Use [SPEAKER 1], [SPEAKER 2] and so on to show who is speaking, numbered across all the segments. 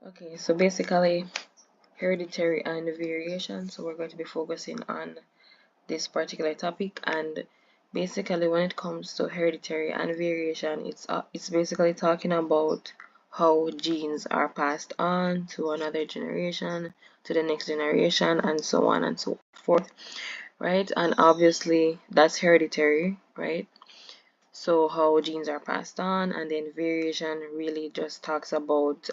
[SPEAKER 1] Okay, so basically hereditary and variation. So we're going to be focusing on this particular topic, and basically when it comes to hereditary and variation, it's basically talking about how genes are passed on to another generation, to the next generation, and so on and so forth, right? And obviously that's hereditary, right? So how genes are passed on, and then variation really just talks about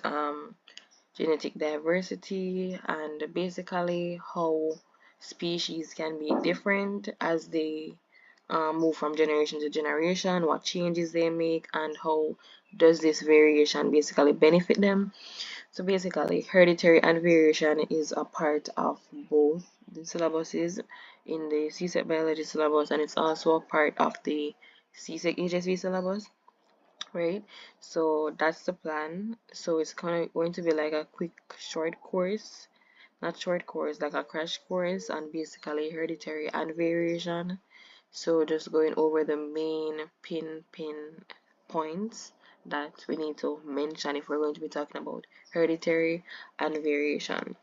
[SPEAKER 1] genetic diversity and basically how species can be different as they move from generation to generation, what changes they make, and how does this variation basically benefit them. So basically, hereditary and variation is a part of both the syllabuses in the CSEC Biology syllabus, and it's also a part of the CSEC HSV syllabus, right? So that's the plan. So it's kind of going to be like a quick short course, not short course, like a crash course on basically hereditary and variation. So just going over the main pin points that we need to mention if we're going to be talking about hereditary and variation.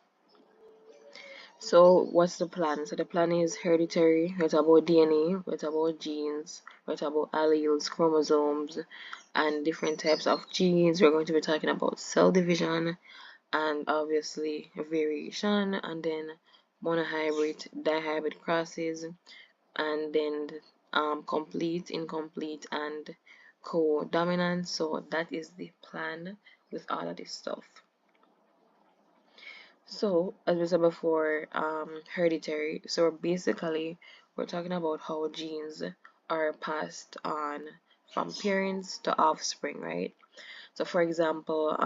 [SPEAKER 1] So what's the plan? So the plan is hereditary, it's about DNA, it's about genes, it's about alleles, chromosomes, and different types of genes. We're going to be talking about cell division and obviously variation, and then monohybrid, dihybrid crosses, and then complete, incomplete, and co-dominant. So that is the plan with all of this stuff. So, as we said before, hereditary. So basically, we're talking about how genes are passed on from parents to offspring, right? So, for example,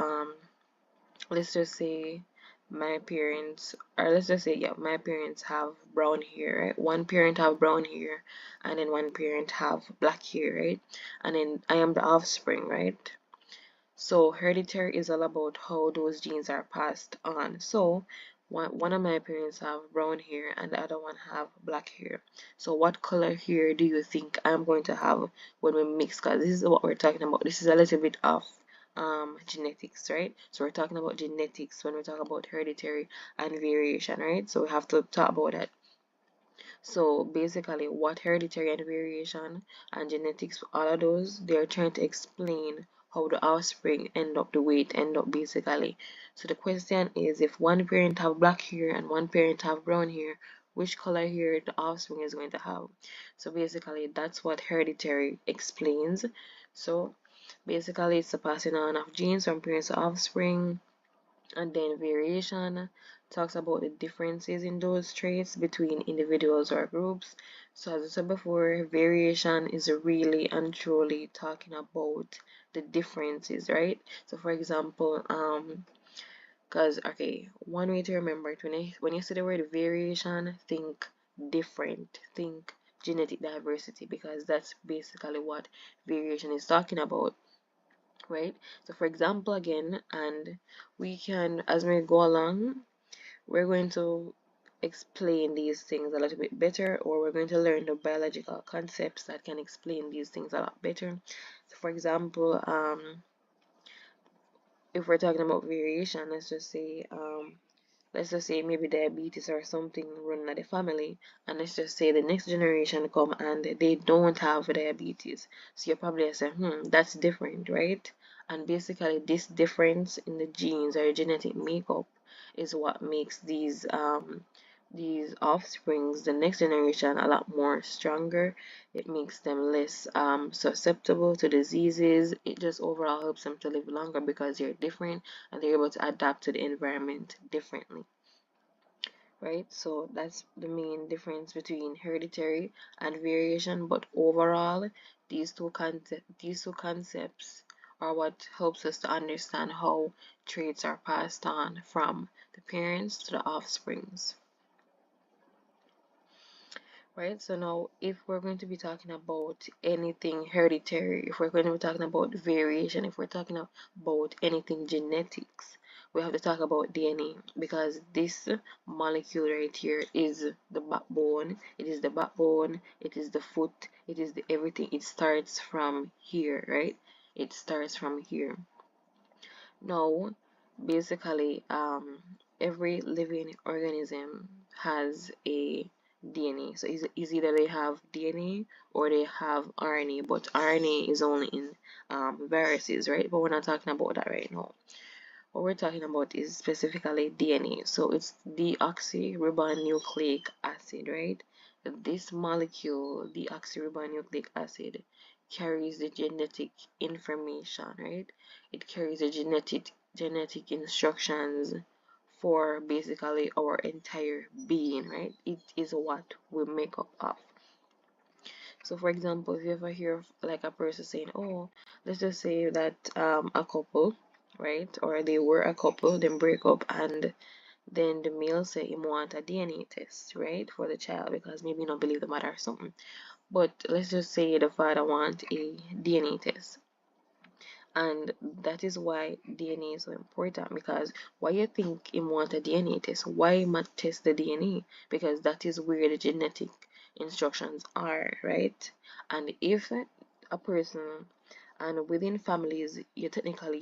[SPEAKER 1] let's just say my parents, or let's just say, yeah, my parents have brown hair, right? One parent have brown hair, and then one parent have black hair, right? And then I am the offspring, right? So hereditary is all about how those genes are passed on. So one of my parents have brown hair and the other one have black hair. So what color hair do you think I'm going to have when we mix? Because this is what we're talking about. This is a little bit of genetics, right? So we're talking about genetics when we talk about hereditary and variation, right? So we have to talk about that. So basically, what hereditary and variation and genetics, all of those, they're trying to explain how the offspring end up the way it end up basically. So the question is, if one parent have black hair and one parent have brown hair, which color hair the offspring is going to have? So basically, that's what hereditary explains. So basically, it's the passing on of genes from parents to offspring. And then variation talks about the differences in those traits between individuals or groups. So as I said before, variation is really and truly talking about the differences, right? So for example, because okay, one way to remember it, when you say the word variation, think different, think genetic diversity, because that's basically what variation is talking about, right? So for example again, and we can, as we go along, we're going to explain these things a little bit better, or we're going to learn the biological concepts that can explain these things a lot better. So for example, if we're talking about variation, let's just say maybe diabetes or something running in the family, and let's just say the next generation come and they don't have diabetes. So you're probably say, that's different, right? And basically this difference in the genes or genetic makeup is what makes these offsprings, the next generation, a lot more stronger. It makes them less susceptible to diseases. It just overall helps them to live longer because they're different and they're able to adapt to the environment differently, right? So that's the main difference between hereditary and variation. But overall, these two concepts are what helps us to understand how traits are passed on from the parents to the offsprings. Right, so now if we're going to be talking about anything hereditary, if we're going to be talking about variation, if we're talking about anything genetics, we have to talk about DNA, because this molecule right here is the backbone. It is the backbone, it is the foot, it is the everything. It starts from here, right? It starts from here. Now basically every living organism has a DNA. So it's either they have DNA or they have RNA, but RNA is only in viruses, right? But we're not talking about that right now. What we're talking about is specifically DNA. So it's deoxyribonucleic acid, right? This molecule, deoxyribonucleic acid, carries the genetic information, right? It carries the genetic instructions for basically our entire being, right? It is what we make up of. So for example, if you ever hear like a person saying, oh, let's just say that a couple, right, or they were a couple, then break up, and then the male say he want a DNA test, right, for the child because maybe you don't believe the mother or something. But let's just say the father want a DNA test. And that is why DNA is so important, because why you think him want a DNA test? Why must test the DNA? Because that is where the genetic instructions are, right? And if a person, and within families, you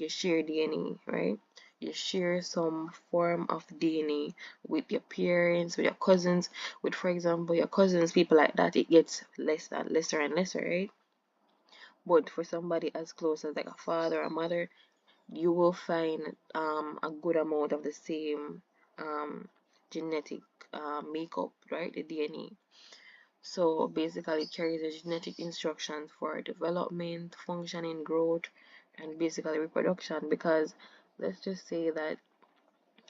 [SPEAKER 1] share DNA, right? You share some form of DNA with your parents, with your cousins, with, for example, your cousins, people like that. It gets less and lesser and lesser, right? But for somebody as close as like a father or mother, you will find a good amount of the same genetic makeup, right? The DNA. So basically, it carries the genetic instructions for development, functioning, growth, and basically reproduction. Because let's just say that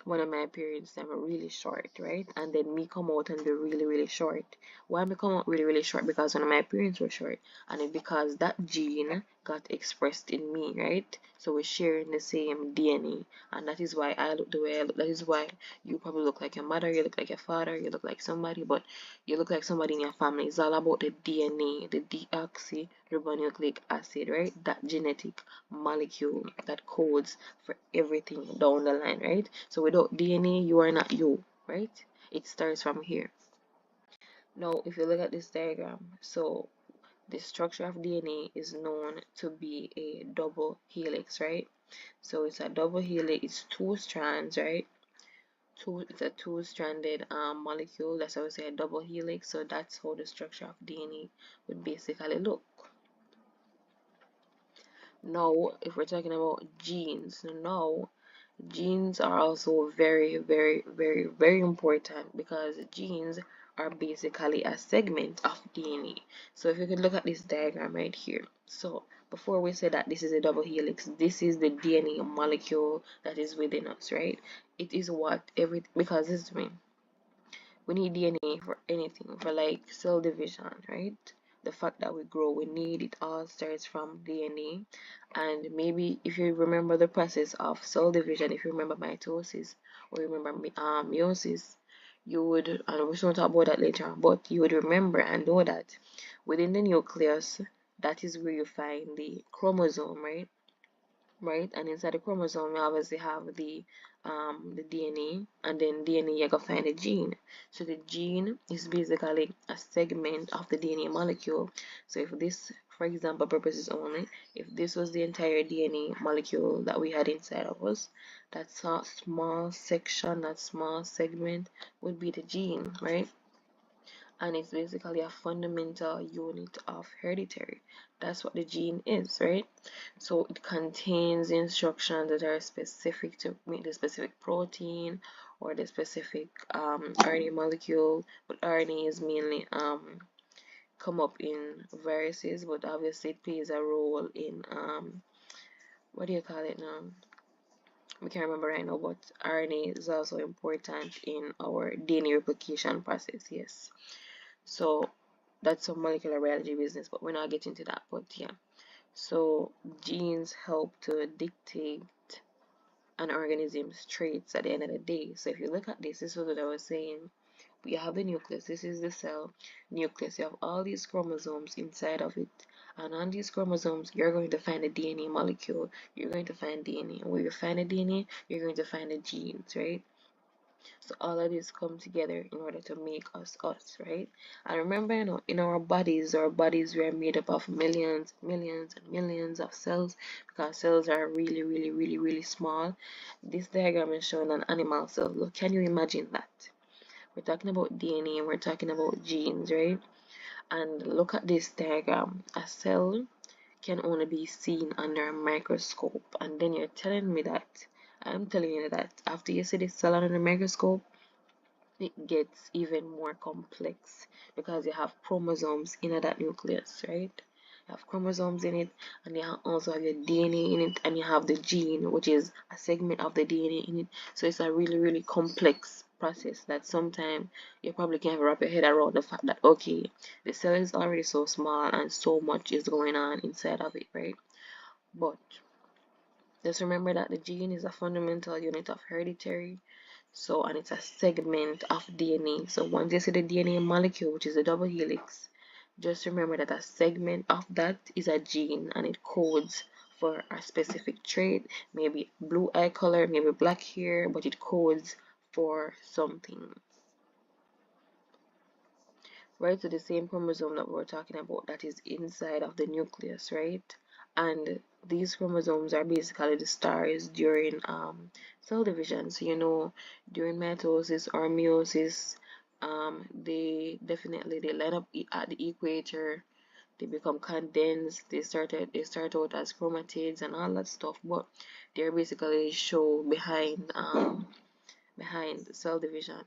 [SPEAKER 1] one of my periods them were really short, right? And then me come out and be really, really short. Why me come out really, really short? Because one of my periods were short, and it's because that gene got expressed in me, right? So we're sharing the same DNA, and that is why I look the way I look. That is why you probably look like your mother, you look like your father, you look like somebody, but you look like somebody in your family. It's all about the DNA, the deoxyribonucleic acid, right? That genetic molecule that codes for everything down the line, right? So without DNA, you are not you, right? It starts from here. Now, if you look at this diagram, so the structure of DNA is known to be a double helix, right? So it's a double helix, it's two strands, right? It's a two-stranded molecule. That's how we say a double helix. So that's how the structure of DNA would basically look. Now, if we're talking about genes, now genes are also very, very, very, very important, because genes are basically a segment of DNA. So if you could look at this diagram right here. So before we say that this is a double helix, this is the DNA molecule that is within us, right? It is what because this is me. We need DNA for anything, for like cell division, right? The fact that we grow, we need it all starts from DNA. And maybe if you remember the process of cell division, if you remember mitosis or you remember meiosis, you would, and we're going to talk about that later on, but you would remember and know that within the nucleus, that is where you find the chromosome, right? And inside the chromosome, you obviously have the DNA, and then DNA you can find a gene. So the gene is basically a segment of the DNA molecule. So if this, for example, purposes only, if this was the entire DNA molecule that we had inside of us, that small section, that small segment would be the gene, right? And it's basically a fundamental unit of hereditary. That's what the gene is, right? So it contains instructions that are specific to make the specific protein or the specific RNA molecule, but RNA is mainly come up in viruses, but obviously it plays a role in what do you call it now? We can't remember right now, but RNA is also important in our DNA replication process, yes. So that's some molecular biology business, but we're not getting to that. But yeah, so genes help to dictate an organism's traits at the end of the day. So if you look at this is what I was saying. We have the nucleus. This is the cell nucleus. You have all these chromosomes inside of it, and on these chromosomes, you're going to find a DNA molecule. You're going to find DNA. And where you find a DNA, you're going to find the genes, right? So all of this come together in order to make us us, right? And remember, in our bodies were made up of millions, millions, and millions of cells, because cells are really, really, really, really small. This diagram is showing an animal cell. Look, can you imagine that? We're talking about DNA, we're talking about genes, right? And look at this diagram. A cell can only be seen under a microscope, and then you're telling me that I'm telling you that after you see this cell under the microscope, it gets even more complex because you have chromosomes in that nucleus, right? You have chromosomes in it, and you also have your DNA in it, and you have the gene, which is a segment of the DNA in it. So it's a really, really complex process that sometimes you probably can't wrap your head around the fact that, okay, the cell is already so small and so much is going on inside of it, right? But just remember that the gene is a fundamental unit of hereditary. So, and it's a segment of DNA. So once you see the DNA molecule, which is a double helix, just remember that a segment of that is a gene, and it codes for a specific trait, maybe blue eye color, maybe black hair, but it codes for something. Right, so the same chromosome that we were talking about that is inside of the nucleus, right? And these chromosomes are basically the stars during cell division. So during mitosis or meiosis, they definitely they line up at the equator, they become condensed, they start out as chromatids and all that stuff, but they're basically show behind cell division.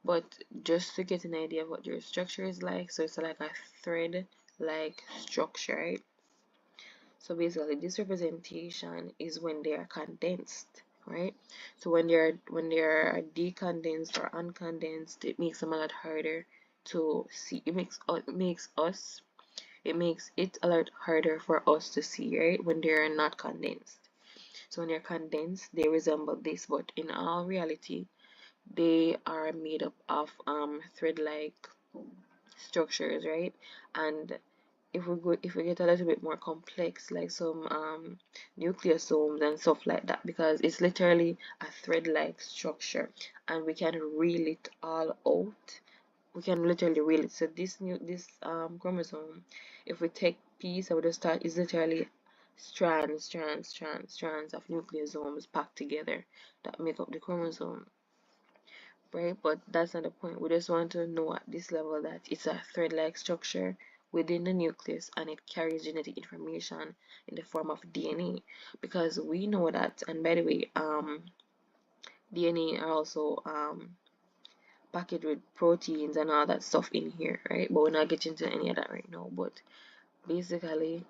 [SPEAKER 1] But just to get an idea of what your structure is like, so it's like a thread like structure, right? So basically this representation is when they are condensed, right? So when they are decondensed or uncondensed, it makes them a lot harder to see. It makes it a lot harder for us to see, right? When they are not condensed. So when they're condensed, they resemble this, but in all reality, they are made up of thread-like structures, right? And if we get a little bit more complex, like some nucleosomes and stuff like that, because it's literally a thread-like structure, and we can reel it all out. We can literally reel it. So this chromosome, if we take piece, I would just start is literally strands of nucleosomes packed together that make up the chromosome, right? But that's not the point. We just want to know at this level that it's a thread-like structure within the nucleus, and it carries genetic information in the form of DNA, because we know that. And by the way, DNA are also packaged with proteins and all that stuff in here, right? But we're not getting into any of that right now. But basically,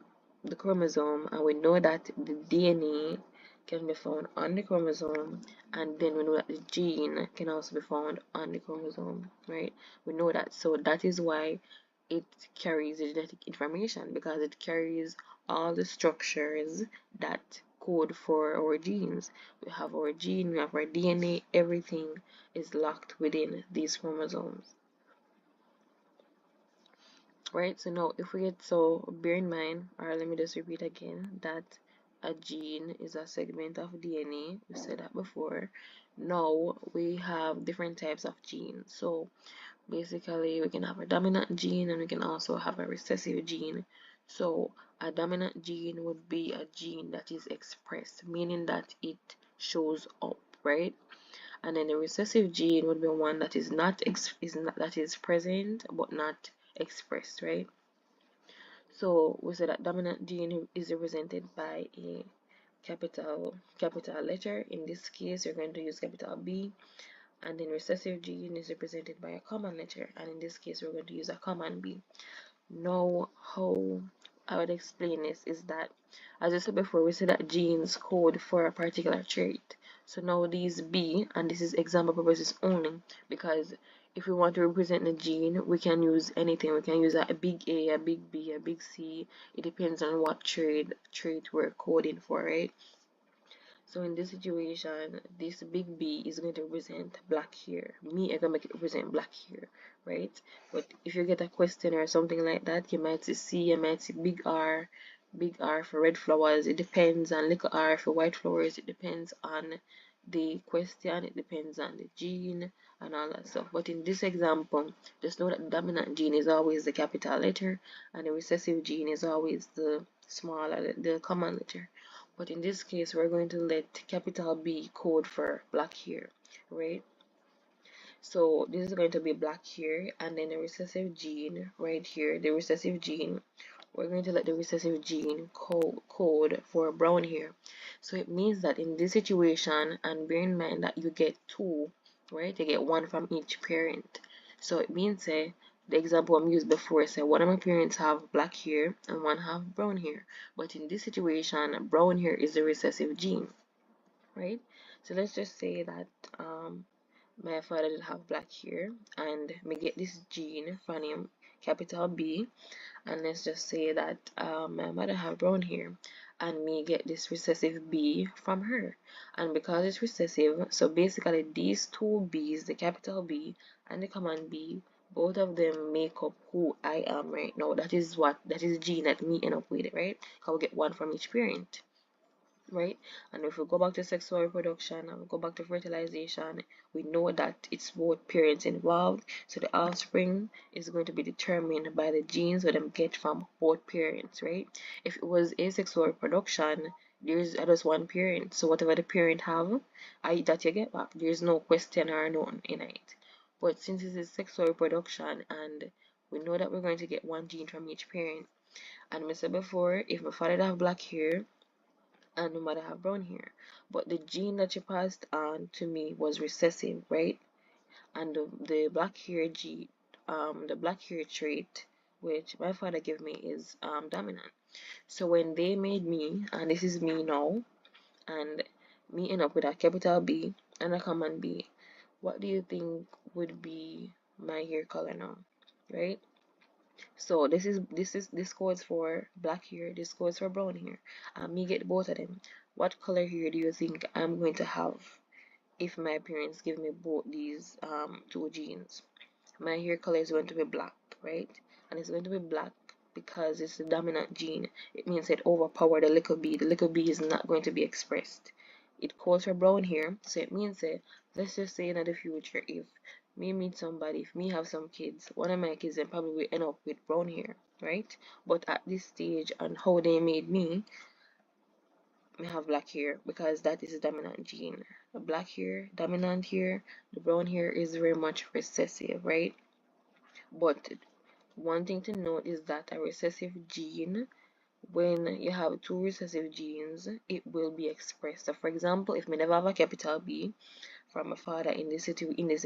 [SPEAKER 1] the chromosome, and we know that the DNA can be found on the chromosome, and then we know that the gene can also be found on the chromosome, right? We know that. So that is why it carries the genetic information, because it carries all the structures that code for our genes. We have our gene, we have our DNA, everything is locked within these chromosomes. Right, so now if we get, so bear in mind, or let me just repeat again, that a gene is a segment of DNA. We said that before. Now we have different types of genes. So basically we can have a dominant gene, and we can also have a recessive gene. So a dominant gene would be a gene that is expressed, meaning that it shows up, right? And then the recessive gene would be one that is not that is present but not expressed, right? So we say that dominant gene is represented by a capital letter. In this case, you're going to use capital B. And then recessive gene is represented by a common letter, and in this case we're going to use a common B. Now, how I would explain this is that, as I said before, we said that genes code for a particular trait. So now these B, and this is example purposes only, because if we want to represent the gene, we can use anything. We can use a big A, a big B, a big C. It depends on what trait we're coding for, right? So in this situation, this big B is going to represent black hair. Me, I'm gonna make it represent black hair, right? But if you get a question or something like that, you might see C, you might see big R for red flowers. It depends, and little R for white flowers. It depends on the question, it depends on the gene and all that stuff. But in this example, just know that the dominant gene is always the capital letter and the recessive gene is always the smaller, the common letter. But in this case, we're going to let capital B code for black hair, right? So this is going to be black hair, and then the recessive gene right here, the recessive gene, we're going to let the recessive gene code for brown hair. So it means that in this situation, and bear in mind that you get two, right? You get one from each parent. So it means the example I'm used before, say one of my parents have black hair and one have brown hair. But in this situation, brown hair is the recessive gene, right? So let's just say that my father did have black hair and me get this gene from him, capital B, and let's just say that my mother have brown hair and me get this recessive B from her, and because it's recessive, so basically these two B's, the capital B and the common B, both of them make up who I am right now. That is the gene that me end up with, right? I'll get one from each parent, right? And if we go back to sexual reproduction and we go back to fertilization, we know that it's both parents involved, so the offspring is going to be determined by the genes that them get from both parents, right? If it was asexual reproduction, there's just one parent, so whatever the parent have, that you get back. There's no question or none in it. But since this is sexual reproduction and we know that we're going to get one gene from each parent, and I said before, if my father have black hair and my mother have brown hair, but the gene that she passed on to me was recessive, right? And the black hair gene, the black hair trait which my father gave me is dominant. So when they made me, and this is me now, and me end up with a capital B and a common B, what do you think would be my hair color now, right? So this codes for black hair, this codes for brown hair. Me get both of them. What color hair do you think I'm going to have if my parents give me both these two genes? My hair color is going to be black, right? And it's going to be black because it's the dominant gene. It means it overpower the little b. The little b is not going to be expressed. It calls for brown hair, so it means that, let's just say in the future, if me meet somebody, if me have some kids, one of my kids then probably will end up with brown hair, right? But at this stage and how they made me have black hair because that is the dominant gene. The black hair, dominant hair, the brown hair is very much recessive, right? But one thing to note is that a recessive gene, when you have two recessive genes, it will be expressed. So for example, if we never have a capital B from my father in this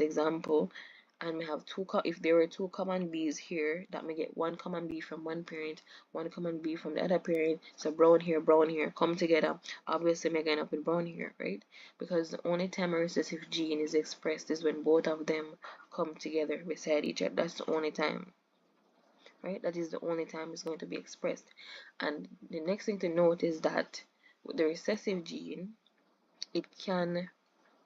[SPEAKER 1] example, and we have if there were two common B's here, that may get one common B from one parent, one common B from the other parent, so brown hair come together, obviously we're going up with brown hair, right? Because the only time a recessive gene is expressed is when both of them come together beside each other. That's the only time, right? That is the only time it's going to be expressed. And the next thing to note is that with the recessive gene, it can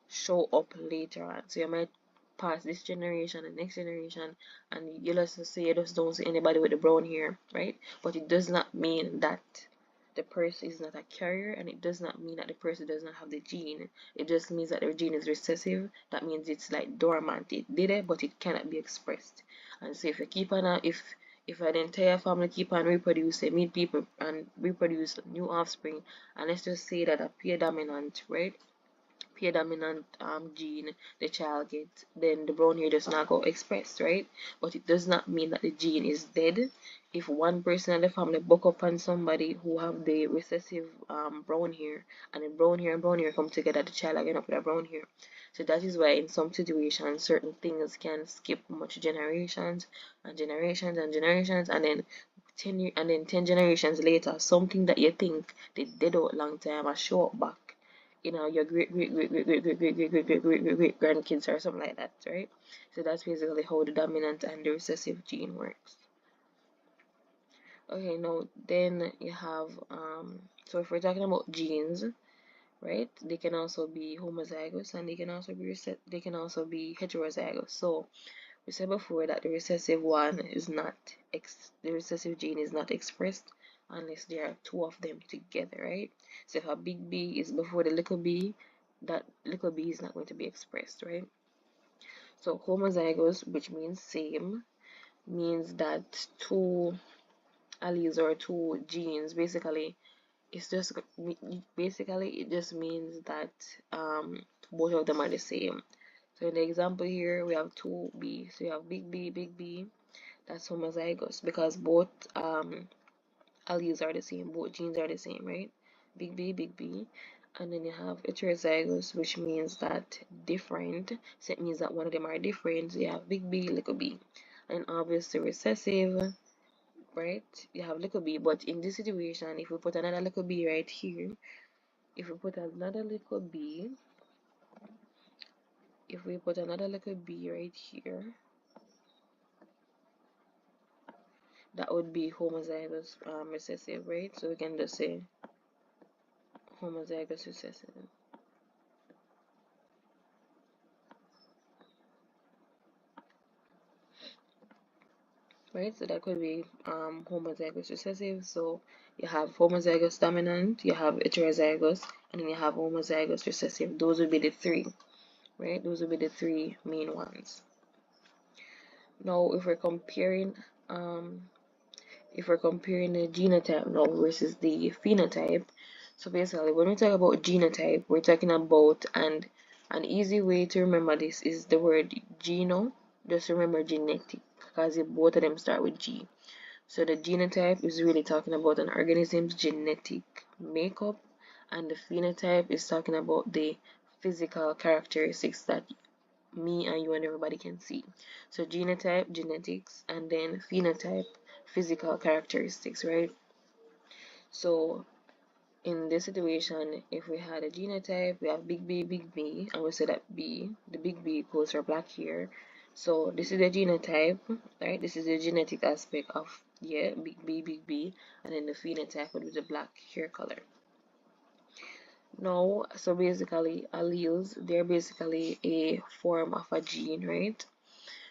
[SPEAKER 1] show up later on. So you might pass this generation and next generation, and you just say you just don't see anybody with the brown hair, right? But it does not mean that the person is not a carrier, and it does not mean that the person does not have the gene. It just means that their gene is recessive. That means it's like dormant. It did it, but it cannot be expressed. And so if you keep on if an entire family keep on reproducing, meet people and reproduce new offspring, and let's just say that a pair dominant, right? Pair dominant gene the child gets, then the brown hair does not go expressed, right? But it does not mean that the gene is dead. If one person in the family buck up on somebody who have the recessive brown hair, and the brown hair and brown hair come together, the child again up with a brown hair. So that is why in some situations certain things can skip much generations and generations and generations, and then 10 generations later, something that you think they did out long time a show up back, your great grandkids or something like that, right? So that's basically how the dominant and the recessive gene works. Okay, now then you have so if we're talking about genes, right, they can also be homozygous and they can also be heterozygous. So we said before that the recessive gene is not expressed unless there are two of them together, right? So if a big B is before the little b, that little b is not going to be expressed, right? So homozygous, which means same, means that two alleles or two genes, basically it's just basically it just means that both of them are the same. So in the example here we have 2b, so you have big B, that's homozygous because both alleles are the same, both genes are the same, right? Big B. And then you have heterozygous, which means that different. So it means that one of them are different. So you have big B, little b. And obviously recessive, right? You have little b. But in this situation, if we put another little b right here, if we put another little b, right here, that would be homozygous recessive, right? So we can just say homozygous recessive. Right, so that could be homozygous recessive. So you have homozygous dominant, you have heterozygous, and then you have homozygous recessive. Those would be the three, right? Those would be the three main ones. Now if we're comparing the genotype now versus the phenotype, so basically when we talk about genotype, we're talking about, and an easy way to remember this is the word geno. Just remember genetic because both of them start with G. So the genotype is really talking about an organism's genetic makeup, and the phenotype is talking about the physical characteristics that me and you and everybody can see. So genotype, genetics, and then phenotype, physical characteristics, right? So in this situation, if we had a genotype, we have big B, and we say that the big B goes for black hair. So this is the genotype, right? This is the genetic aspect of, yeah, big B, and then the phenotype would be the black hair color. Now, so basically, alleles, they're basically a form of a gene, right?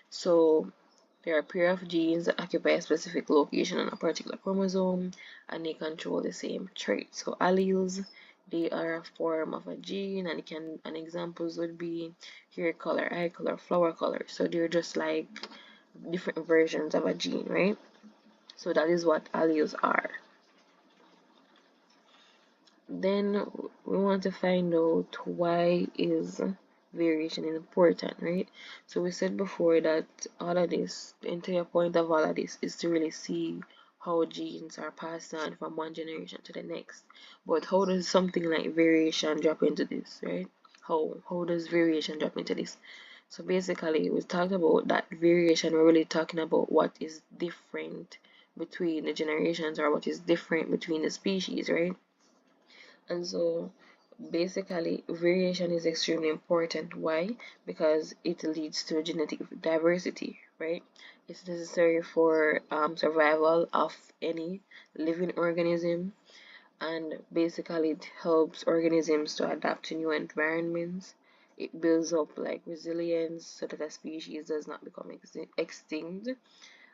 [SPEAKER 1] So there are a pair of genes that occupy a specific location on a particular chromosome and they control the same trait. So alleles, they are a form of a gene, and examples would be hair color, eye color, flower color. So they're just like different versions of a gene, right? So that is what alleles are. Then we want to find out why is variation is important, right? So we said before that all of this, the entire point of all of this is to really see how genes are passed on from one generation to the next. But how does something like variation drop into this, right? How does variation drop into this? So basically we talked about that variation, we're really talking about what is different between the generations or what is different between the species, right? And so basically variation is extremely important. Why? Because it leads to genetic diversity, right? It's necessary for survival of any living organism, and basically it helps organisms to adapt to new environments. It builds up like resilience so that a species does not become extinct,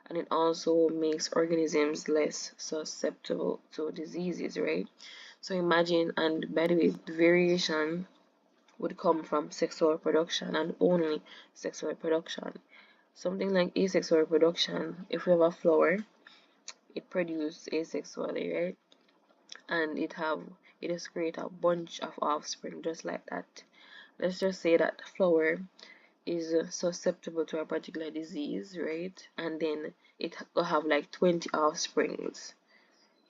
[SPEAKER 1] and it also makes organisms less susceptible to diseases, right? So imagine, and by the way, the variation would come from sexual reproduction and only sexual reproduction. Something like asexual reproduction, if we have a flower, it produces asexually, right? And it is create a bunch of offspring just like that. Let's just say that flower is susceptible to a particular disease, right? And then it will have like 20 offsprings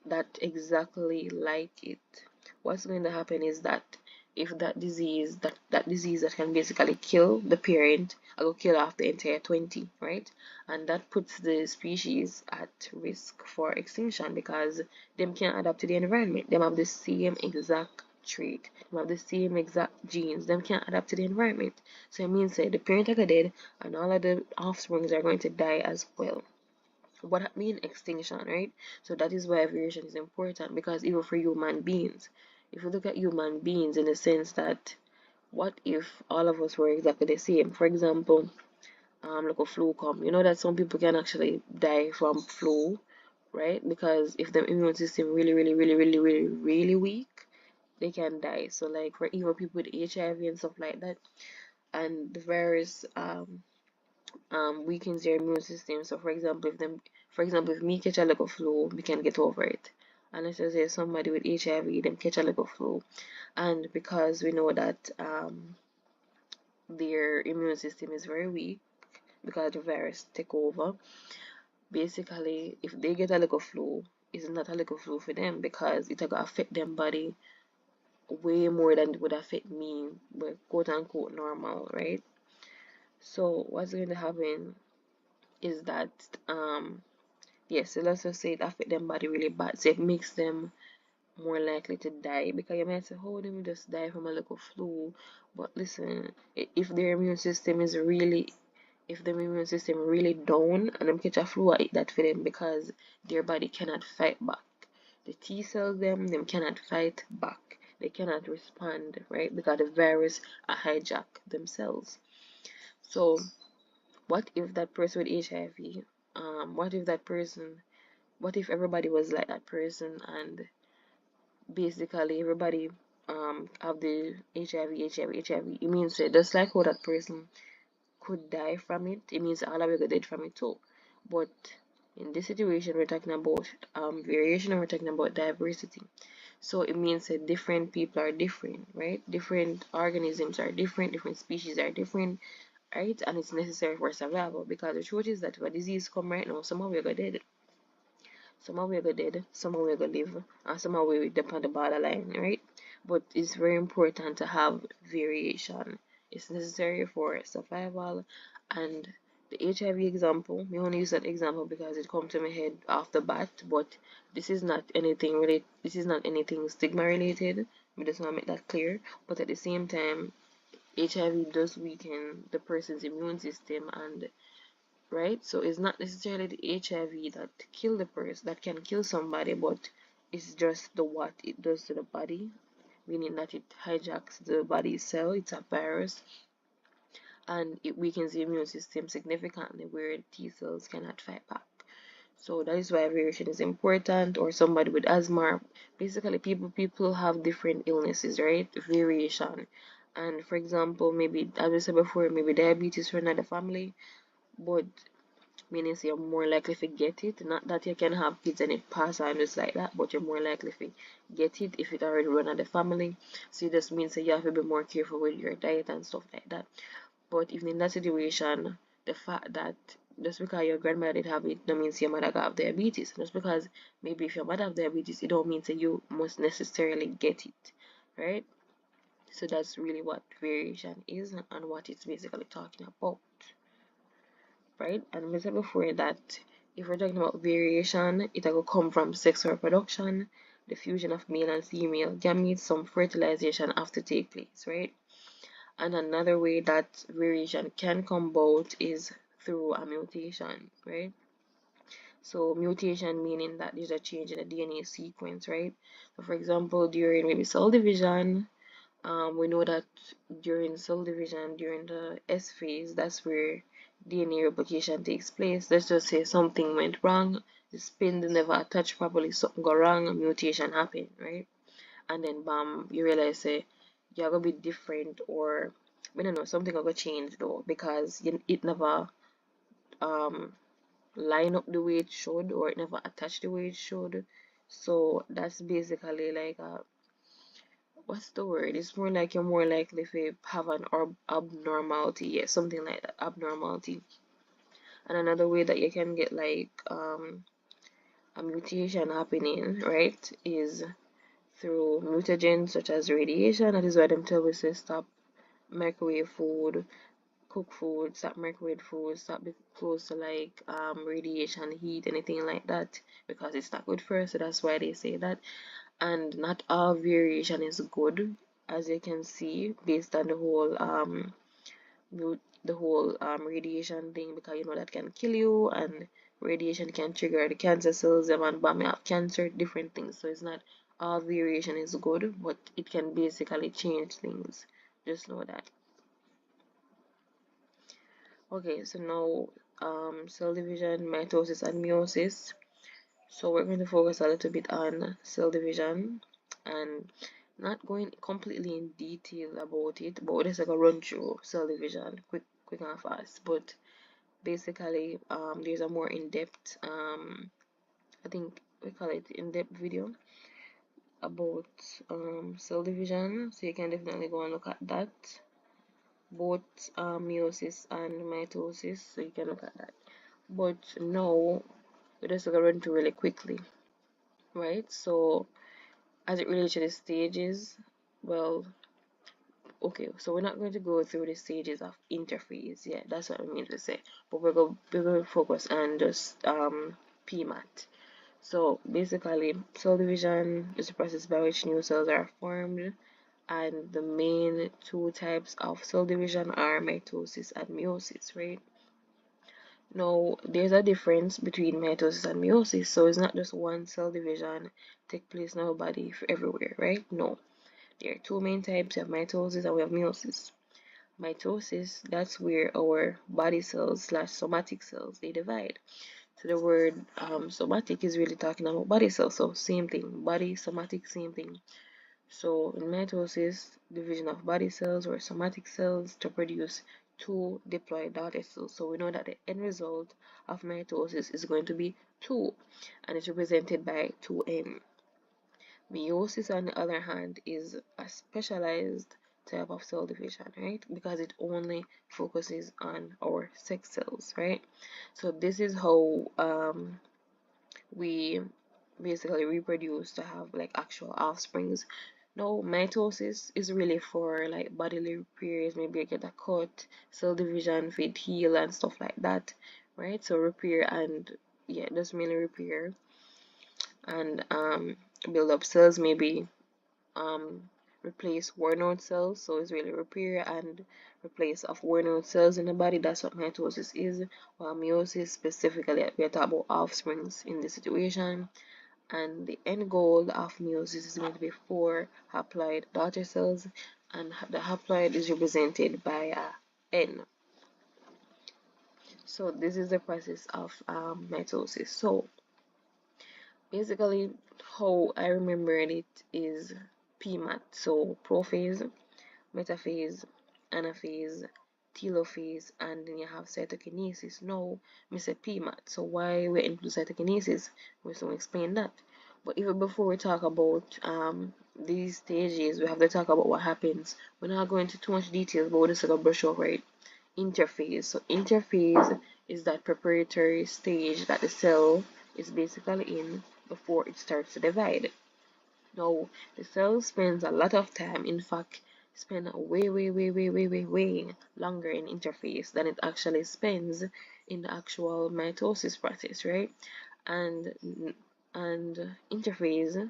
[SPEAKER 1] that exactly like it. What's going to happen is that if that disease that can basically kill the parent, will kill off the entire 20, right? And that puts the species at risk for extinction because them can't adapt to the environment. Them have the same exact trait, them have the same exact genes, them can't adapt to the environment. So it means that the parent are dead and all of the offsprings are going to die as well. What that mean? Extinction, right? So that is why variation is important, because even for human beings, if you look at human beings in the sense that what if all of us were exactly the same? For example, like a flu come, you know that some people can actually die from flu, right? Because if the immune system really weak, they can die. So like for even people with HIV and stuff like that, and the virus weakens their immune system. So for example, if me catch a little flu, we can get over it. And let's just say somebody with HIV, them catch a little flu, and because we know that their immune system is very weak because the virus take over. Basically, if they get a little flu, it's not a little flu for them because it will affect them body way more than it would affect me, but quote unquote normal, right? So what's going to happen is that yes, so let's just say it affect them body really bad. So it makes them more likely to die because you might say, oh, them just die from a little flu. But listen, if their immune system is really if the immune system really down and them catch a flu, I eat that for them because their body cannot fight back. The T cells them cannot fight back. They cannot respond, right? Because the virus hijack themselves. So what if that person with HIV, what if everybody was like that person and basically everybody have the HIV, it means that just like how that person could die from it, it means all of you could dead from it too. But in this situation, we're talking about variation and we're talking about diversity. So it means that different people are different, right? Different organisms are different, different species are different, right? And it's necessary for survival because the truth is that if a disease come right now, somehow we're gonna dead. Somehow we're gonna dead, somehow we're gonna live, and somehow we depend on the borderline, right? But it's very important to have variation. It's necessary for survival. And the HIV example, we only use that example because it comes to my head off the bat, but this is not anything related, this is not anything stigma related. We just want to make that clear. But at the same time, HIV does weaken the person's immune system, and right, so it's not necessarily the HIV that kill the person that can kill somebody, but it's just the what it does to the body, meaning that it hijacks the body's cell. It's a virus, and it weakens the immune system significantly where T cells cannot fight back. So that is why variation is important. Or somebody with asthma, basically people have different illnesses, right? Variation. And for example, maybe as I said before, maybe diabetes run in the family, but meaning so you're more likely to get it. Not that you can have kids and it pass on just like that, but you're more likely to get it if it already run in the family. So it just means that you have to be more careful with your diet and stuff like that. But even in that situation, the fact that just because your grandmother did have it, don't mean your mother got have diabetes. Just because maybe if your mother have diabetes, it don't mean that you must necessarily get it, right? So that's really what variation is and what it's basically talking about, right? And we said before that if we're talking about variation, it will come from sex reproduction, the fusion of male and female gametes, some fertilization have to take place, right? And another way that variation can come about is through a mutation, right? So mutation meaning that there's a change in the DNA sequence, right? So for example, during maybe cell division, we know that during cell division, during the S phase, that's where DNA replication takes place. Let's just say something went wrong, the spindle never attached properly, something go wrong, a mutation happened, right? And then bam, you realize say you're gonna be different, or I don't know, something gonna change though because it never um line up the way it should, or it never attached the way it should. So that's basically like a what's the word? It's more like you're more likely to have an abnormality, yeah, something like that, abnormality. And another way that you can get like a mutation happening, right, is through mutagens such as radiation. That is why them tell us to stop microwave food, cook food, stop microwave food, stop be close to like radiation, heat, anything like that, because it's not good for us. So that's why they say that. And not all variation is good, as you can see, based on the whole radiation thing, because you know that can kill you, and radiation can trigger the cancer cells and bam, you have cancer, different things. So it's not all variation is good, but it can basically change things. Just know that. Okay, so now cell division, mitosis, and meiosis. So we're going to focus a little bit on cell division, and not going completely in detail about it, but just like a run through cell division, quick and fast. But basically, there's a more in-depth, I think we call it in-depth video about cell division, so you can definitely go and look at that, both meiosis and mitosis, so you can look at that. But now we're just gonna run through really quickly, right? So as it relates to the stages, well, okay, so we're not going to go through the stages of interphase. Yeah, that's what I mean to say. But we're going to focus on just PMAT. So basically, cell division is the process by which new cells are formed, and the main two types of cell division are mitosis and meiosis, right? Now, there's a difference between mitosis and meiosis, so it's not just one cell division take place in our body for everywhere, right? No, there are two main types. We have mitosis and we have meiosis. Mitosis, that's where our body cells slash somatic cells, they divide. So the word somatic is really talking about body cells, so same thing, body, somatic, same thing. So in mitosis, division of body cells or somatic cells to produce two diploid daughter cells. So we know that the end result of mitosis is going to be 2, and it's represented by 2n. Meiosis, on the other hand, is a specialized type of cell division, right? Because it only focuses on our sex cells, right? So this is how we basically reproduce to have like actual offsprings. No, mitosis is really for like bodily repairs, maybe get a cut, cell division, feed, heal, and stuff like that, right? So repair and yeah, just mainly repair and build up cells, maybe replace worn out cells. So it's really repair and replace of worn out cells in the body. That's what mitosis is. While meiosis specifically, we're talking about offsprings in this situation. And the end goal of meiosis is going to be 4 haploid daughter cells, and the haploid is represented by a N. So this is the process of mitosis. So basically, how I remembered it is PMAT. So prophase, metaphase, anaphase, telophase, and then you have cytokinesis. Now, I say PMAT. So why we include cytokinesis? We will explain that. But even before we talk about these stages, we have to talk about what happens. We're not going into too much details, but we're just gonna brush over it. Interphase. So interphase is that preparatory stage that the cell is basically in before it starts to divide. Now, the cell spends a lot of time, in fact, spend way longer in interphase than it actually spends in the actual mitosis process, right? And interphase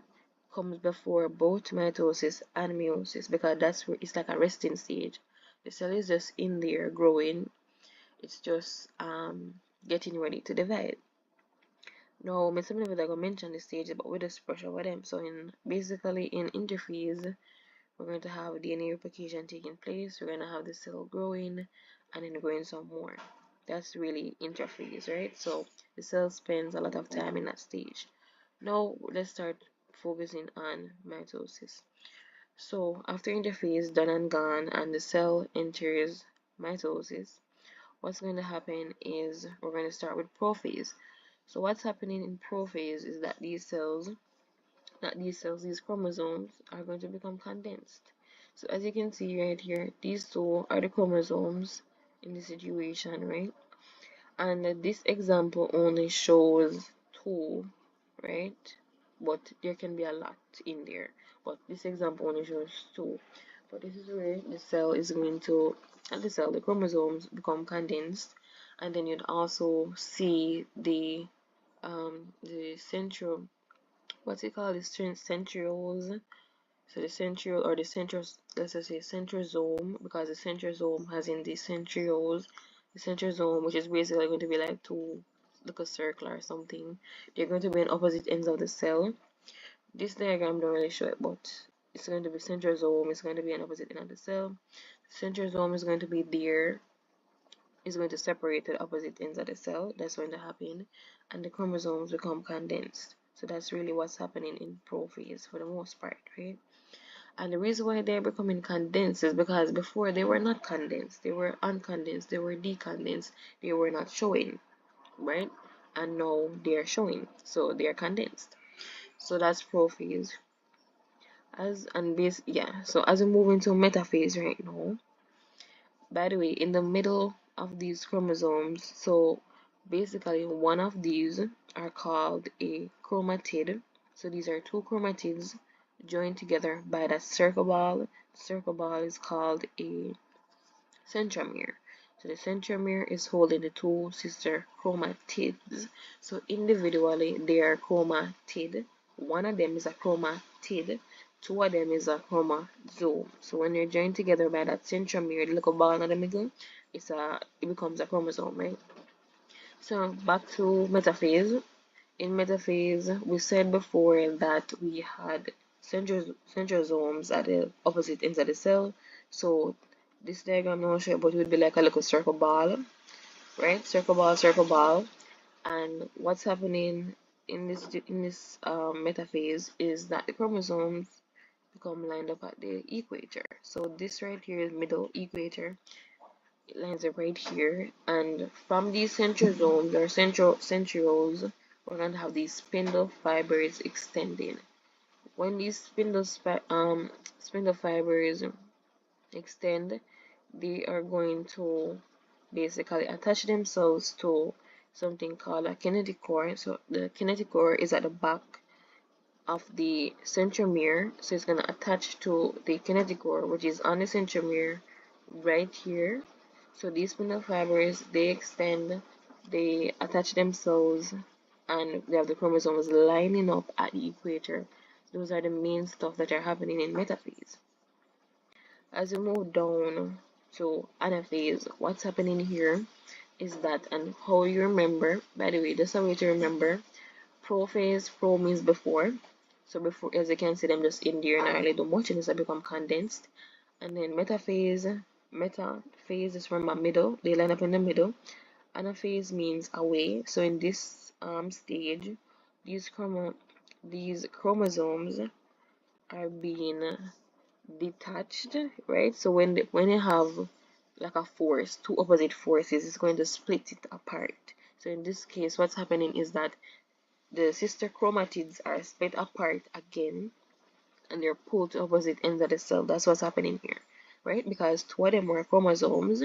[SPEAKER 1] comes before both mitosis and meiosis because that's where it's like a resting stage. The cell is just in there growing. It's just getting ready to divide. No, I'm not gonna mention the stages, but we just brush over them. So basically in interphase, we're going to have DNA replication taking place. We're going to have the cell growing and then growing some more. That's really interphase, right? So the cell spends a lot of time in that stage. Now let's start focusing on mitosis. So after interphase done and gone and the cell enters mitosis, what's going to happen is we're going to start with prophase. So what's happening in prophase is that these chromosomes are going to become condensed. So as you can see right here, these two are the chromosomes in this situation, right? And this example only shows 2, right? But there can be a lot in there. But this example only shows 2. But this is where the cell is going to, and the chromosomes become condensed. And then you'd also see the central, what's it called, the centrioles. So the centriole or the central, let's just say centrosome, because the centrosome has in the centrioles, the centrosome, which is basically going to be like like a circle or something. They're going to be on opposite ends of the cell. This diagram don't really show it, but it's going to be centrosome. It's going to be an opposite end of the cell. Centrosome is going to be there. Is going to separate to the opposite ends of the cell. That's going to happen, and the chromosomes become condensed. So that's really what's happening in prophase for the most part, right? And the reason why they're becoming condensed is because before they were not condensed, they were uncondensed, they were decondensed, they were not showing, right? And now they're showing, so they're condensed. So that's prophase. So as we move into metaphase right now, by the way, in the middle of these chromosomes, so basically one of these are called a chromatid. So these are two chromatids joined together by that circle ball. The circle ball is called a centromere. So the centromere is holding the two sister chromatids. So individually they are chromatid. One of them is a chromatid. Two of them is a chromosome. So when they're joined together by that centromere, the little ball in the middle, it becomes a chromosome, right? So back to metaphase. In metaphase, we said before that we had centrosomes at the opposite ends of the cell. So this diagram not sure, but it would be like a little circle ball, right? Circle ball. And what's happening in this metaphase is that the chromosomes become lined up at the equator. So this right here is middle equator. It lines up right here, and from these centrosomes or centrioles, we're going to have these spindle fibers extending. When these spindle fibers extend, they are going to basically attach themselves to something called a kinetic core. So the kinetic core is at the back of the centromere, so it's going to attach to the kinetic core, which is on the centromere right here. So these spindle fibers, they extend, they attach themselves, and they have the chromosomes lining up at the equator. Those are the main stuff that are happening in metaphase. As we move down to anaphase, what's happening here is that, and how you remember, by the way, this is a way to remember. Prophase, pro means before. So before, as you can see them just in there and I really don't much, and this become condensed. And then metaphase is from a middle, they line up in the middle. Anaphase means away. So in this stage, these chromosomes are being detached, right? So when you have like a force, two opposite forces, it's going to split it apart. So in this case, what's happening is that the sister chromatids are split apart again, and they're pulled to opposite ends of the cell. That's what's happening here, right? Because two of them were chromosomes,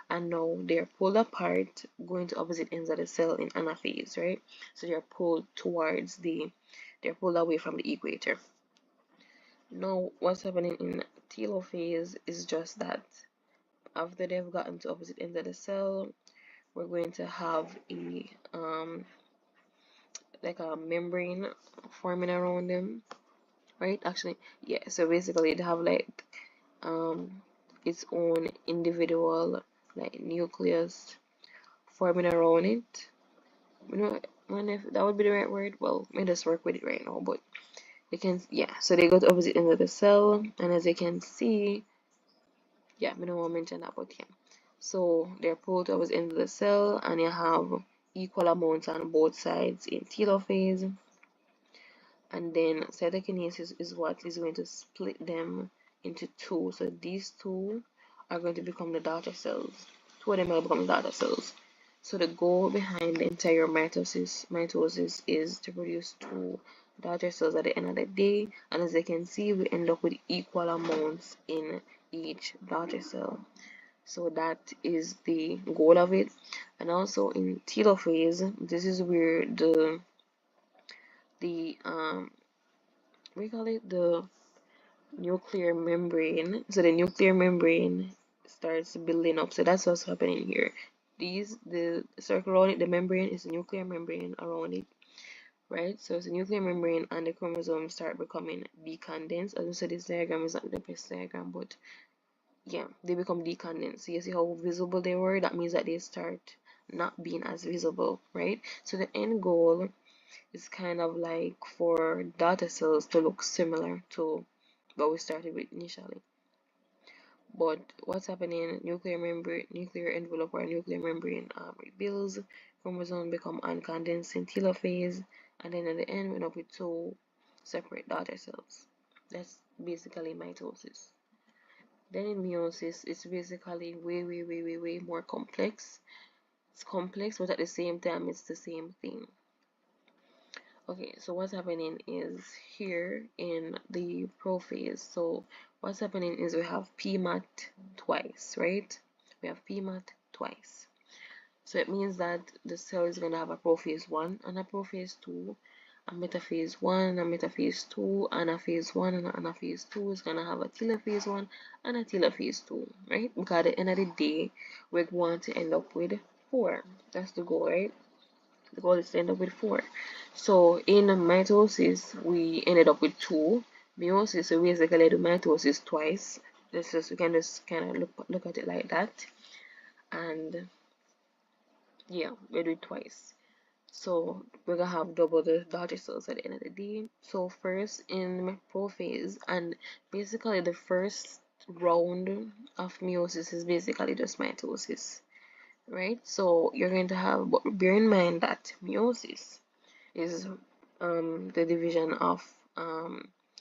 [SPEAKER 1] and now they're pulled apart, going to opposite ends of the cell in anaphase, right? So they're pulled they're pulled away from the equator. Now, what's happening in telophase is just that after they've gotten to opposite ends of the cell, we're going to have a like a membrane forming around them, right? Actually, yeah. So basically, they have like its own individual like nucleus forming around it. You know, when if that would be the right word, well, let me just work with it right now. But you can, yeah. So they go to opposite ends of the cell, and as you can see, yeah, I don't want to mention that, but yeah. So they're pulled towards the end of the cell, and you have equal amounts on both sides in telophase. And then cytokinesis is what is going to split them into two. So these two are going to become the daughter cells. Two of them will become daughter cells. So the goal behind the entire mitosis is to produce two daughter cells at the end of the day. And as you can see, we end up with equal amounts in each daughter cell. So that is the goal of it. And also in telophase, this is where the we call it the nuclear membrane. So the nuclear membrane starts building up. So that's what's happening here. The circle around it, the membrane is a nuclear membrane around it, right? So it's a nuclear membrane, and the chromosomes start becoming decondensed. As I said, this diagram is not the best diagram, but yeah, they become decondensed. So you see how visible they were? That means that they start not being as visible, right? So the end goal is kind of like for data cells to look similar to what we started with initially. But what's happening? Nuclear envelope or nuclear membrane rebuilds, chromosomes become uncondensed in telophase, and then at the end we end up with two separate daughter cells. That's basically mitosis. Then in meiosis, it's basically way more complex. It's complex, but at the same time, it's the same thing. Okay, so what's happening is here in the prophase. So what's happening is we have PMAT twice, right? We have PMAT twice. So it means that the cell is going to have a prophase 1 and a prophase 2, a metaphase 1, a metaphase 2, and a phase 1 and a phase 2 is going to have a telophase 1 and a telophase 2, right? Because at the end of the day, we want to end up with 4. That's the goal, right? The goal is to end up with 4. So in mitosis, we ended up with 2. Meiosis, so we basically do mitosis twice. This is, we can just kind of look at it like that. And yeah, we do it twice. So we're gonna have double the daughter cells at the end of the day. So first in prophase, and basically the first round of meiosis is basically just mitosis, right? So you're going to have, but bear in mind that meiosis is the division of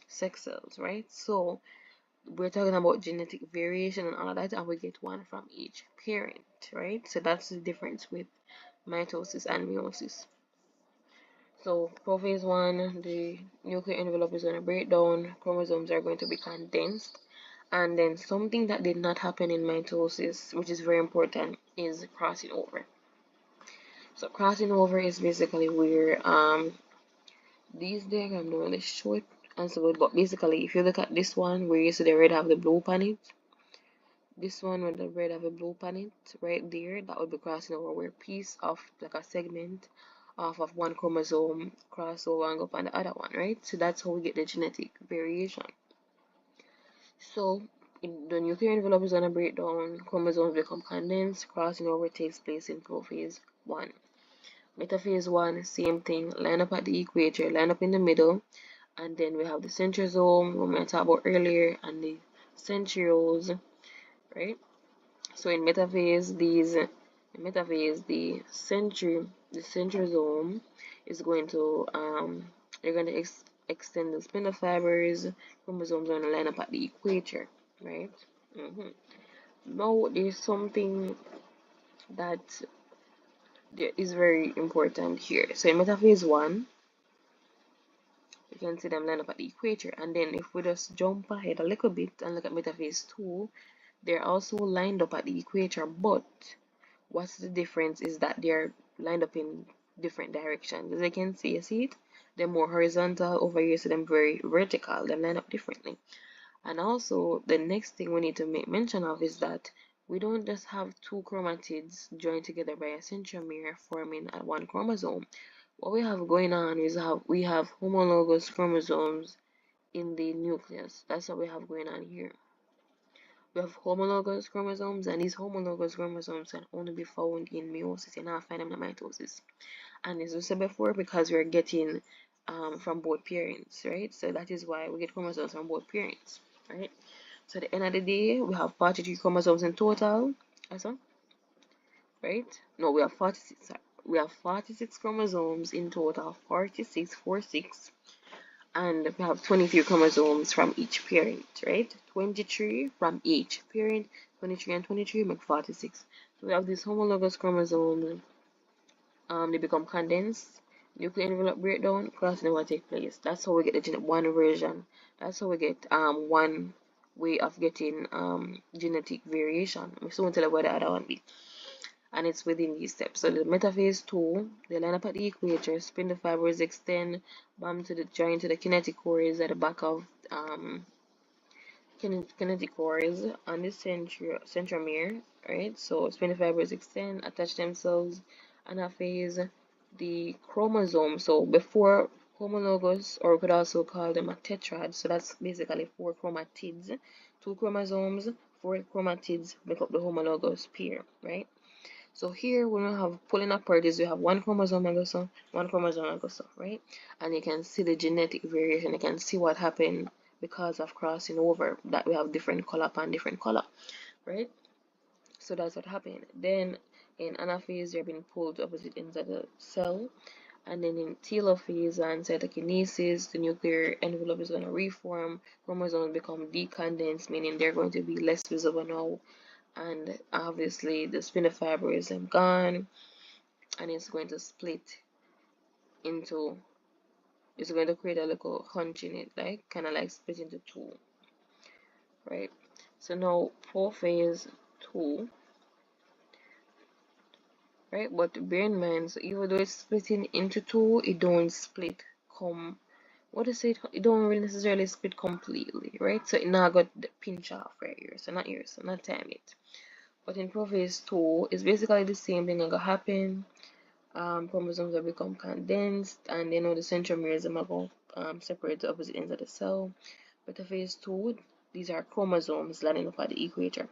[SPEAKER 1] sex cells, right? So we're talking about genetic variation and all of that, and we get one from each parent, right? So that's the difference with mitosis and meiosis. So prophase 1, the nuclear envelope is going to break down, chromosomes are going to be condensed, and then something that did not happen in mitosis, which is very important, is crossing over. So crossing over is basically where these diagrams don't really show it and so good, but basically if you look at this one where you see the red have the blue on it, this one with the red have a blue on it right there, that would be crossing over where piece of like a segment off of one chromosome cross over and go up on the other one, right? So that's how we get the genetic variation. So the nuclear envelope is gonna break down, chromosomes become condensed, crossing over takes place in prophase 1. Metaphase 1, same thing, line up at the equator, line up in the middle, and then we have the centrosome, what we talked about earlier, and the centrioles, right? So in metaphase, the centrosome is going to they're going to extend the spindle fibers. Chromosomes are going to line up at the equator, right? Now there's something that is very important here. So in metaphase 1, you can see them line up at the equator, and then if we just jump ahead a little bit and look at metaphase 2, they're also lined up at the equator, but what's the difference is that they're lined up in different directions. As you can see, you see it? They're more horizontal over here, so them very vertical. They line up differently. And also, the next thing we need to make mention of is that we don't just have two chromatids joined together by a centromere forming one chromosome. What we have going on is we have homologous chromosomes in the nucleus. That's what we have going on here. We have homologous chromosomes, and these homologous chromosomes can only be found in meiosis. You cannot find them in mitosis. And as we said before, because we're getting from both parents, right? So that is why we get chromosomes from both parents, right? So at the end of the day, we have 43 chromosomes in total. Also, right? No, we have 46. Sorry. We have 46 chromosomes in total. 46, 46. And we have 23 chromosomes from each parent, right? 23 from each parent, 23 and 23 make 46. So we have these homologous chromosomes, they become condensed, nuclear envelope breakdown, crossing over take place. That's how we get the one version. That's how we get one way of getting genetic variation. I'm soon tell you what the other one be. And it's within these steps. So the metaphase 2, they line up at the equator, spindle fibers extend, bump to the join to the kinetic cores at the back of kinetic cores on the centromere, right? So spindle fibers extend, attach themselves, anaphase the chromosome. So before homologous, or we could also call them a tetrad. So that's basically 4 chromatids, 2 chromosomes, 4 chromatids make up the homologous pair, right? So here when we have pulling apart is we have one chromosome and go so, one chromosome and go so, right? And you can see the genetic variation. You can see what happened because of crossing over, that we have different color upon different color, right? So that's what happened. Then in anaphase, you're being pulled to opposite ends of the cell, And then in telophase and cytokinesis, the nuclear envelope is going to reform, chromosomes become decondensed, meaning they're going to be less visible now, and obviously the spindle fiber is gone, and it's going to split into, it's going to create a little hunch in it, like kind of like split into two, right? So now prophase 2, right? But bear in mind, so even though it's splitting into two, it don't split come, what is it? It don't really necessarily split completely, right? So it now got the pinch off right here, so not here, so not time it. But in prophase 2, it's basically the same thing that gonna happen. Chromosomes will become condensed, and then all the centromeres are going to separate the opposite ends of the cell. Metaphase 2, these are chromosomes lining up at the equator.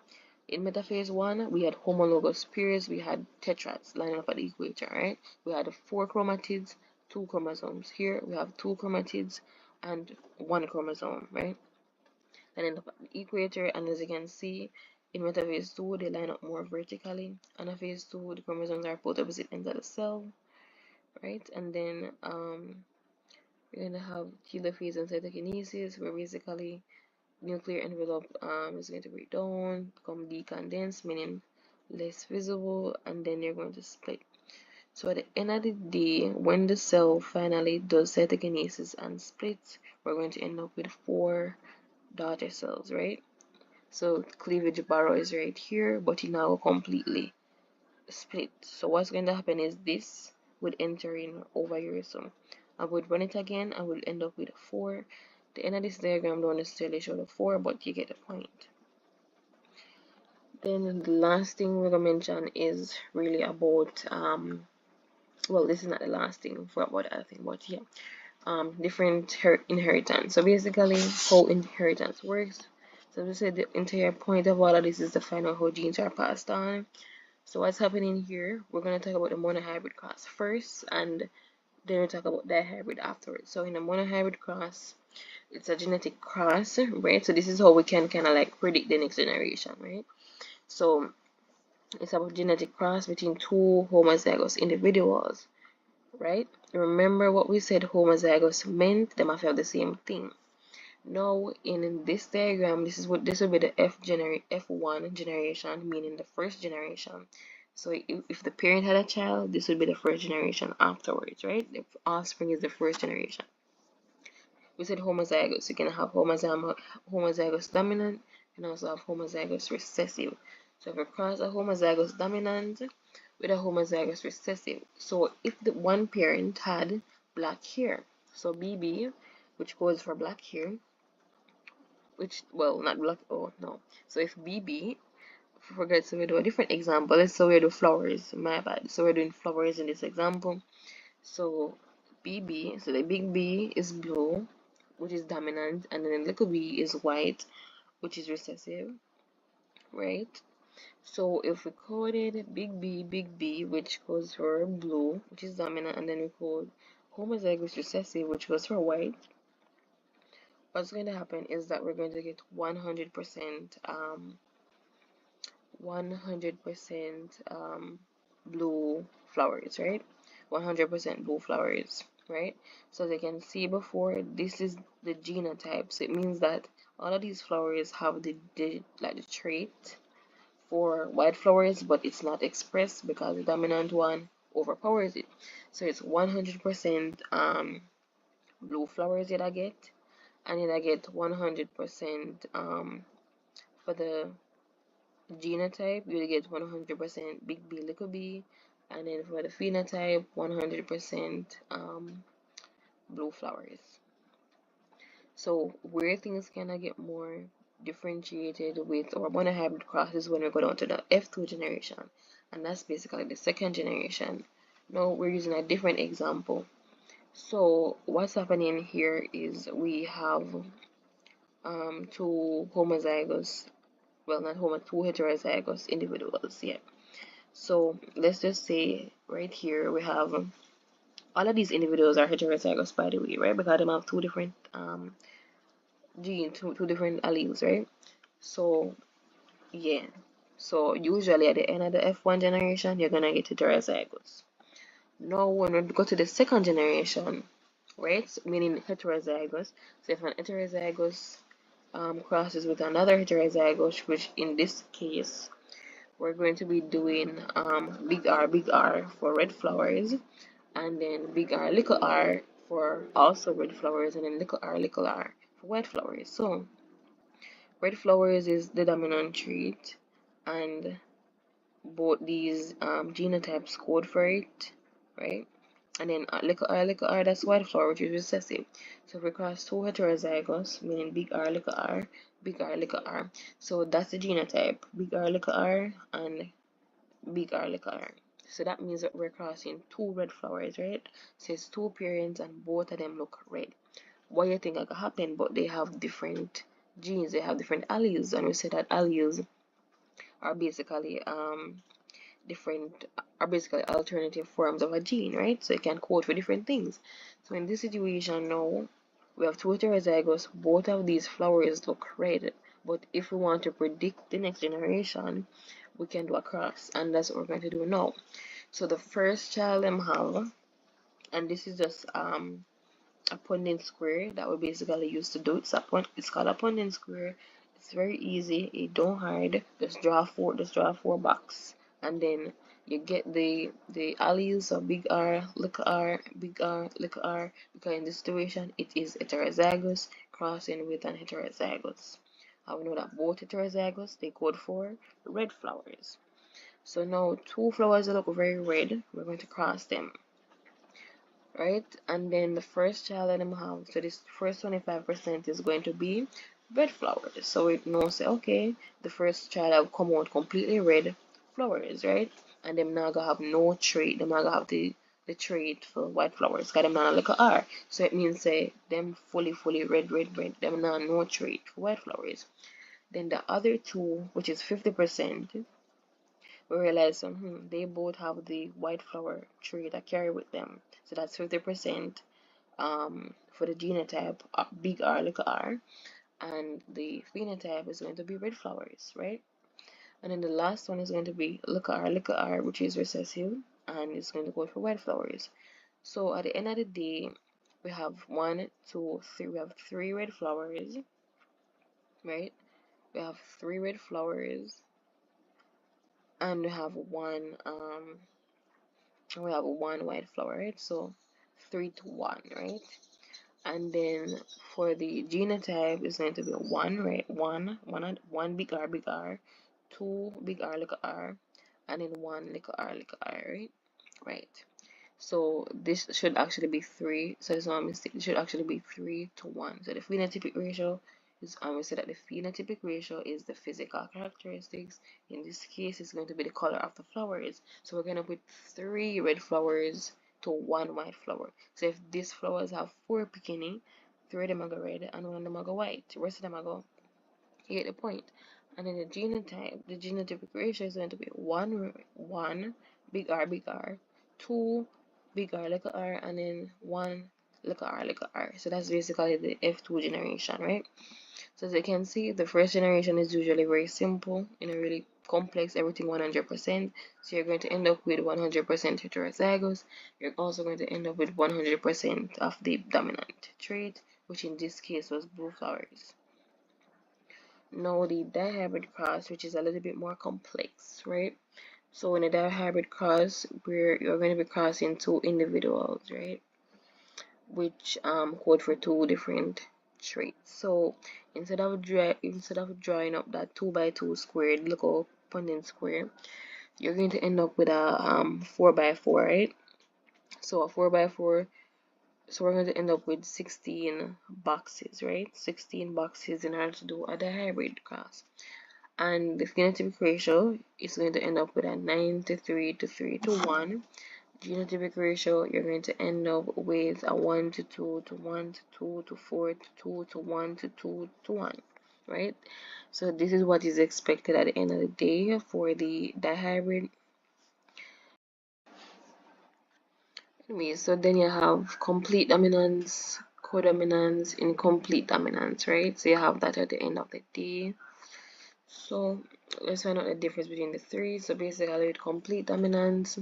[SPEAKER 1] In metaphase 1, we had homologous pairs, we had tetrads lining up at the equator, right? We had 4 chromatids, 2 chromosomes. Here we have 2 chromatids and 1 chromosome, right? Lining up at the equator, and as you can see, in metaphase 2, they line up more vertically. Anaphase 2, the chromosomes are both opposite ends of the cell, right? And then we're gonna have telophase and cytokinesis, where basically nuclear envelope is going to break down, become decondensed, meaning less visible, and then you're going to split. So at the end of the day, when the cell finally does cytokinesis and splits, we're going to end up with 4 daughter cells, right? So cleavage barrow is right here, but it now completely split. So what's going to happen is this would enter in over here. So I would run it again, I will end up with a 4. The end of this diagram don't necessarily show the 4, but you get the point. Then the last thing we're gonna mention is really about well, this is not the last thing for about the other thing, but yeah, different inheritance. So basically how inheritance works. So we said the entire point of all of this is to find out how genes are passed on. So what's happening here, we're going to talk about the monohybrid cross first, and then we'll talk about dihybrid afterwards. So in a monohybrid cross, it's a genetic cross, right? So this is how we can kind of like predict the next generation, right? So it's about genetic cross between 2 homozygous individuals, right? Remember what we said homozygous meant, they must have the same thing. Now in this diagram, this will be the F1 generation, meaning the first generation. So if the parent had a child, this would be the first generation afterwards, right? The offspring is the first generation. We said homozygous. You can have homozygous dominant and also have homozygous recessive. So if you cross a homozygous dominant with a homozygous recessive, so if the one parent had black hair, so BB, which goes for black hair, which, well, not black, oh no. So if BB, forget, so we do a different example. So we do flowers, my bad. So we're doing flowers in this example. So BB, so the big B is blue, which is dominant, and then the little b is white, which is recessive, right? So if we coded big B, which goes for blue, which is dominant, and then we code homozygous recessive, which goes for white, what's going to happen is that we're going to get 100% blue flowers, right? 100% blue flowers, right? So as you can see before, this is the genotype. So it means that all of these flowers have the trait for white flowers, but it's not expressed because the dominant one overpowers it. So it's 100% blue flowers that I get, and then I get 100% for the genotype, you'll get 100% big B, little b, and then for the phenotype, 100% blue flowers. So where things kind of get more differentiated with our monohybrid crosses when we go down to the F2 generation, and that's basically the second generation. Now we're using a different example. So what's happening here is we have 2 homozygous, well, not homo, 2 heterozygous individuals, yeah. So let's just say right here we have all of these individuals are heterozygous, by the way, right? Because they have 2 different genes, two different alleles, right? So yeah, so usually at the end of the F1 generation, you're gonna get heterozygous. Now when we go to the second generation, right, meaning heterozygous. So if an heterozygous crosses with another heterozygous, which in this case we're going to be doing big R for red flowers, and then big little r for also red flowers, and then little r for white flowers. So red flowers is the dominant trait, and both these genotypes code for it, right? And then little r, that's white flower, which is recessive. So if we cross two heterozygous, meaning big R, little r. So that's the genotype, big R, little r, and big R, little r. So that means that we're crossing two red flowers, right? So it's two parents and both of them look red. What do you think could happen? But they have different genes, they have different alleles, and we say that alleles are basically different are basically alternative forms of a gene, right? So it can code for different things. So in this situation now, we have two heterozygous, both of these flowers look red. But if we want to predict the next generation, we can do a cross, and that's what we're going to do now. So the first child them have, and this is just a Punnett square that we basically use to do it. It's called a Punnett square. It's very easy. It don't hard. Just draw four box, and then you get the alleles of big R, little r, big R, little r. Because in this situation, it is heterozygous crossing with an heterozygous. I we know that both heterozygous they code for red flowers. So now two flowers that look very red, we're going to cross them, right? And then the first child that I'm have, so this first 25% is going to be red flowers. So it knows, say, okay, the first child will come out completely red flowers, right? And them not gonna have no trait, them not gonna have the trait for white flowers, because them not like a R. So it means, say, them fully red, them not no trait for white flowers. Then the other two, which is 50%, we realize they both have the white flower trait that carry with them. So that's 50% for the genotype big R, little r, and the phenotype is going to be red flowers, right? And then the last one is going to be little r, which is recessive, and it's going to go for white flowers. So at the end of the day, we have one, two, three. We have three red flowers, right? We have three red flowers, and we have one white flower, right? So 3 to 1, right? And then for the genotype, it's going to be one, right? One big R, two big R, little r, and then one little r, right? Right. So this should actually be 3. So it's not a mistake. It should actually be 3 to 1. So the phenotypic ratio is, we say that the phenotypic ratio is the physical characteristics. In this case, it's going to be the color of the flowers. So we're going to put 3 red flowers to 1 white flower. So if these flowers have 4 beginning, 3 of them are go red and 1 of them are go white. The rest of them are go, you get the point. And then the genotypic ratio is going to be 1 big R, 2 big R, little r, and then 1 little r. So that's basically the F2 generation, right? So as you can see, the first generation is usually very simple, really complex, everything 100%. So you're going to end up with 100% heterozygous. You're also going to end up with 100% of the dominant trait, which in this case was blue flowers. Now the dihybrid cross, which is a little bit more complex, right? So in a dihybrid cross, where you're going to be crossing two individuals, right, which code for two different traits. So instead of drawing up that 2 by 2 squared little Punnett square, you're going to end up with a 4 by 4, right? So a 4 by 4. So we're going to end up with 16 boxes, right? 16 boxes in order to do a dihybrid cross. And the phenotypic ratio is going to end up with a 93 to 3 to 1. Genotypic ratio, you're going to end up with a 1 to 2 to 1 to 2 to 4 to 2 to 1 to 2 to 1, right? So this is what is expected at the end of the day for the dihybrid. Anyway, so then you have complete dominance, codominance, incomplete dominance, right? So you have that at the end of the day. So let's find out the difference between the three. So basically with complete dominance,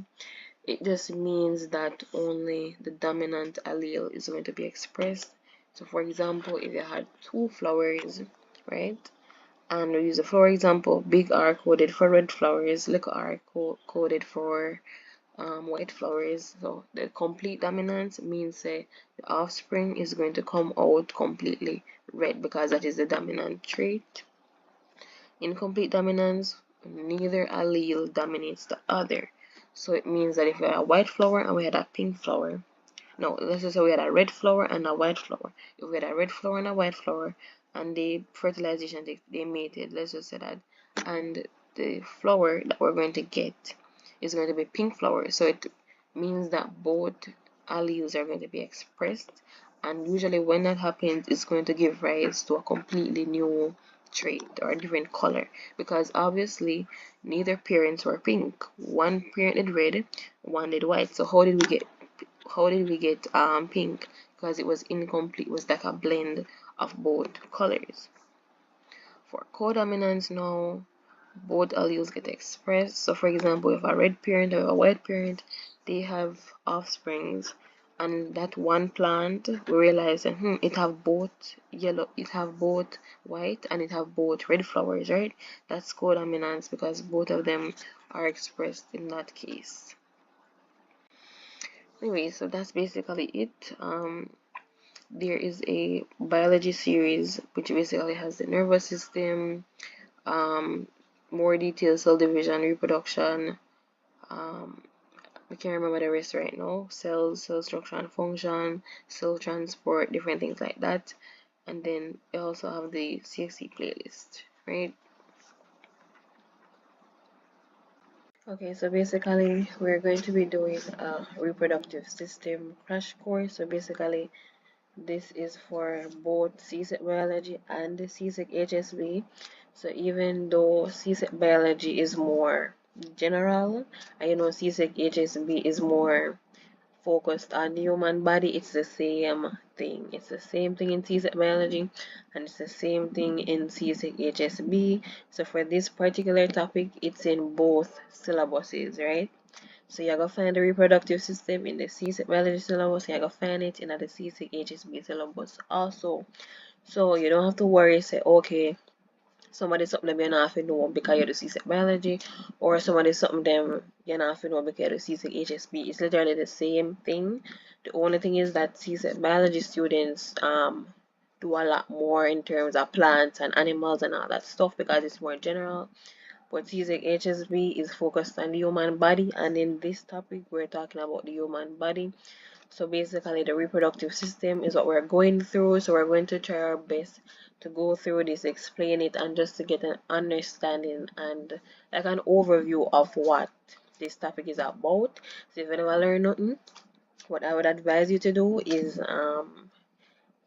[SPEAKER 1] it just means that only the dominant allele is going to be expressed. So for example, if you had two flowers, right? And we use a flower example, big R coded for red flowers, little r coded for white flowers. So the complete dominance means the offspring is going to come out completely red because that is the dominant trait. Incomplete dominance, neither allele dominates the other. So it means that if we had a white flower and we had a pink flower, no, let's just say we had a red flower and a white flower. If we had a red flower and a white flower and they fertilization, they mated, let's just say that, and the flower that we're going to get is going to be pink flower. So it means that both alleles are going to be expressed, and usually when that happens, it's going to give rise to a completely new trait or a different color, because obviously neither parents were pink. One parent did red, one did white. So how did we get pink? Because it was incomplete. It was like a blend of both colors. For codominance now, both alleles get expressed. So for example, if a red parent or a white parent, they have offsprings, and that one plant, we realize that it have both yellow, it have both white, and it have both red flowers, right? That's codominance because both of them are expressed in that case. Anyway, so that's basically it. There is a biology series which basically has the nervous system, more detailed cell division, reproduction. I can't remember the rest right now. Cells, cell structure and function, cell transport, different things like that. And then we also have the CXC playlist, right? Okay, so basically we're going to be doing a reproductive system crash course. So basically this is for both CSEC Biology and the CSEC HSB. So even though CSEC Biology is more general, and CSEC HSB is more focused on the human body, it's the same thing. It's the same thing in CSEC Biology, and it's the same thing in CSEC HSB. So for this particular topic, it's in both syllabuses, right? So you're gonna find the reproductive system in the CSEC biology syllabus, you're gonna find it in the CSEC HSB syllabus also. So you don't have to worry, say, okay, somebody something them you not have to know because you're the CSEC biology, or somebody something them you not have to know because you're the CSEC HSB. It's literally the same thing. The only thing is that CSEC biology students do a lot more in terms of plants and animals and all that stuff because it's more general. But CSEC HSB is focused on the human body, and in this topic we're talking about the human body. So basically the reproductive system is what we're going through, so we're going to try our best to go through this, explain it, and just to get an understanding and like an overview of what this topic is about. So if you never learn nothing, what I would advise you to do is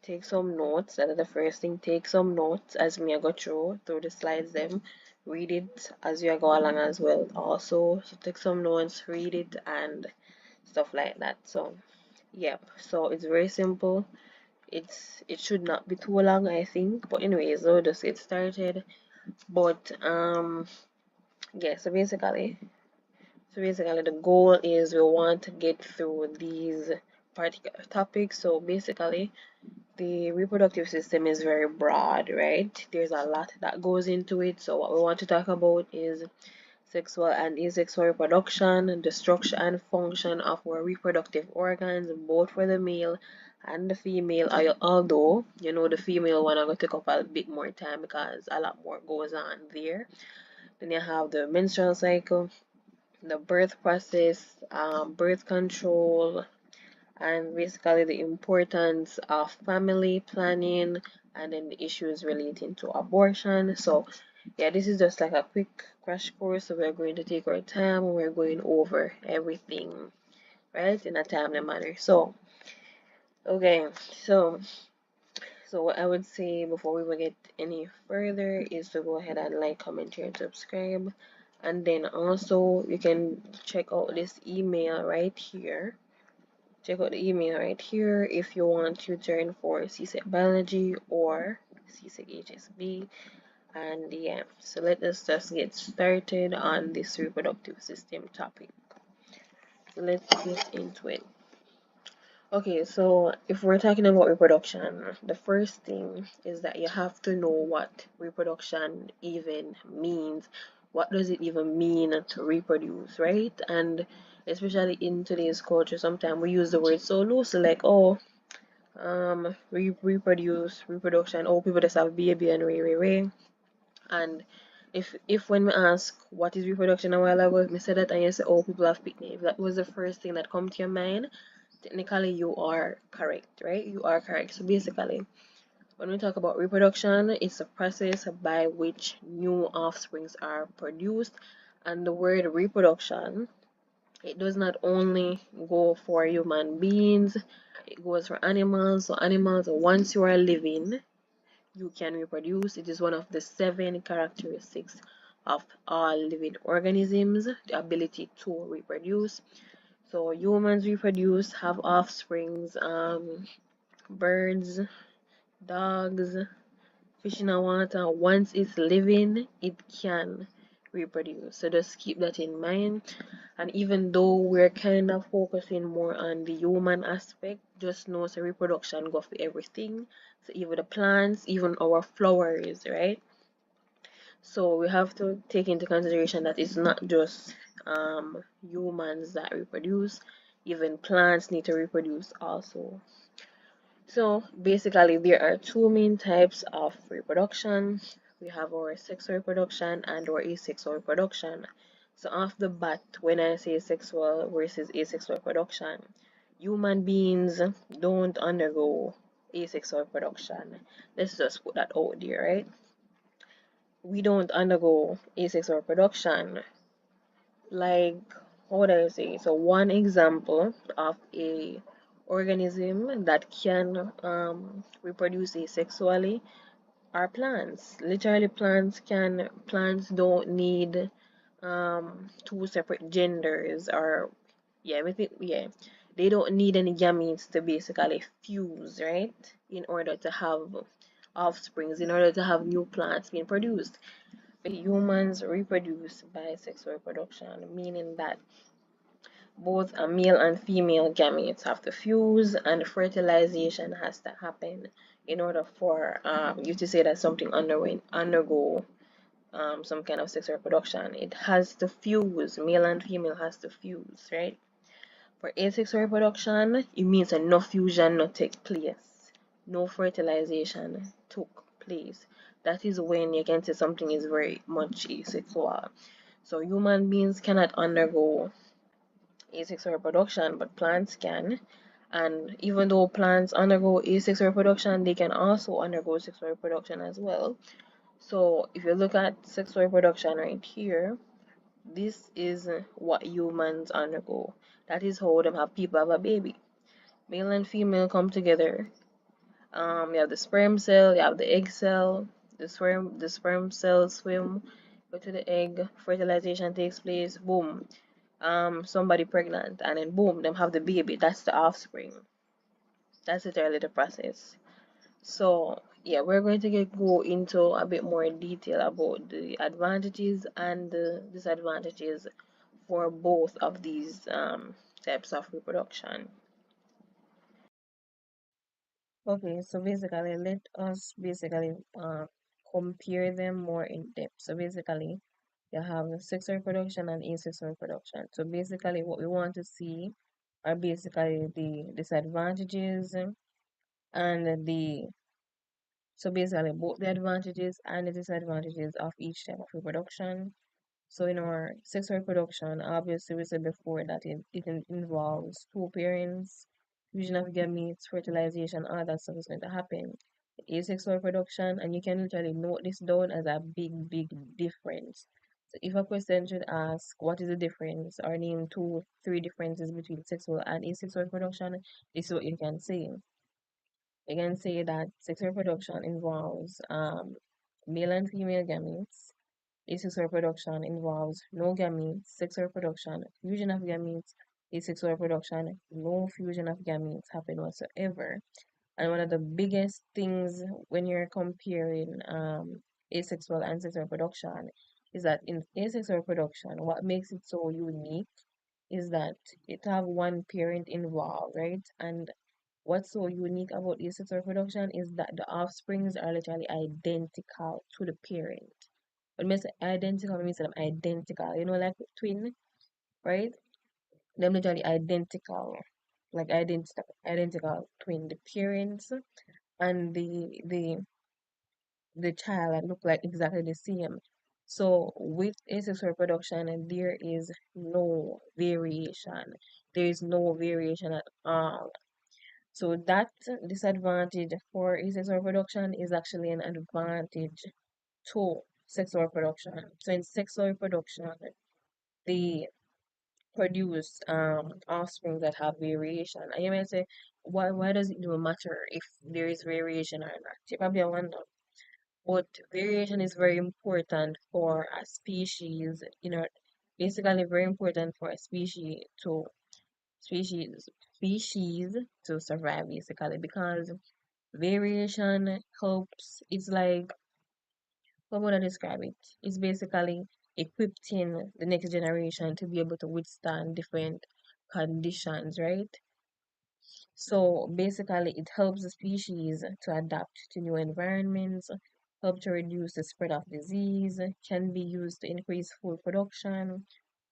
[SPEAKER 1] take some notes. That is the first thing. Take some notes as me I go through the slides them. Read it as you go along as well. Also, so take some notes, read it, and stuff like that. So yep. So it's very simple. It should not be too long, I think. But anyways, we'll just get started. But yeah. So basically, the goal is we want to get through these particular topics. So basically, the reproductive system is very broad, right? There's a lot that goes into it. So what we want to talk about is sexual and asexual reproduction, the structure and function of our reproductive organs, both for the male and the female. Although, the female one I'm going to take up a bit more time because a lot more goes on there. Then you have the menstrual cycle, the birth process, birth control, and basically the importance of family planning, and then the issues relating to abortion. So yeah, this is just like a quick crash course, so we're going to take our time and we're going over everything right in a timely manner. So okay, so what I would say before we will get any further is to go ahead and like, comment, share, and subscribe. And then also you can check out this email right here. Check out the email right here if you want tutoring for CSEC Biology or CSEC HSB. And yeah, so let us just get started on this reproductive system topic. let's get into it. Okay, so if we're talking about reproduction, the first thing is that you have to know what reproduction even means. What does it even mean to reproduce, right? And especially in today's culture, sometimes we use the word so loosely, like, oh, reproduction, oh, people just have baby and way. And if when we ask what is reproduction a while ago, if we said that and you say, oh, people have picnic, if that was the first thing that come to your mind, technically you are correct, right? You are correct. So basically, when we talk about reproduction, it's a process by which new offsprings are produced. And the word reproduction, it does not only go for human beings, it goes for animals. So animals, once you are living, you can reproduce. It is one of the 7 characteristics of all living organisms, the ability to reproduce. So humans reproduce, have offsprings, birds, dogs, fish in the water. Once it's living, it can reproduce. So just keep that in mind. And even though we're kind of focusing more on the human aspect, just know so reproduction go for everything. So even the plants, even our flowers, right? So we have to take into consideration that it's not just humans that reproduce, even plants need to reproduce also. So basically, there are 2 main types of reproduction. We have our sexual reproduction and our asexual reproduction. So off the bat, when I say sexual versus asexual reproduction, human beings don't undergo asexual reproduction. Let's just put that out there, right? We don't undergo asexual reproduction. Like, how would I say? So one example of a organism that can reproduce asexually are plants. Literally, plants don't need 2 separate genders, or they don't need any gametes to basically fuse, right? In order to have offsprings, in order to have new plants being produced. Humans reproduce by sexual reproduction, meaning that both a male and female gametes have to fuse and fertilization has to happen in order for you to say that something undergo some kind of sexual reproduction. It has to fuse, male and female has to fuse, right? For asexual reproduction, it means that no fusion not take place, no fertilization took place. That is when you can say something is very much asexual. So human beings cannot undergo asexual reproduction, but plants can. And even though plants undergo asexual reproduction, they can also undergo sexual reproduction as well. So if you look at sexual reproduction right here, this is what humans undergo. That is how them have people have a baby. Male and female come together. You have the sperm cell, you have the egg cell, the sperm cells swim, go to the egg, fertilization takes place, boom, somebody pregnant, and then boom, them have the baby. That's the offspring. That's literally the process. So yeah, we're going to go into a bit more detail about the advantages and the disadvantages for both of these types of reproduction. Okay, so basically, let us basically compare them more in depth. So basically, you have sexual reproduction and asexual reproduction. So basically, what we want to see are basically the disadvantages and the so basically both the advantages and the disadvantages of each type of reproduction. So in our sexual reproduction, obviously we said before that it involves 2 parents, fusion of gametes, fertilization, all that stuff is going to happen. Asexual reproduction, and you can literally note this down as a big difference. So if a question should ask what is the difference or name 2, 3 differences between sexual and asexual reproduction, this is what you can say. You can say that sexual reproduction involves male and female gametes. Asexual reproduction involves no gametes, sexual reproduction, fusion of gametes. Asexual reproduction, no fusion of gametes happen whatsoever. And one of the biggest things when you're comparing asexual and sexual reproduction is that in asexual reproduction, what makes it so unique is that it have one parent involved, right? And what's so unique about asexual reproduction is that the offsprings are literally identical to the parent. When I say identical, I mean them identical. You know, like twin, right? Them literally identical, like identical twin. The parents and the child that look like exactly the same. So with asexual reproduction, there is no variation. There is no variation at all. So that disadvantage for asexual reproduction is actually an advantage to sexual reproduction. So in sexual reproduction, they produce offspring that have variation. And you might say, why does it even matter if there is variation or not? You probably wonder. But variation is very important for a species, basically very important for a species species to survive basically because variation helps. It's like, how would I describe it? It's basically equipping the next generation to be able to withstand different conditions, right? So basically, it helps the species to adapt to new environments, help to reduce the spread of disease, can be used to increase food production.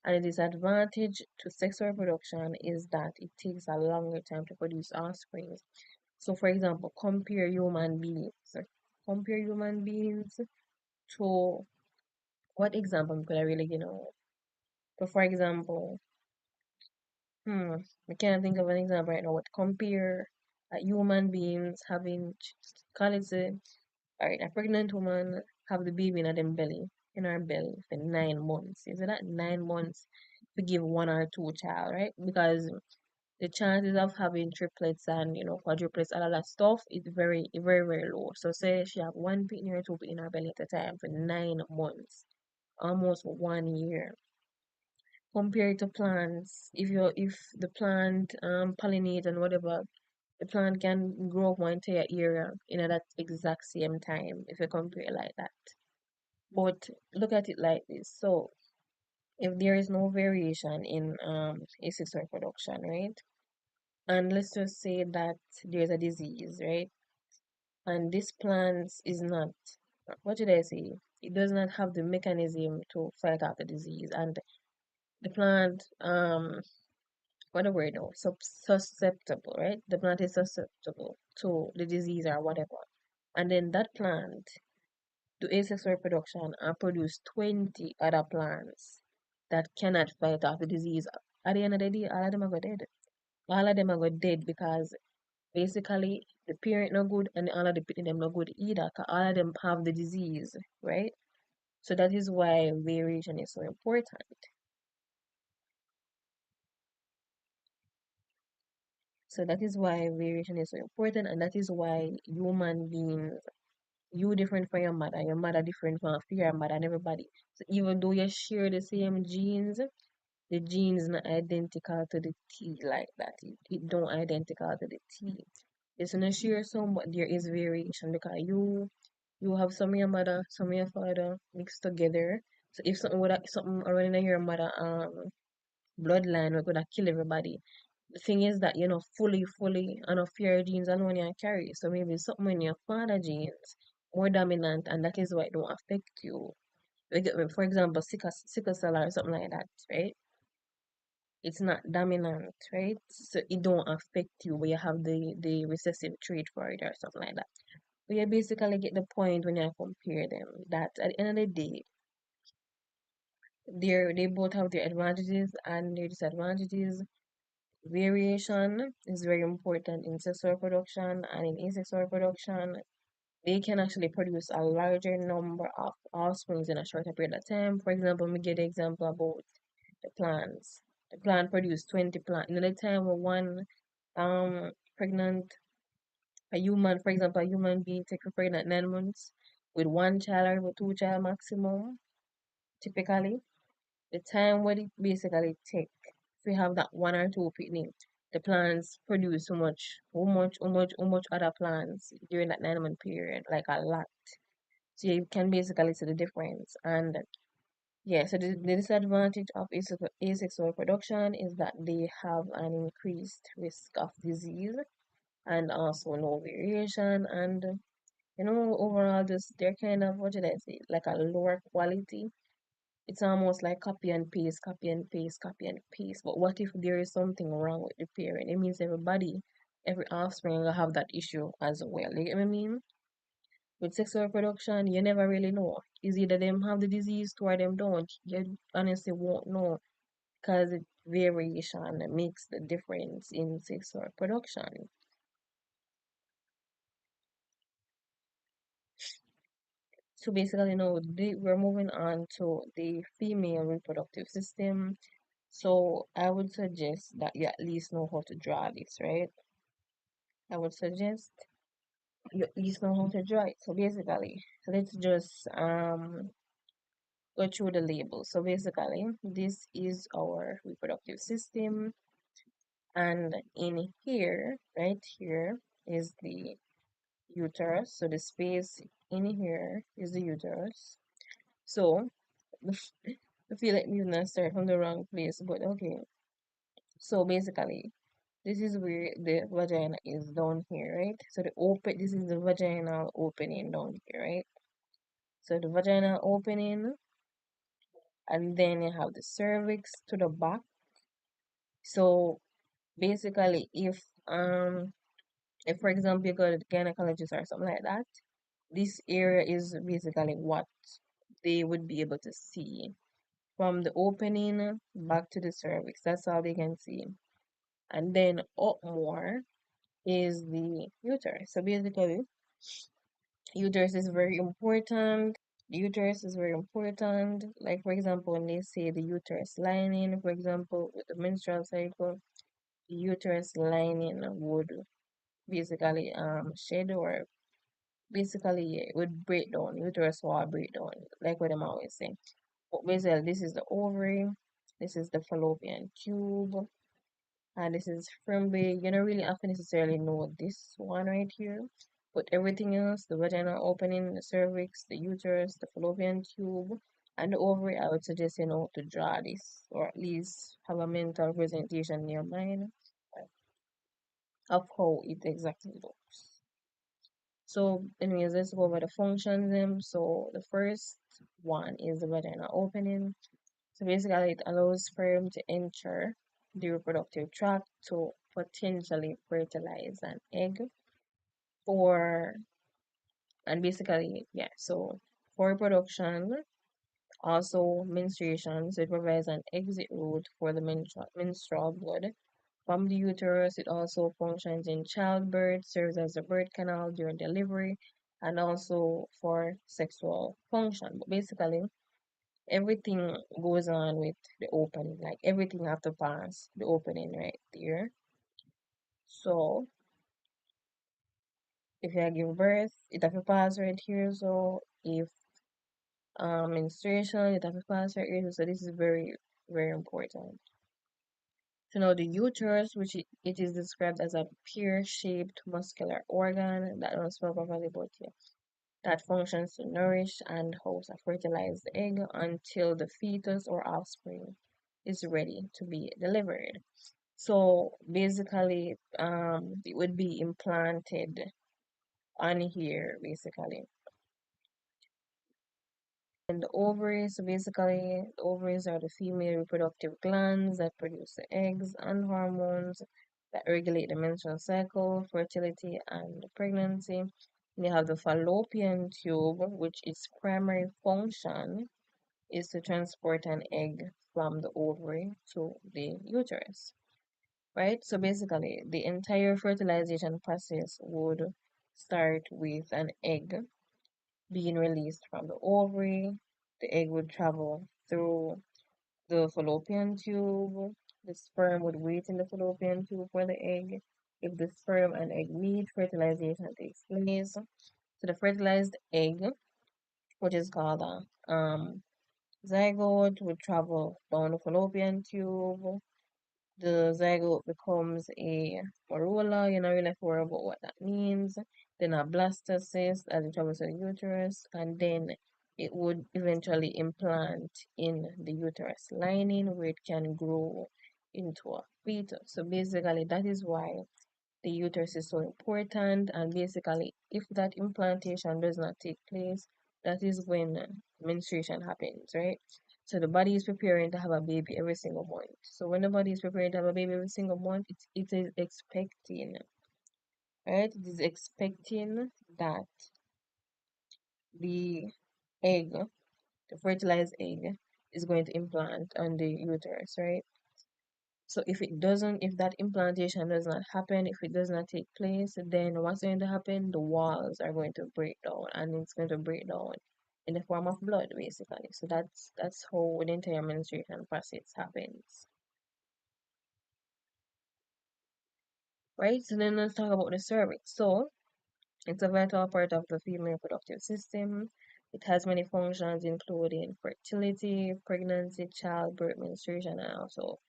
[SPEAKER 1] And the disadvantage to sexual reproduction is that it takes a longer time to produce offspring. So, for example, compare human beings to what example could I really, So, for example, I can't think of an example right now, but compare human beings having, call it, all right, a pregnant woman have the baby in them belly, in her belly for 9 months. Is it that 9 months to give one or two child, right? Because the chances of having triplets and quadruplets, all of that stuff is very, very, very low. So say she have one baby or two baby in her belly at a time for 9 months, almost 1 year. Compared to plants, if the plant pollinate and whatever, the plant can grow one entire area in that exact same time if you compare it like that. But look at it like this. So if there is no variation in asexual reproduction, right? And let's just say that there's a disease, right? And this plant is not, what should I say? It does not have the mechanism to fight off the disease. And the plant, what a word now, susceptible, right? The plant is susceptible to the disease or whatever. And then that plant do asexual reproduction and produce 20 other plants that cannot fight off the disease. At the end of the day, all of them are go dead. All of them are go dead because basically the parent no good and all of the them no good either. Cause all of them have the disease, right? So that is why variation is so important. So that is why variation is so important, and that is why human beings, you different from your mother different from your mother, and everybody. So even though you share the same genes, the genes not identical to the T like that. It don't identical to the T. It's not share some, but there is variation because you have some of your mother, some of your father mixed together. So if something already in your mother bloodline, we're gonna kill everybody. The thing is that fully enough your genes alone you carry. So maybe something in your father genes more dominant, and that is why it don't affect you. Like, for example, sickle cell or something like that, right? It's not dominant, right? So it don't affect you, but you have the recessive trait for it or something like that. But you basically get the point when you compare them. That at the end of the day, they both have their advantages and their disadvantages. Variation is very important in sexual reproduction and in asexual reproduction. They can actually produce a larger number of offsprings in a shorter period of time. For example, we get the example about the plants. The plant produce 20 plants. In the time when one pregnant a human, for example, a human being take a pregnant 9 months with one child or with two child maximum, typically. The time what it basically take to have that one or two picnic, the plants produce so much other plants during that 9 month period, like a lot. So you can basically see the difference. And Yeah, so the disadvantage of asexual reproduction is that they have an increased risk of disease and also no variation, and overall just they're kind of, what should I say, like a lower quality. It's almost like copy and paste, copy and paste, copy and paste. But what if there is something wrong with the parent? It means every offspring will have that issue as well. You get what I mean? With sexual reproduction, you never really know. Is either them have the disease or them don't. You honestly won't know because variation makes the difference in sexual reproduction. So basically, we're moving on to the female reproductive system. So I would suggest that you at least know how to draw this, right? I would suggest you at least know how to draw it. So basically, let's just go through the label. So basically, this is our reproductive system, and in here, right here, is the uterus. So the space in here is the uterus. So I feel like we're gonna start from the wrong place, but okay. So basically, this is where the vagina is down here, right? So this is the vaginal opening down here, right? So the vaginal opening, and then you have the cervix to the back. So basically, if for example you go to the gynecologist or something like that, this area is basically what they would be able to see from the opening back to the cervix. That's all they can see. And then up more is the uterus. So basically, uterus is very important. The uterus is very important. Like for example, when they say the uterus lining, for example, with the menstrual cycle, the uterus lining would basically shed, or basically it would break down. Uterus wall break down, like what I'm always saying. But basically, this is the ovary, this is the fallopian tube, and this is Frimbe. You don't really have to necessarily know this one right here, but everything else, the vaginal opening, the cervix, the uterus, the fallopian tube, and the ovary, I would suggest you know to draw this, or at least have a mental presentation in your mind of how it exactly looks. So anyways, let's go over the functions then. So the first one is the vaginal opening. So basically, it allows sperm to enter the reproductive tract to potentially fertilize an egg for, and basically, yeah, so for reproduction, also menstruation, so it provides an exit route for the menstrual blood from the uterus. It also functions in childbirth, serves as a birth canal during delivery, and also for sexual function. But basically, everything goes on with the opening, like everything have to pass the opening right there. So if you give birth, it have to pass right here. So if menstruation, it have to pass right here. So this is very, very important. So now the uterus, which it is described as a pear-shaped muscular organ that don't spoke properly about here, that functions to nourish and host a fertilized egg until the fetus or offspring is ready to be delivered. So basically, it would be implanted on here, basically. And the ovaries, so basically, the ovaries are the female reproductive glands that produce the eggs and hormones that regulate the menstrual cycle, fertility, and pregnancy. And you have the fallopian tube, which its primary function is to transport an egg from the ovary to the uterus, right? So basically, the entire fertilization process would start with an egg being released from the ovary. The egg would travel through the fallopian tube. The sperm would wait in the fallopian tube for the egg. If the sperm and egg meet, fertilization takes place. So the fertilized egg, which is called a zygote, would travel down the fallopian tube. The zygote becomes a corolla. You're not really sure about what that means. Then a blastocyst as it travels to the uterus, and then it would eventually implant in the uterus lining where it can grow into a fetus. So basically, that is why the uterus is so important. And basically, if that implantation does not take place, that is when menstruation happens, right? So the body is preparing to have a baby every single month. So when the body is preparing to have a baby every single month, it is expecting, right? It is expecting that the egg, the fertilized egg, is going to implant on the uterus, right? So if that implantation does not happen, if it does not take place, then what's going to happen? The walls are going to break down, and it's going to break down in the form of blood, basically. So that's how the entire menstruation process happens, right? So then let's talk about the cervix. So it's a vital part of the female reproductive system. It has many functions, including fertility, pregnancy, childbirth, menstruation, and also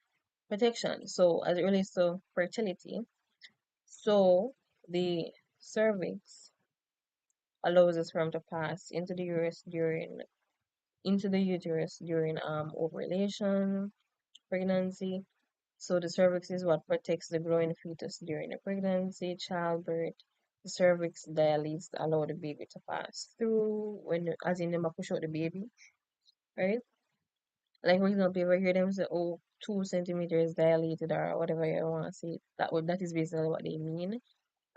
[SPEAKER 1] protection. So as it relates to fertility, so the cervix allows the sperm to pass into the uterus during ovulation, pregnancy. So the cervix is what protects the growing fetus during the pregnancy, childbirth. The cervix dilates to allow the baby to pass through when as in them a push out the baby, right? Like for example, if I hear them say, "Oh, 2 centimeters dilated" or whatever you want to say, that is basically what they mean.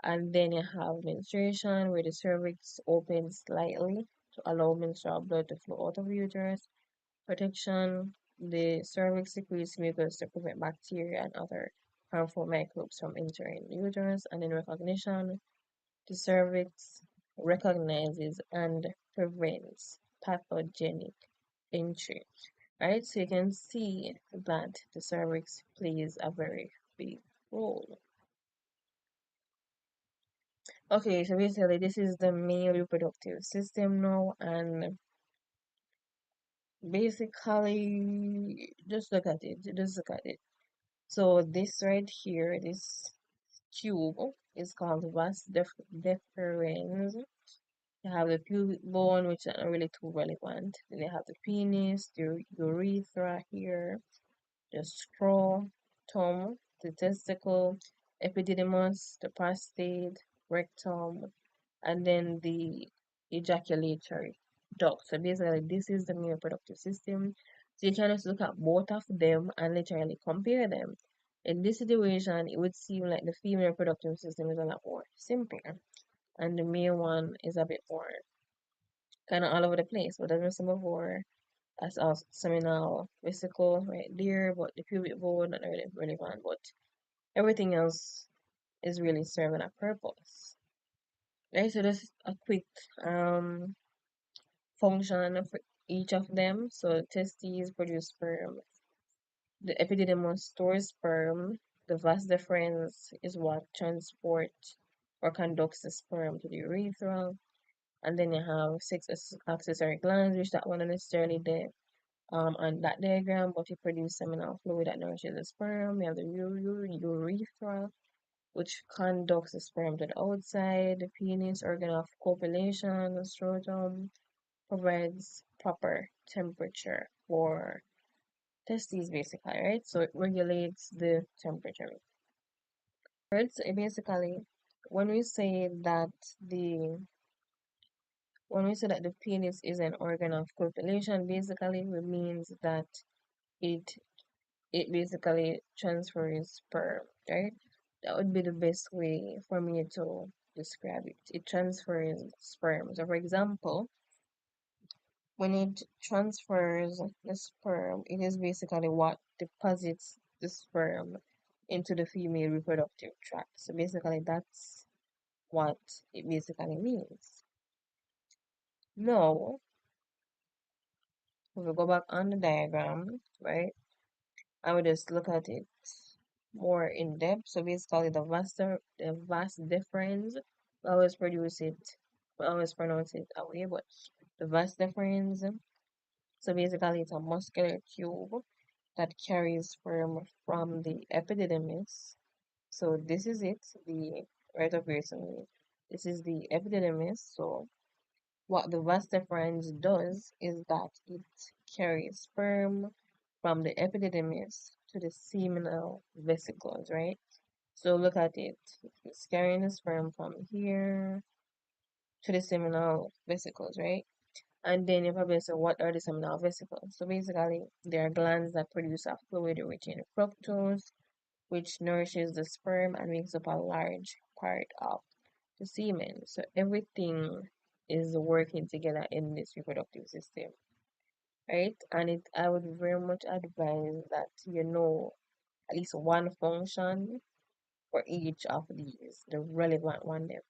[SPEAKER 1] And then you have menstruation where the cervix opens slightly to allow menstrual blood to flow out of the uterus. Protection, the cervix secretes mucus to prevent bacteria and other harmful microbes from entering the uterus. And then recognition, the cervix recognizes and prevents pathogenic entry. Right, so you can see that the cervix plays a very big role. Okay, so basically this is the male reproductive system now, and basically just look at it, just look at it. So this right here, this tube is called vas deferens. You have the pubic bone, which are not really too relevant. Then you have the penis, the urethra here, the scrotum, the testicle, epididymis, the prostate, rectum, and then the ejaculatory duct. So basically, this is the male reproductive system. So you can just look at both of them and literally compare them. In this situation, it would seem like the female reproductive system is a lot more simpler, and the male one is a bit more kind of all over the place. But as I said before, that's our seminal vesicle right there, but the pubic bone not really relevant, but everything else is really serving a purpose. Right, so this is a quick function for each of them. So testes produce sperm, the epididymis stores sperm, the vas deferens is what transports or conducts the sperm to the urethra, and then you have six accessory glands, which that one not necessarily there on that diagram, but you produce seminal fluid that nourishes the sperm. You have the urethra, which conducts the sperm to the outside, the penis, organ of copulation, the scrotum, provides proper temperature for testes basically, right? So it regulates the temperature. Right? So basically, when we say that the when we say that the penis is an organ of copulation, basically it means that it it basically transfers sperm, right? That would be the best way for me to describe it. It transfers sperm. So for example, when it transfers the sperm, it is basically what deposits the sperm into the female reproductive tract. So basically, that's what it basically means. Now, if we go back on the diagram, right, I would just look at it more in depth. So basically, the vas deferens, we always produce it, we always pronounce it away, but the vas deferens. So basically, it's a muscular tube that carries sperm from the epididymis. So this is it, the right of here. So this is the epididymis. So what the vas deferens does is that it carries sperm from the epididymis to the seminal vesicles, right? So look at it. It's carrying the sperm from here to the seminal vesicles, right? And then you probably say, what are the seminal vesicles? So basically, they are glands that produce a fluid rich in fructose, which nourishes the sperm and makes up a large part of the semen. So everything is working together in this reproductive system, right? And I would very much advise that you know at least one function for each of these, the relevant one there.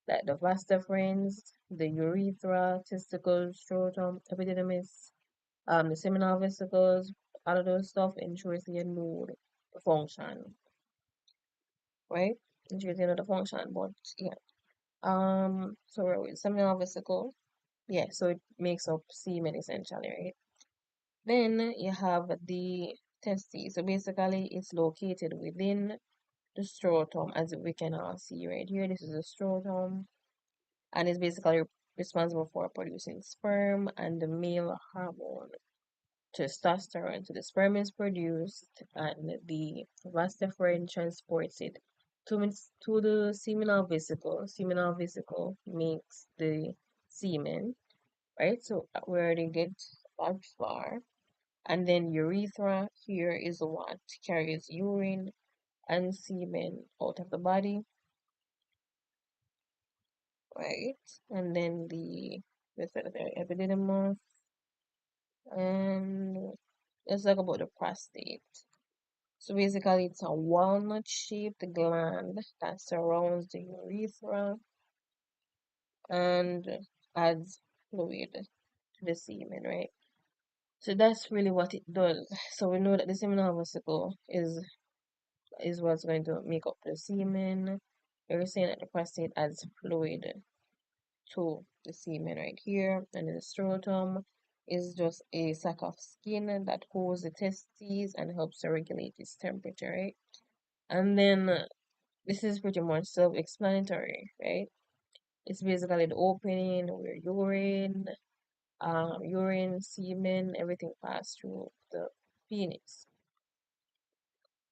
[SPEAKER 1] Like the vas deferens, the urethra, testicles, scrotum, epididymis, the seminal vesicles, all of those stuff ensures you know the function, right? Ensures you know the function, but yeah. So we're with seminal vesicle. Yeah, so it makes up semen essentially, right? Then you have the testes. So basically, it's located within the scrotum, as we can all see right here. This is the scrotum, and it's basically responsible for producing sperm and the male hormone testosterone. So the sperm is produced, and the vas deferens transports it to the seminal vesicle. Seminal vesicle makes the semen, right? So we already get that far. And then urethra here is what carries urine and semen out of the body, right? And then the epididymis, and let's talk about the prostate. So basically, it's a walnut-shaped gland that surrounds the urethra and adds fluid to the semen, right? So that's really what it does. So we know that the seminal vesicle is what's going to make up the semen. We're saying that the prostate adds fluid to the semen right here, and the scrotum is just a sack of skin that holds the testes and helps to regulate its temperature, right? And then this is pretty much self-explanatory, right? It's basically the opening where urine, semen, everything pass through the penis.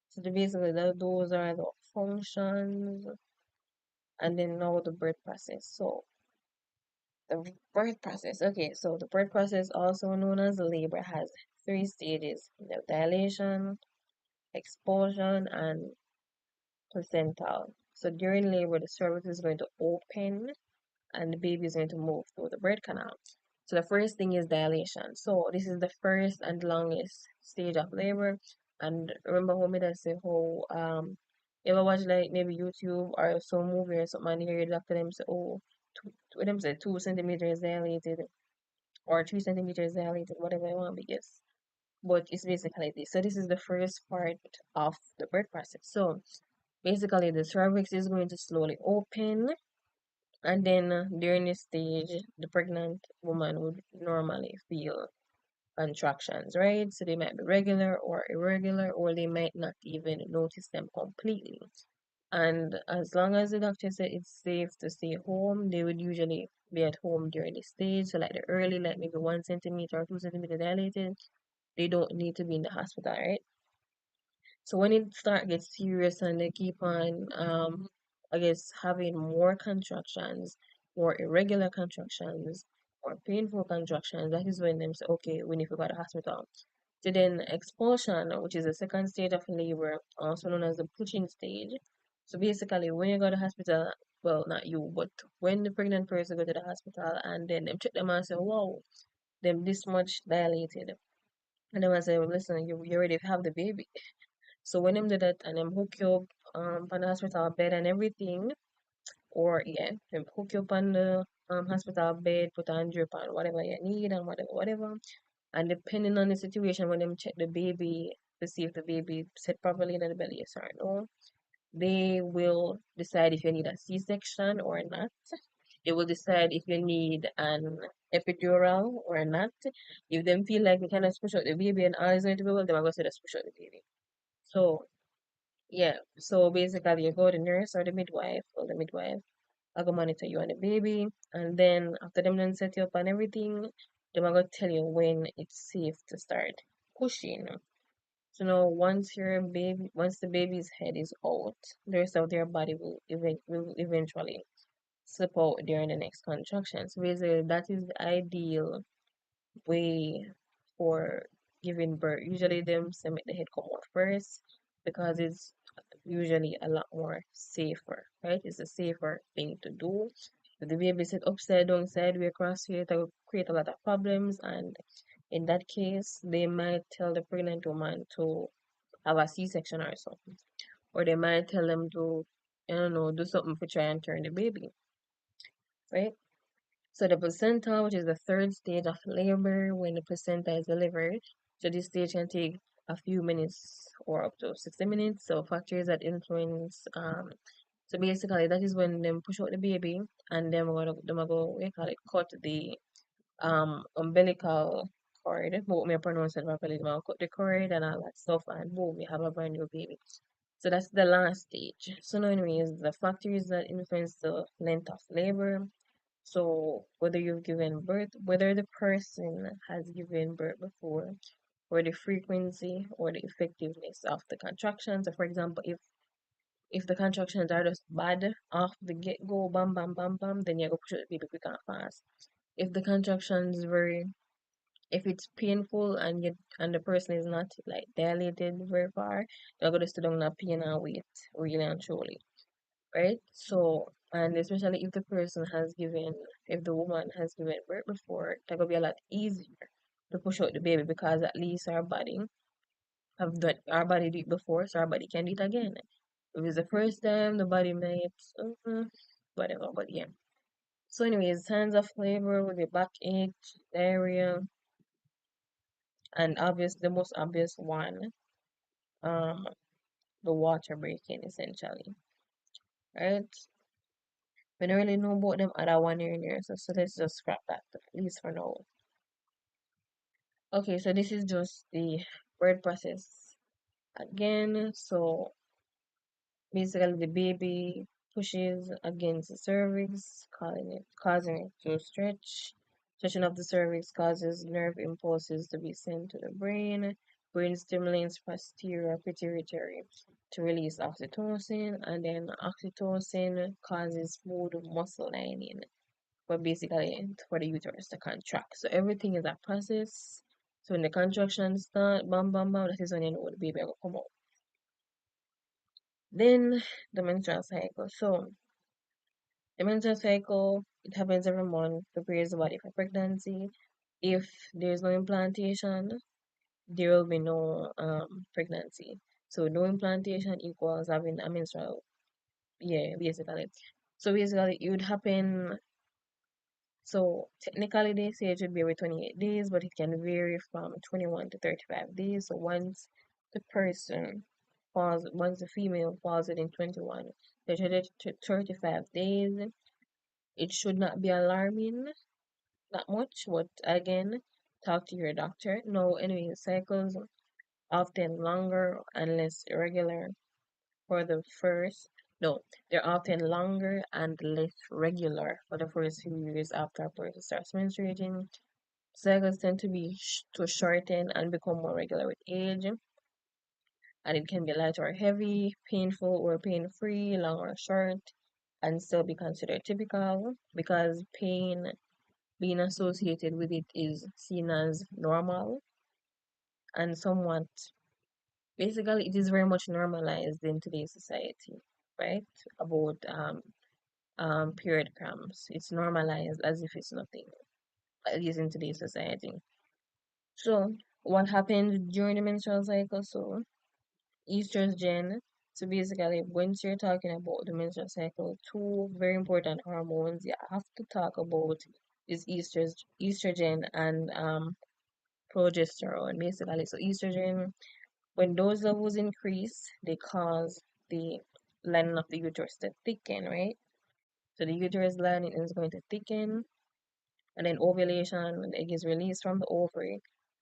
[SPEAKER 1] So basically those are the functions, and then now the birth process. So the birth process. Okay, so the birth process, also known as labor, has three stages: the dilation, expulsion, and placental. So during labor, the cervix is going to open and the baby is going to move through the birth canal. So the first thing is dilation. So this is the first and longest stage of labor. And remember how me that say how you ever watch like maybe YouTube or some movie or something and you hear the doctor them say, oh, them say 2 centimeters dilated or 3 centimeters dilated, whatever you want to guess. But it's basically this. So this is the first part of the birth process. So basically the cervix is going to slowly open, and then during this stage, the pregnant woman would normally feel contractions, right? So they might be regular or irregular, or they might not even notice them completely. And as long as the doctor said it's safe to stay home, they would usually be at home during this stage. So like the early, like maybe 1 centimeter or 2 centimeter dilated, they don't need to be in the hospital, right? So when it start gets serious and they keep on, I guess having more contractions, more irregular contractions, or painful contractions, that is when them say, okay, we need to go to the hospital. So then expulsion, which is the second stage of labor, also known as the pushing stage. So basically, when you go to the hospital, well, not you, but when the pregnant person go to the hospital and then them check them and say, wow, them this much dilated. And then I say, well, listen, you already have the baby. So when them do that and them hook you up on the hospital bed and everything, or yeah, them hook you up on the hospital bed, put on drip on whatever you need and whatever. And depending on the situation, when them check the baby to see if the baby sit properly in the belly, yes or no, they will decide if you need a C-section or not. They will decide if you need an epidural or not. If them feel like they cannot push out the baby and all is going to be well, they're going to say just push out the baby. So yeah, so basically you go to the nurse or the midwife, I go monitor you and the baby, and then after them done set you up and everything, them I go tell you when it's safe to start pushing. So now once the baby's head is out, the rest of their body will eventually slip out during the next contraction. So basically, that is the ideal way for giving birth. Usually, them say make the head come out first because it's usually a lot more safer, right? It's a safer thing to do. If the baby sit upside down, sideways, across here, it will create a lot of problems. And in that case, they might tell the pregnant woman to have a C-section or something, or they might tell them to, I don't know, do something to try and turn the baby, right? So the placenta, which is the third stage of labor when the placenta is delivered, so this stage can take a few minutes or up to 60 minutes. So factors that influence, so basically that is when them push out the baby and them go we call it cut the umbilical cord. But me pronounce it properly. Them cut the cord and all that stuff, and boom, we have a brand new baby. So that's the last stage. So now anyways, the factors that influence the length of labor. So whether you've given birth, whether the person has given birth before, or the frequency or the effectiveness of the contractions. So for example, if the contractions are just bad off the get go, bam bam bam bam, then you go push out the baby quick and fast. If the contractions very if it's painful and the person is not like dilated very far, you're gonna sit down and pain and wait, really and truly, right? So, and especially if the woman has given birth before, that gonna be a lot easier to push out the baby because at least our body did it before, so our body can do it again. If it's the first time, the body might, whatever, but yeah. So, anyways, signs of labor with the backache, diarrhea, and the most obvious one, um, the water breaking essentially, right? We don't really know about them other one here and there, so let's just scrap that at least for now. Okay, so this is just the birth process again. So basically, the baby pushes against the cervix, causing it to stretch. Stretching of the cervix causes nerve impulses to be sent to the brain. Brain stimulates posterior pituitary to release oxytocin, and then oxytocin causes smooth muscle lining, but basically for the uterus to contract. So everything is a process. So when the contractions start, bam, bam, bam, that is when you know the baby will come out. Then the menstrual cycle. So the menstrual cycle, it happens every month, prepares the body for pregnancy. If there's no implantation, there will be no pregnancy. So no implantation equals having a menstrual, yeah, basically. So basically it would happen, so technically they say it should be every 28 days, but it can vary from 21 to 35 days. So once the female falls within 21 to 35 days, it should not be alarming that much, but again, talk to your doctor. No, anyway, cycles often longer and less irregular for the first. No, they're often longer and less regular for the first few years after a person starts menstruating. Cycles tend to shorten and become more regular with age, and it can be light or heavy, painful or pain-free, long or short, and still be considered typical because pain being associated with it is seen as normal and somewhat basically it is very much normalized in today's society, right? About period cramps. It's normalized as if it's nothing, at least in today's society. So what happens during the menstrual cycle? So estrogen. So basically, once you're talking about the menstrual cycle, two very important hormones you have to talk about is estrogen and progesterone. Basically, so estrogen, when those levels increase, they cause the lining of the uterus to thicken, right? So the uterus lining is going to thicken, and then ovulation, the egg is released from the ovary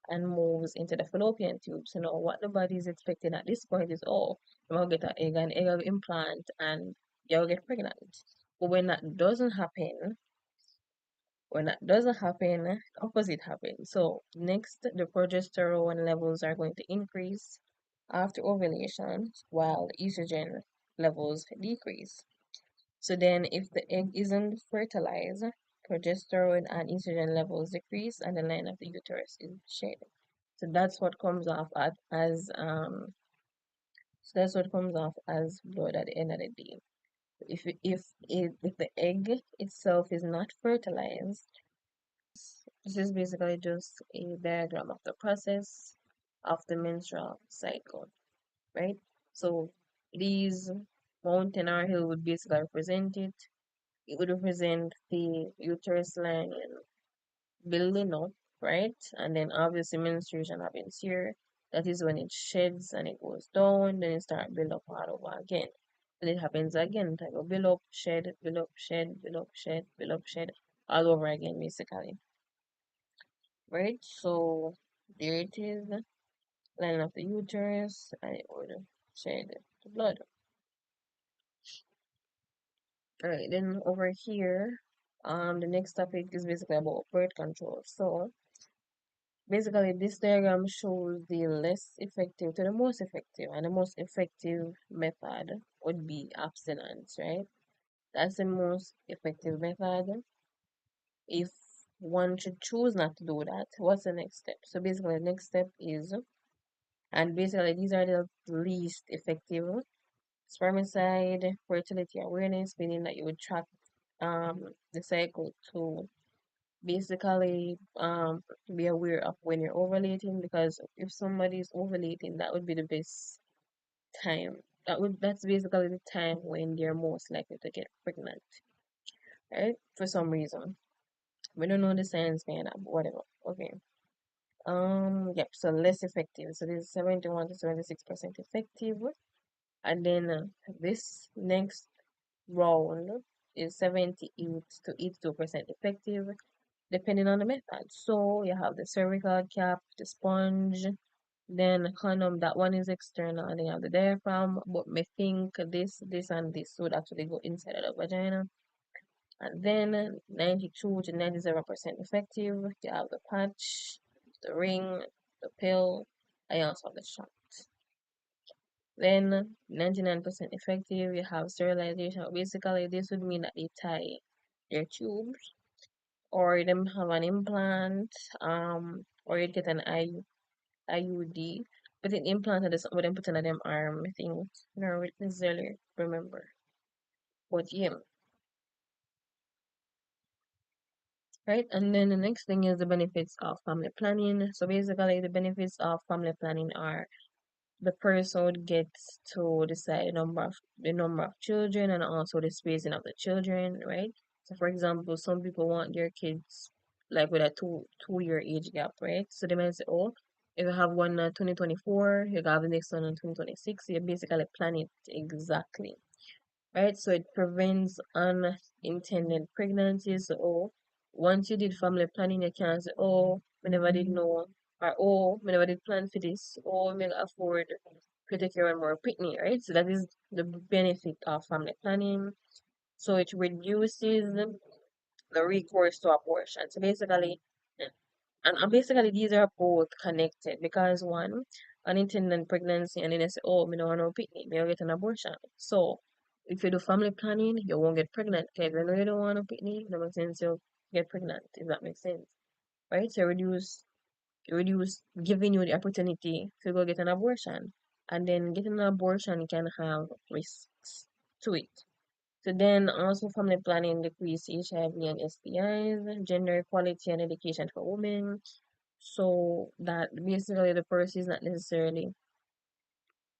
[SPEAKER 1] and moves into the fallopian tube. So now what the body is expecting at this point is, oh, I'm gonna get an egg and egg will implant and you'll get pregnant. But when that doesn't happen, opposite happens. So next, the progesterone levels are going to increase after ovulation, while the estrogen levels decrease. So then, if the egg isn't fertilized, progesterone and estrogen levels decrease, and the line of the uterus is shed. So that's what comes off as blood at the end of the day. If the egg itself is not fertilized, this is basically just a diagram of the process of the menstrual cycle, right? So these mountain or hill would basically represent it. It would represent the uterus line building up, right? And then obviously menstruation happens here. That is when it sheds and it goes down, then it starts build up all over again. Then it happens again, type of build up, shed, build up, shed, build up, shed, build up, shed, all over again basically. Right? So there it is, line of the uterus, and it would shed the blood. Alright, then over here, the next topic is basically about birth control. So basically, this diagram shows the less effective to the most effective, and the most effective method would be abstinence, right? That's the most effective method. If one should choose not to do that, what's the next step? So basically, the next step is, and basically, these are the least effective: spermicide, fertility awareness, meaning that you would track the cycle to basically be aware of when you're ovulating, because if somebody is ovulating, that would be the best time. That's basically the time when they're most likely to get pregnant, right? For some reason. We don't know the science behind that, but whatever. Okay. Yep, so less effective. So this is 71 to 76% effective. And then this next round is 78 to 82% effective, depending on the method. So you have the cervical cap, the sponge, then condom, that one is external, and then you have the diaphragm, but me think this, and this would actually go inside of the vagina. And then 92 to 97% effective, you have the patch, the ring, the pill, and you also have the shot. Then 99% effective, you have sterilization. Basically, this would mean that they tie their tubes, or them have an implant, or you get an IUD. But an implant is what them put in them arm, I think. I don't necessarily remember. But yeah, right? And then the next thing is the benefits of family planning. So basically, the benefits of family planning are the person gets to decide the number of children, and also the spacing of the children, right? So for example, some people want their kids like with a two-year age gap, right? So they might say, oh, if you have one in 2024, you have the next one in 2026. So you basically plan it exactly, right? So it prevents unintended pregnancies. So, oh, once you did family planning, you can't say, oh, we never did know, or oh, we never did plan for this, or we can afford to take care of more pitney, right? So that is the benefit of family planning. So it reduces the recourse to abortion. So basically, and basically these are both connected, because one, unintended pregnancy, and then they say, oh, me don't want no pitney, me will get an abortion. So if you do family planning, you won't get pregnant. Okay, if you know you don't want no pitney, it makes sense you'll get pregnant, if that makes sense. Right? So reduce giving you the opportunity to go get an abortion. And then getting an abortion can have risks to it. So then also family planning decrease HIV and STIs, gender equality and education for women. So that basically the person is not necessarily,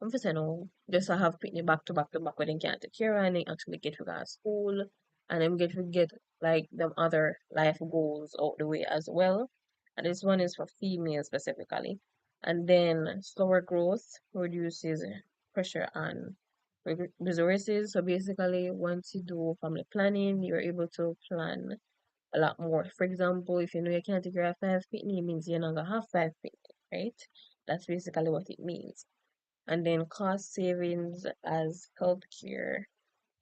[SPEAKER 1] I'm just saying, no, just to have pitney back to back to back when they can't take care, and they actually get to go to school, and then get like them other life goals out the way as well. And this one is for females specifically. And then slower growth reduces pressure on resources. So basically, once you do family planning, you're able to plan a lot more. For example, if you know you can't take care of 5 pitney, it means you're not gonna have 5 pitney, right? That's basically what it means. And then cost savings as healthcare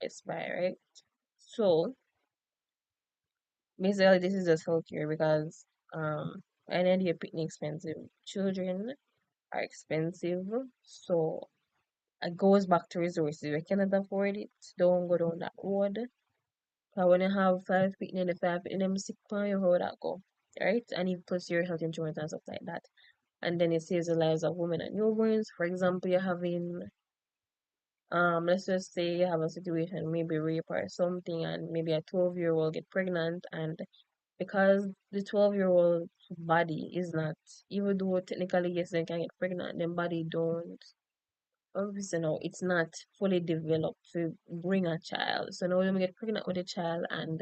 [SPEAKER 1] is by, right?
[SPEAKER 2] So basically, this is just healthcare because an idea picnic expensive. Children are expensive, so it goes back to resources. If you cannot afford it, don't go down that road. Because when you have five picnic, the five picnic them sick on you, how would that go? Right? And you plus your health insurance and stuff like that. And then it saves the lives of women and newborns. For example, you're having let's just say you have a situation, maybe rape or something, and maybe a 12-year-old get pregnant, and because the 12-year-old body is not, even though technically yes they can get pregnant, their body don't obviously no, it's not fully developed to bring a child. So now when we get pregnant with a child and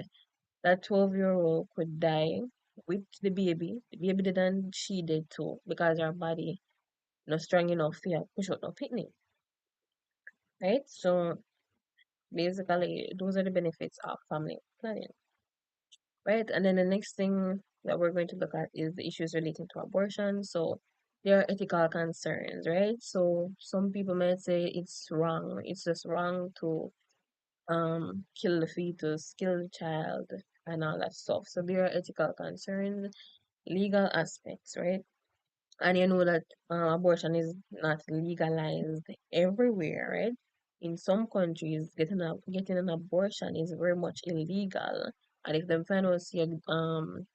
[SPEAKER 2] that 12-year-old could die with the baby. The baby didn't she did too because her body not strong enough to push out no picnic. Right? So basically those are the benefits of family planning. Right? And then the next thing that we're going to look at is the issues relating to abortion. So there are ethical concerns, right? So some people might say it's wrong. It's just wrong to kill the fetus, kill the child, and all that stuff. So there are ethical concerns, legal aspects, right? And you know that abortion is not legalized everywhere, right? In some countries, getting an abortion is very much illegal. And if them find out you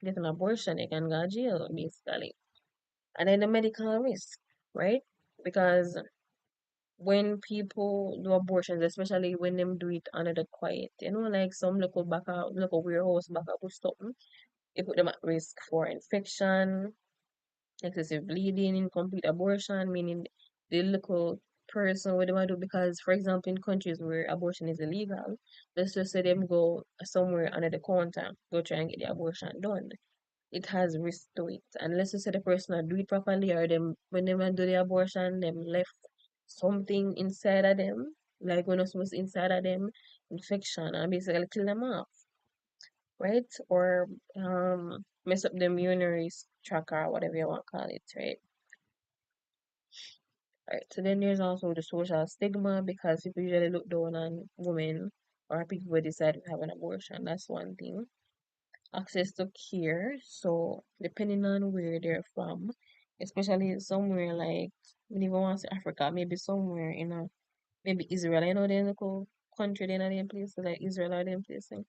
[SPEAKER 2] get an abortion, they can go to jail, basically. And then the medical risk, right? Because when people do abortions, especially when them do it under the quiet, like some local warehouse back up with something, it put them at risk for infection, excessive bleeding, incomplete abortion, meaning the little person what they want to do because for example in countries where abortion is illegal, let's just say them go somewhere under the counter, go try and get the abortion done. It has risk to it. And let's just say the person not do it properly or them when they want to do the abortion, them left something inside of them, like when it's supposed to inside of them, infection and basically kill them off, right? Or mess up the urinary tract or whatever you want to call it, right? Right. So then there's also the social stigma because people usually look down on women or people who decide to have an abortion. That's one thing. Access to care. So depending on where they're from, especially somewhere like when you want to say Africa, maybe somewhere in a maybe Israel. I know they're in a country, they're not in places like Israel or them places.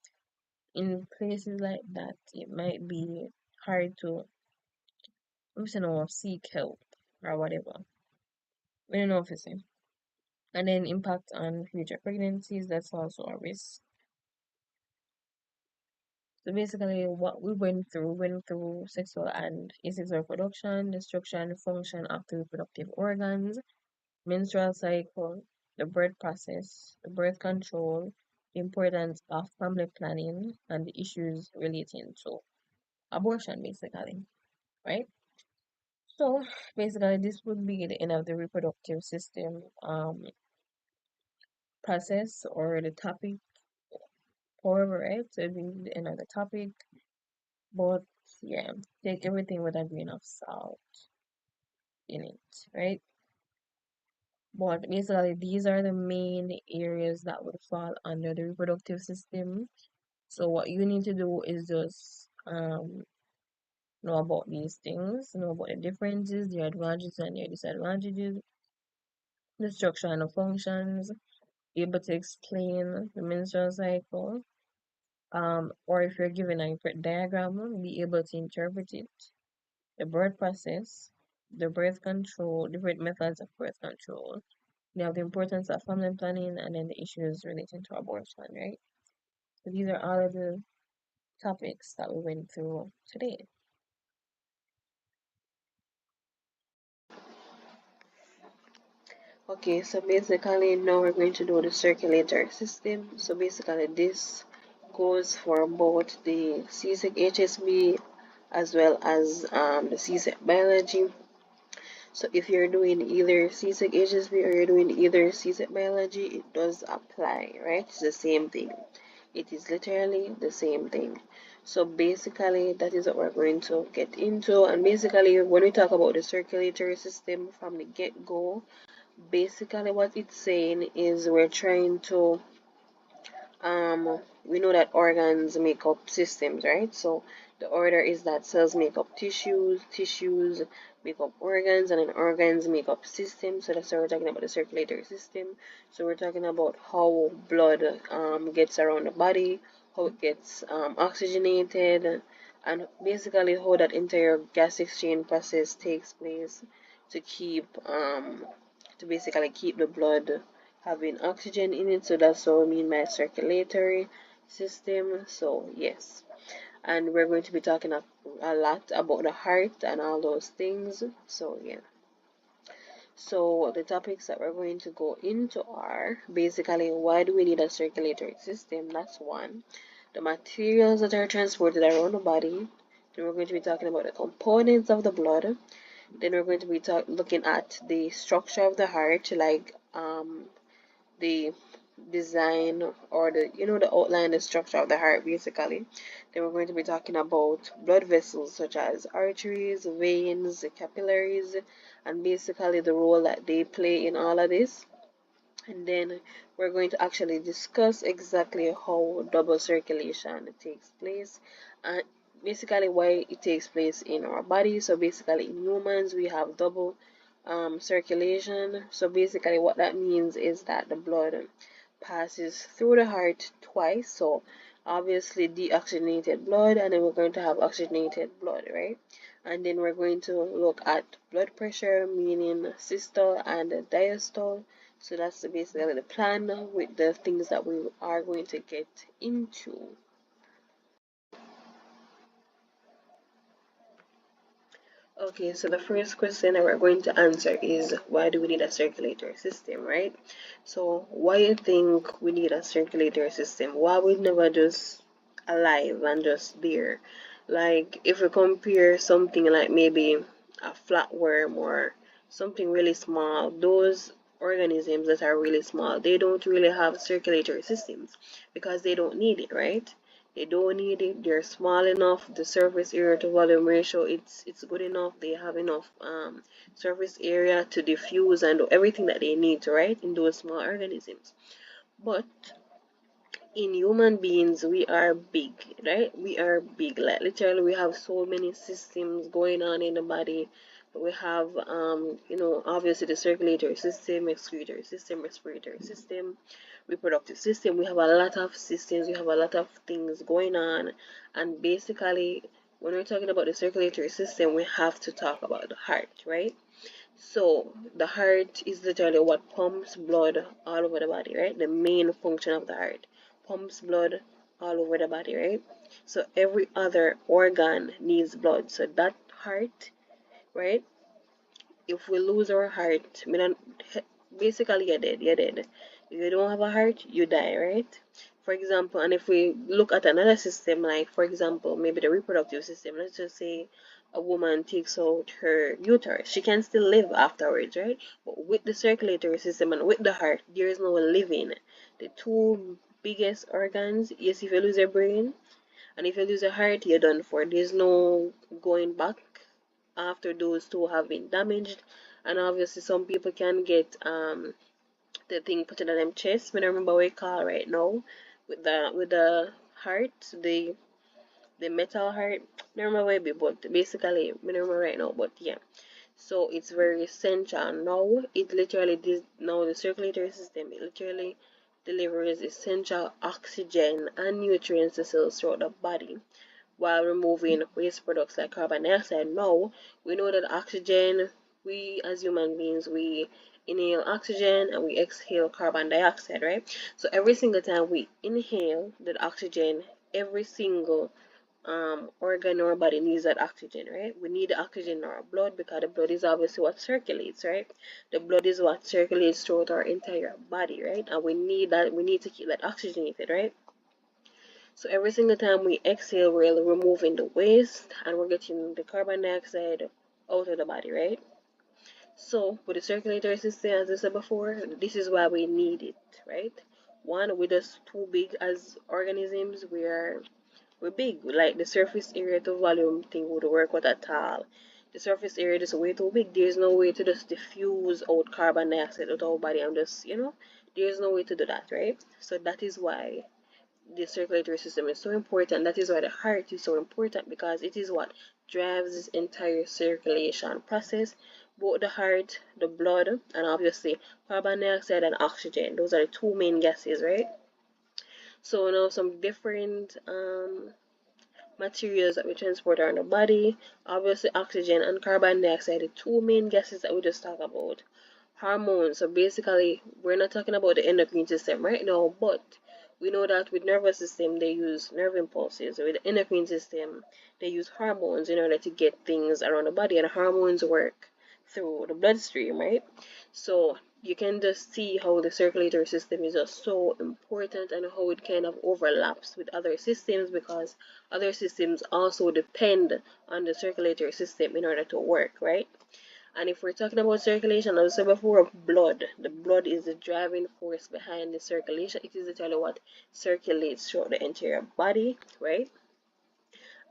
[SPEAKER 2] In places like that, it might be hard to, seek help or whatever. We don't know if it's and then impact on future pregnancies, that's also a risk. So basically what we went through sexual and asexual reproduction, destruction, function of the reproductive organs, menstrual cycle, the birth process, the birth control, the importance of family planning, and the issues relating to abortion, basically, right? So basically this would be the end of the reproductive system process or the topic. However, right, so it'd be the end of the topic. But yeah, take everything with a grain of salt in it, right? But basically, these are the main areas that would fall under the reproductive system. So what you need to do is just know about these things, know about the differences, the advantages and the disadvantages, the structure and the functions, be able to explain the menstrual cycle, or if you're given a diagram, be able to interpret it, the birth process, the birth control, different methods of birth control. We have the importance of family planning and then the issues relating to abortion, right? So these are all of the topics that we went through today.
[SPEAKER 1] Okay, so basically now we're going to do the circulatory system. So basically this goes for both the CSEC HSB as well as the CSEC biology. So if you're doing either CSEC HSB or you're doing either CSEC biology, it does apply, right? It's the same thing. It is literally the same thing. So basically, that is what we're going to get into. And basically, when we talk about the circulatory system from the get-go, basically what it's saying is we're trying to we know that organs make up systems, right? So the order is that cells make up tissues, tissues make up organs, and then organs make up systems. So that's why we're talking about the circulatory system. So we're talking about how blood gets around the body, how it gets oxygenated, and basically how that entire gas exchange process takes place to keep to basically keep the blood having oxygen in it. So that's what we mean by circulatory system. So yes, and we're going to be talking a lot about the heart and all those things. So yeah, so the topics that we're going to go into are basically why do we need a circulatory system. That's one. The materials that are transported around the body. Then we're going to be talking about the components of the blood. Then we're going to be looking at the structure of the heart, like the design, or the the outline, the structure of the heart basically. Then we're going to be talking about blood vessels such as arteries, veins, capillaries, and basically the role that they play in all of this. And then we're going to actually discuss exactly how double circulation takes place, and basically why it takes place in our body. So basically in humans we have double circulation. So basically what that means is that the blood passes through the heart twice. So obviously deoxygenated blood, and then we're going to have oxygenated blood, right? And then we're going to look at blood pressure, meaning systole and diastole. So that's basically the plan with the things that we are going to get into. Okay, so the first question that we're going to answer is why do we need a circulatory system, right? So why you think we need a circulatory system? Why we never just alive and just there? Like if we compare something like maybe a flatworm or something really small, those organisms that are really small, they don't really have circulatory systems because they don't need it, right? They don't need it. They're small enough. The surface area to volume ratio, it's good enough. They have enough surface area to diffuse and do everything that they need to, right, in those small organisms. But in human beings we are big, right? We are big, like literally we have so many systems going on in the body. We have obviously the circulatory system, excretory system, respiratory system, reproductive system. We have a lot of systems, we have a lot of things going on. And basically when we're talking about the circulatory system we have to talk about the heart, right? So the heart is literally what pumps blood all over the body, right? The main function of the heart pumps blood all over the body, right? So every other organ needs blood. So that heart, right? If we lose our heart, basically you're dead. You're dead. If you don't have a heart, you die, right? For example, and if we look at another system, like for example, maybe the reproductive system, let's just say a woman takes out her uterus, she can still live afterwards, right? But with the circulatory system and with the heart, there is no living. The two biggest organs, yes, if you lose your brain and if you lose your heart, you're done for. There's no going back after those two have been damaged. And obviously some people can get the thing put in them chest. I don't remember what it called right now with the heart, the metal heart. I don't remember what it be, but basically I don't remember right now, but yeah. So it's very essential now. It literally now the circulatory system, it literally delivers essential oxygen and nutrients to cells throughout the body while removing waste products like carbon dioxide. Now, we know that oxygen, we as human beings, we inhale oxygen and we exhale carbon dioxide, right? So every single time we inhale that oxygen, every single organ in our body needs that oxygen, right? We need the oxygen in our blood because the blood is obviously what circulates, right? The blood is what circulates throughout our entire body, right? And we need that, we need to keep that oxygenated, right? So every single time we exhale, we're removing the waste and we're getting the carbon dioxide out of the body, right? So with the circulatory system, as I said before, this is why we need it, right? One, we're just too big as organisms. We're big. Like the surface area to volume thing would work with at all. The surface area is way too big. There's no way to just diffuse out carbon dioxide out of our body and just, there's no way to do that, right? So that is why the circulatory system is so important. That is why the heart is so important, because it is what drives this entire circulation process. Both the heart, the blood, and obviously carbon dioxide and oxygen. Those are the two main gases, right? So now some different materials that we transport around the body. Obviously, oxygen and carbon dioxide, the two main gases that we just talked about. Hormones. So basically, we're not talking about the endocrine system right now, but we know that with nervous system they use nerve impulses. With the endocrine system, they use hormones in order to get things around the body, and hormones work through the bloodstream, right? So you can just see how the circulatory system is just so important, and how it kind of overlaps with other systems, because other systems also depend on the circulatory system in order to work, right? And if we're talking about circulation, as I said before, blood. The blood is the driving force behind the circulation. It is literally what circulates throughout the entire body, right?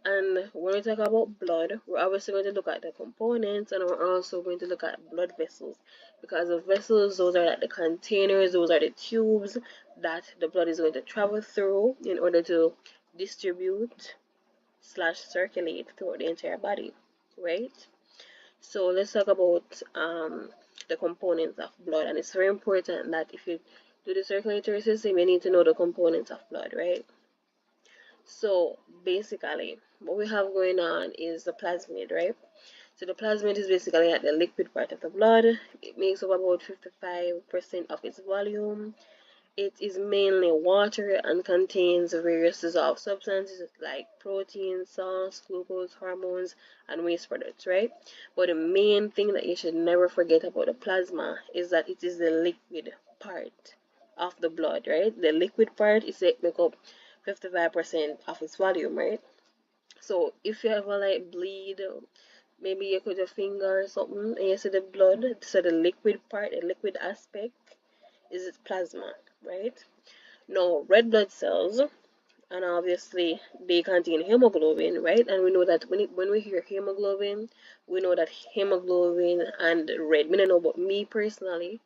[SPEAKER 1] And when we talk about blood, we're obviously going to look at the components, and we're also going to look at blood vessels. Because the vessels, those are like the containers, those are the tubes that the blood is going to travel through in order to distribute slash circulate throughout the entire body, right? So let's talk about the components of blood, and it's very important that if you do the circulatory system, you need to know the components of blood, right? So basically, what we have going on is the plasmid, right? So the plasmid is basically like the liquid part of the blood. It makes up about 55% of its volume. It is mainly water and contains various dissolved substances like proteins, salts, glucose, hormones, and waste products, right? But the main thing that you should never forget about the plasma is that it is the liquid part of the blood, right? The liquid part is like make up 55% of its volume, right? So if you ever like bleed, maybe you cut your finger or something, and you see the blood, so the liquid part, the liquid aspect, is its plasma, right? Now, red blood cells, and obviously they contain hemoglobin, right? And we know that when we hear hemoglobin, we know that hemoglobin and red, I don't know, but me personally,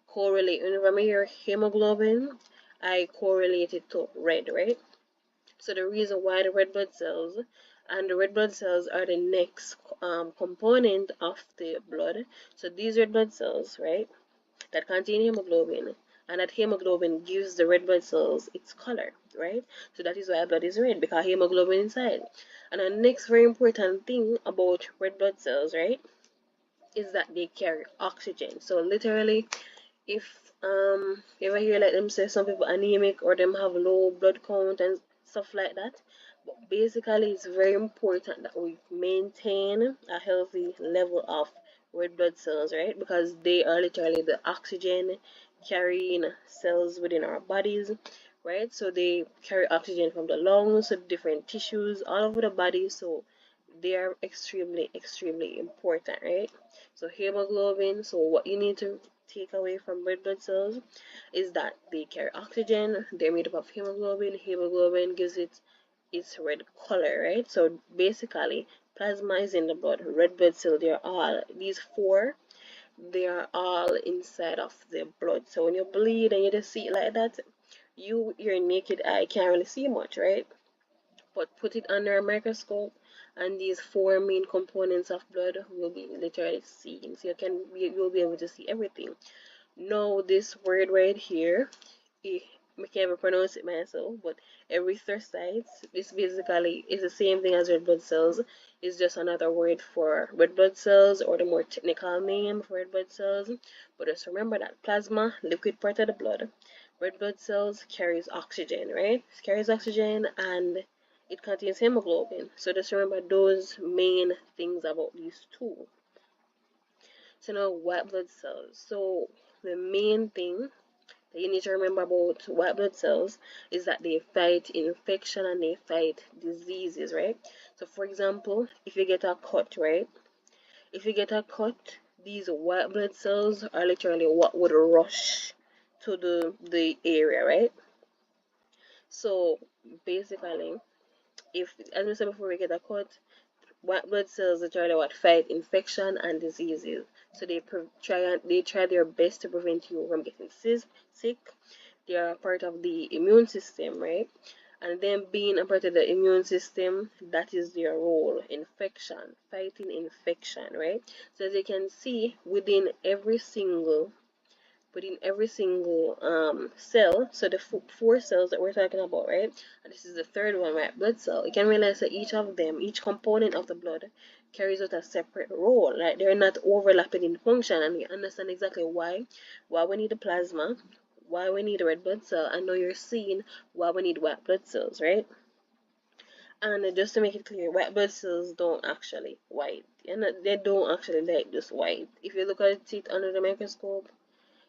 [SPEAKER 1] correlate. Whenever I hear hemoglobin, I correlate it to red, right? So the reason why the red blood cells, and the red blood cells are the next component of the blood. So these red blood cells, right, that contain hemoglobin, and that hemoglobin gives the red blood cells its color, right? So that is why blood is red, because hemoglobin inside. And the next very important thing about red blood cells, right, is that they carry oxygen. So literally, if you ever hear like them say some people anemic or them have low blood count and stuff like that, but basically it's very important that we maintain a healthy level of red blood cells, right? Because they are literally the oxygen carrying cells within our bodies, right? So they carry oxygen from the lungs to different tissues all over the body. So they are extremely important, right? So hemoglobin, so what you need to take away from red blood cells is that they carry oxygen, they're made up of hemoglobin. Hemoglobin gives it its red color, right? So basically plasma is in the blood, red blood cell, they're all these four, they are all inside of the blood. So when you bleed and you just see it like that, your naked eye can't really see much, right? But put it under a microscope, and these four main components of blood will be literally seen. So you'll be able to see everything. Now this word right here, eh, I can't even pronounce it myself, but erythrocytes, this basically is the same thing as red blood cells. It's just another word for red blood cells, or the more technical name for red blood cells. But just remember that plasma, liquid part of the blood, red blood cells carries oxygen, right? It carries oxygen, and it contains hemoglobin. So just remember those main things about these two. So now white blood cells. So the main thing that you need to remember about white blood cells is that they fight infection and they fight diseases, right? So for example, if you get a cut, right? If you get a cut, these white blood cells are literally what would rush to the area, right? So basically, if, as we said before, we get a cut, white blood cells literally what fight infection and diseases. So they try their best to prevent you from getting sick. they are part of the immune system, right? And then being a part of the immune system, that is their role: infection, fighting infection, right? So as you can see, within every single cell, so the four cells that we're talking about, right? And this is the third one, right? Blood cell. You can realize that each of them, each component of the blood, carries out a separate role. Like they're not overlapping in function, and you understand exactly why we need the plasma, why we need a red blood cell, and now you're seeing why we need white blood cells, right? And just to make it clear, white blood cells don't actually white. They don't actually like just white. If you look at it under the microscope,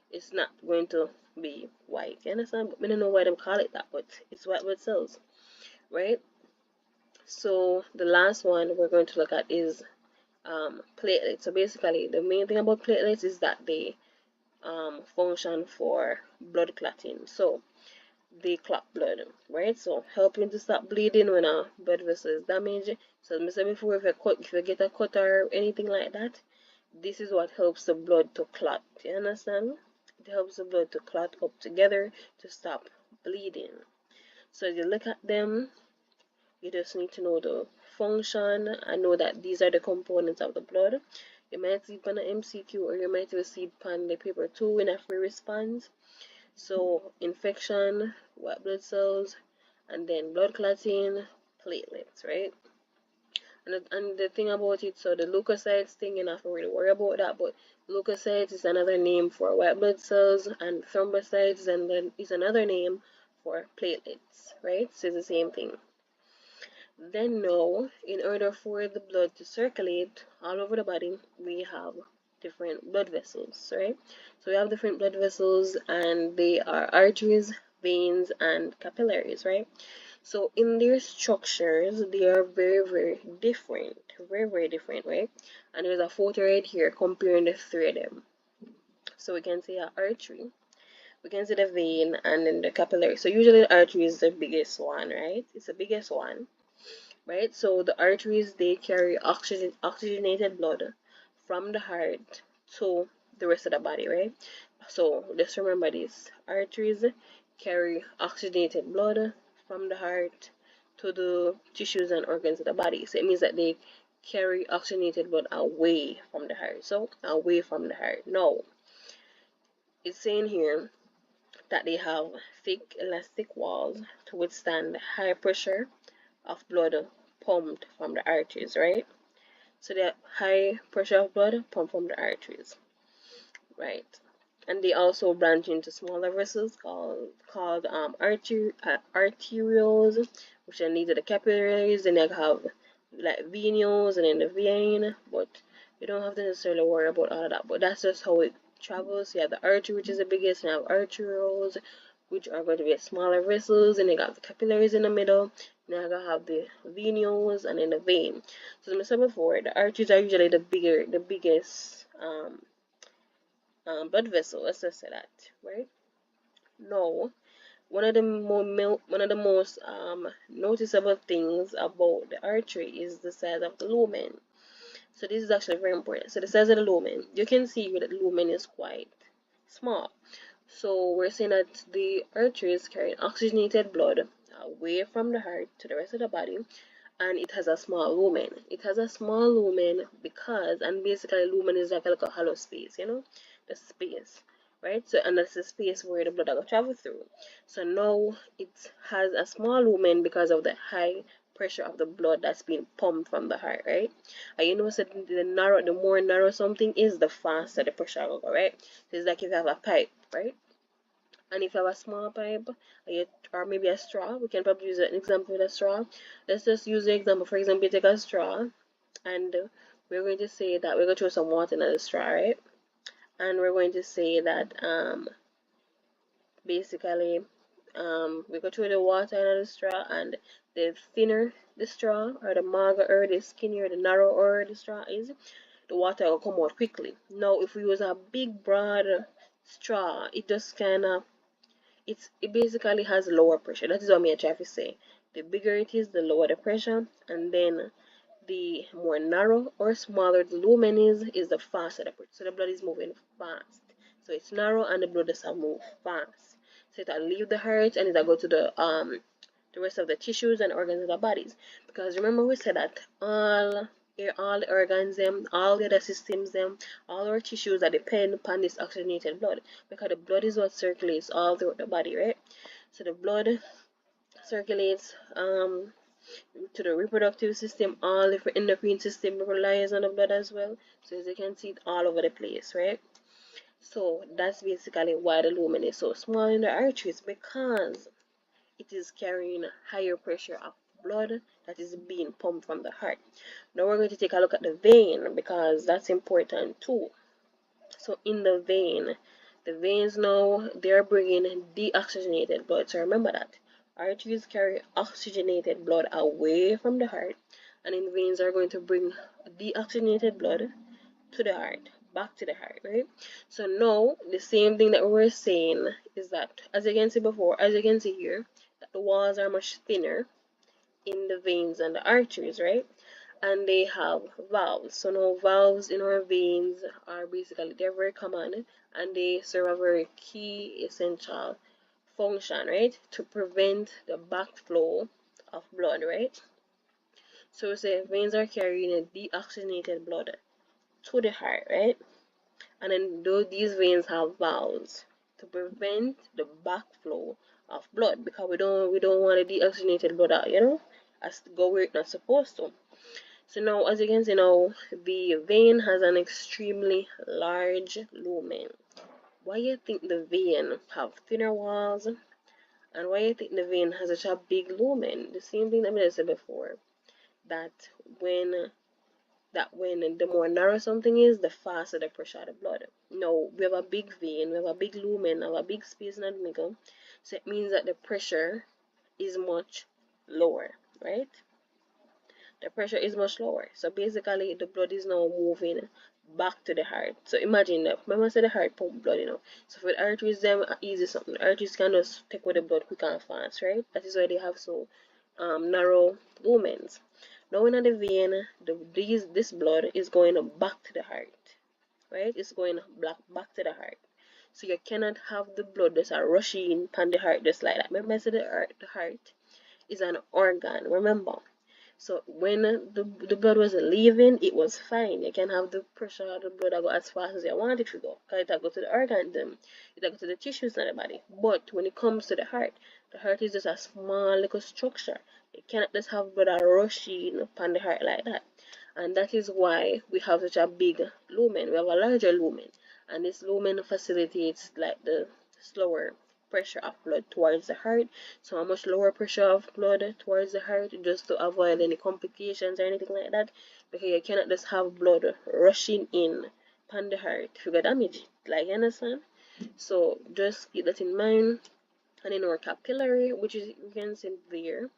[SPEAKER 1] it's not going to be white. You understand? But we don't know why they call it that, but it's white blood cells, right? So the last one we're going to look at is platelets. So basically, the main thing about platelets is that they function for blood clotting. So they clot blood, right? So helping to stop bleeding when a blood vessel is damaged. So as I said before, if you get a cut or anything like that, this is what helps the blood to clot. You understand? It helps the blood to clot up together to stop bleeding. So as you look at them, you just need to know the function and know that these are the components of the blood. You might see it on an MCQ, or you might see it on the paper 2 in a free response. So infection, white blood cells, and then blood clotting, platelets, right? And the thing about it, so the leukocytes thing, you don't have to really worry about that, but leukocytes is another name for white blood cells, and thrombocytes and then is another name for platelets, right? So it's the same thing. Then now, in order for the blood to circulate all over the body, we have different blood vessels, right? So we have different blood vessels, and they are arteries, veins, and capillaries, right? So in their structures, they are very different, very different, right? And there's a photo right here comparing the three of them. So we can see an artery, we can see the vein, and then the capillary. So usually the artery is the biggest one, right? It's the biggest one, right? So the arteries, they carry oxygenated blood from the heart to the rest of the body, right? So just remember this: arteries carry oxygenated blood from the heart to the tissues and organs of the body. So it means that they carry oxygenated blood away from the heart. So away from the heart. Now it's saying here that they have thick elastic walls to withstand high pressure of blood pumped from the arteries, right? So the high pressure of blood pumped from the arteries, right? And they also branch into smaller vessels called arterioles, which then lead to the capillaries. Then they have like venules and then the vein, but you don't have to necessarily worry about all of that. But that's just how it travels. You have the artery, which is the biggest, and you have arterioles, which are going to be smaller vessels, and you got the capillaries in the middle. Now I have the venules and then the vein. So as I said before, the arteries are usually the biggest blood vessel. Let's just say that, right? No, one of the most noticeable things about the artery is the size of the lumen. So this is actually very important. So the size of the lumen, you can see that the lumen is quite small. So we're saying that the arteries carry oxygenated blood away from the heart to the rest of the body, and it has a small lumen. It has a small lumen because, and basically lumen is like a little hollow space, the space, right? So, and that's the space where the blood will travel through. So now it has a small lumen because of the high pressure of the blood that's being pumped from the heart, right? And you know, so the more narrow something is, the faster the pressure will go, right? So it's like if you have a pipe, right? And if you have a small pipe or maybe a straw, we can probably use an example with a straw. Let's just use the example. For example, you take a straw, and we're going to say that we're going to throw some water in the straw, right? And we're going to say that basically we go through the water in the straw, and the thinner the straw, or the mager, the skinnier, the narrower the straw is, the water will come out quickly. Now if we use a big broad straw, it just kind of it basically has lower pressure. That is what me I try to say. The bigger it is, the lower the pressure, and then the more narrow or smaller the lumen is the faster the pressure. So the blood is moving fast. So it's narrow and the blood does not move fast. So it'll leave the heart and it'll go to the rest of the tissues and organs of the bodies. Because remember we said that all the organs them, all the other systems them, all our tissues that depend upon this oxygenated blood. Because the blood is what circulates all throughout the body, right? So the blood circulates to the reproductive system, all the endocrine system relies on the blood as well. So as you can see it all over the place, right? So that's basically why the lumen is so small in the arteries, because it is carrying higher pressure of blood that is being pumped from the heart. Now we're going to take a look at the vein, because that's important too. So in the veins now, they're bringing deoxygenated blood. So remember that arteries carry oxygenated blood away from the heart, and in veins are going to bring deoxygenated blood to the heart, back to the heart, right? So now the same thing that we were saying is that, as you can see before, as you can see here, that the walls are much thinner in the veins and the arteries, right? And they have valves. So now valves in our veins are basically, they're very common, and they serve a very key essential function, right? To prevent the backflow of blood, right? So we say veins are carrying a deoxygenated blood to the heart, right? And then these veins have valves to prevent the backflow of blood, because we don't want the deoxygenated blood out, as to go where it's not supposed to. So now, as you can see now, the vein has an extremely large lumen. Why you think the vein have thinner walls, and why you think the vein has such a big lumen? The same thing that I said before, that when when the more narrow something is, the faster the pressure of the blood. Now, we have a big vein, we have a big lumen, we have a big space in the middle, so it means that the pressure is much lower, right? The pressure is much lower. So basically, the blood is now moving back to the heart. So imagine that. Remember, I said the heart pump blood. So for the arteries, them easy something. The arteries can just take away the blood quick and fast, right? That is why they have so narrow lumens. Now in the vein, this blood is going back to the heart, right? It's going back to the heart. So you cannot have the blood just rushing pan the heart just like that. Remember, I said the heart is an organ. Remember. So when the blood was leaving, it was fine. You can have the pressure of the blood go as fast as you want it to go, because it go to the organs, it go to the tissues in the body. But when it comes to the heart is just a small little structure. You cannot just have blood rushing upon the heart like that. And that is why we have such a big lumen. We have a larger lumen, and this lumen facilitates like the slower pressure of blood towards the heart. So a much lower pressure of blood towards the heart, just to avoid any complications or anything like that, because you cannot just have blood rushing in upon the heart if you get damage, like, you understand? So just keep that in mind. And in our capillary, which is, you can see there,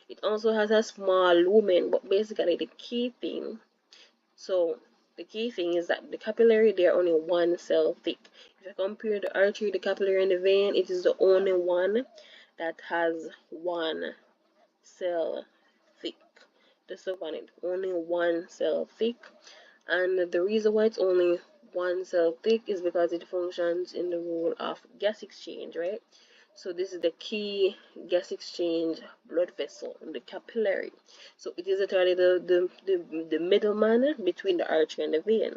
[SPEAKER 1] it also has a small lumen, but basically the key thing is that the capillary, they are only one cell thick. If you compare the artery, the capillary, and the vein, it is the only one that has one cell thick. Just look on it, only one cell thick. And the reason why it's only one cell thick is because it functions in the role of gas exchange, right? So this is the key gas exchange blood vessel, the capillary. So it is literally the middleman between the artery and the vein.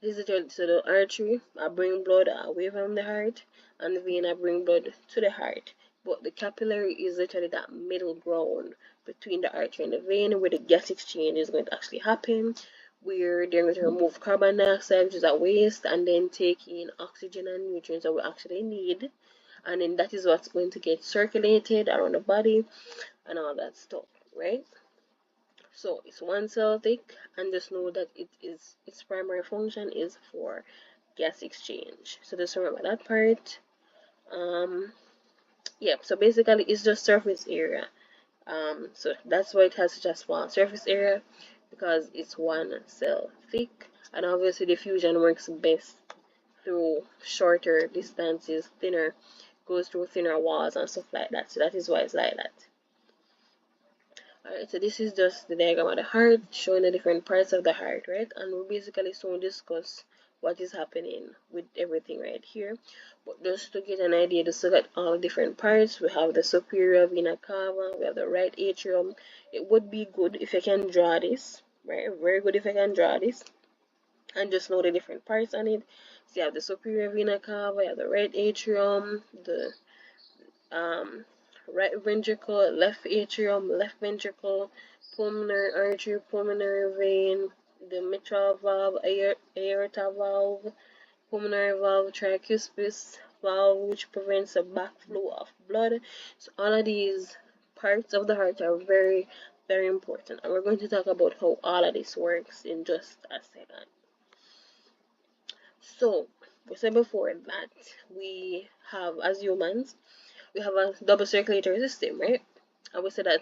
[SPEAKER 1] This is literally, so the artery I bring blood away from the heart, and the vein I bring blood to the heart. But the capillary is literally that middle ground between the artery and the vein, where the gas exchange is going to actually happen, where they're going to remove carbon dioxide, which is a waste, and then take in oxygen and nutrients that we actually need. And then that is what's going to get circulated around the body and all that stuff, right? So it's one cell thick, and just know that its primary function is for gas exchange. So just remember that part. Yeah, so basically it's just surface area. So that's why it has such a small surface area, because it's one cell thick. And obviously the fusion works best through shorter distances, goes through thinner walls and stuff like that. So that is why it's like that. Alright, so this is just the diagram of the heart showing the different parts of the heart, right? And we basically soon discuss what is happening with everything right here. But just to get an idea, just look at all the different parts. We have the superior vena cava, we have the right atrium. It would be good if I can draw this, right? Very good if I can draw this and just know the different parts on it. So you have the superior vena cava, you have the right atrium, the um, right ventricle, left atrium, left ventricle, pulmonary artery, pulmonary vein, the mitral valve, aorta valve, pulmonary valve, tricuspid valve, which prevents the backflow of blood. So all of these parts of the heart are very, very important. And we're going to talk about how all of this works in just a second. So, we said before that we have, as humans, we have a double circulatory system, right? And we said that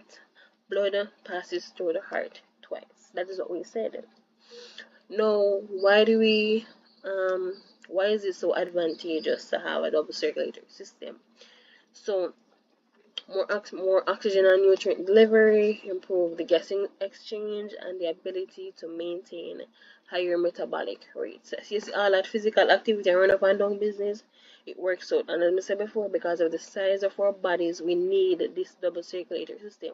[SPEAKER 1] blood passes through the heart twice. That is what we said. Now, why is it so advantageous to have a double circulatory system? So, more oxygen and nutrient delivery, improve the gassing exchange, and the ability to maintain higher metabolic rates. So you see all that physical activity and run up and down business, it works out. And as I said before, because of the size of our bodies, we need this double circulatory system.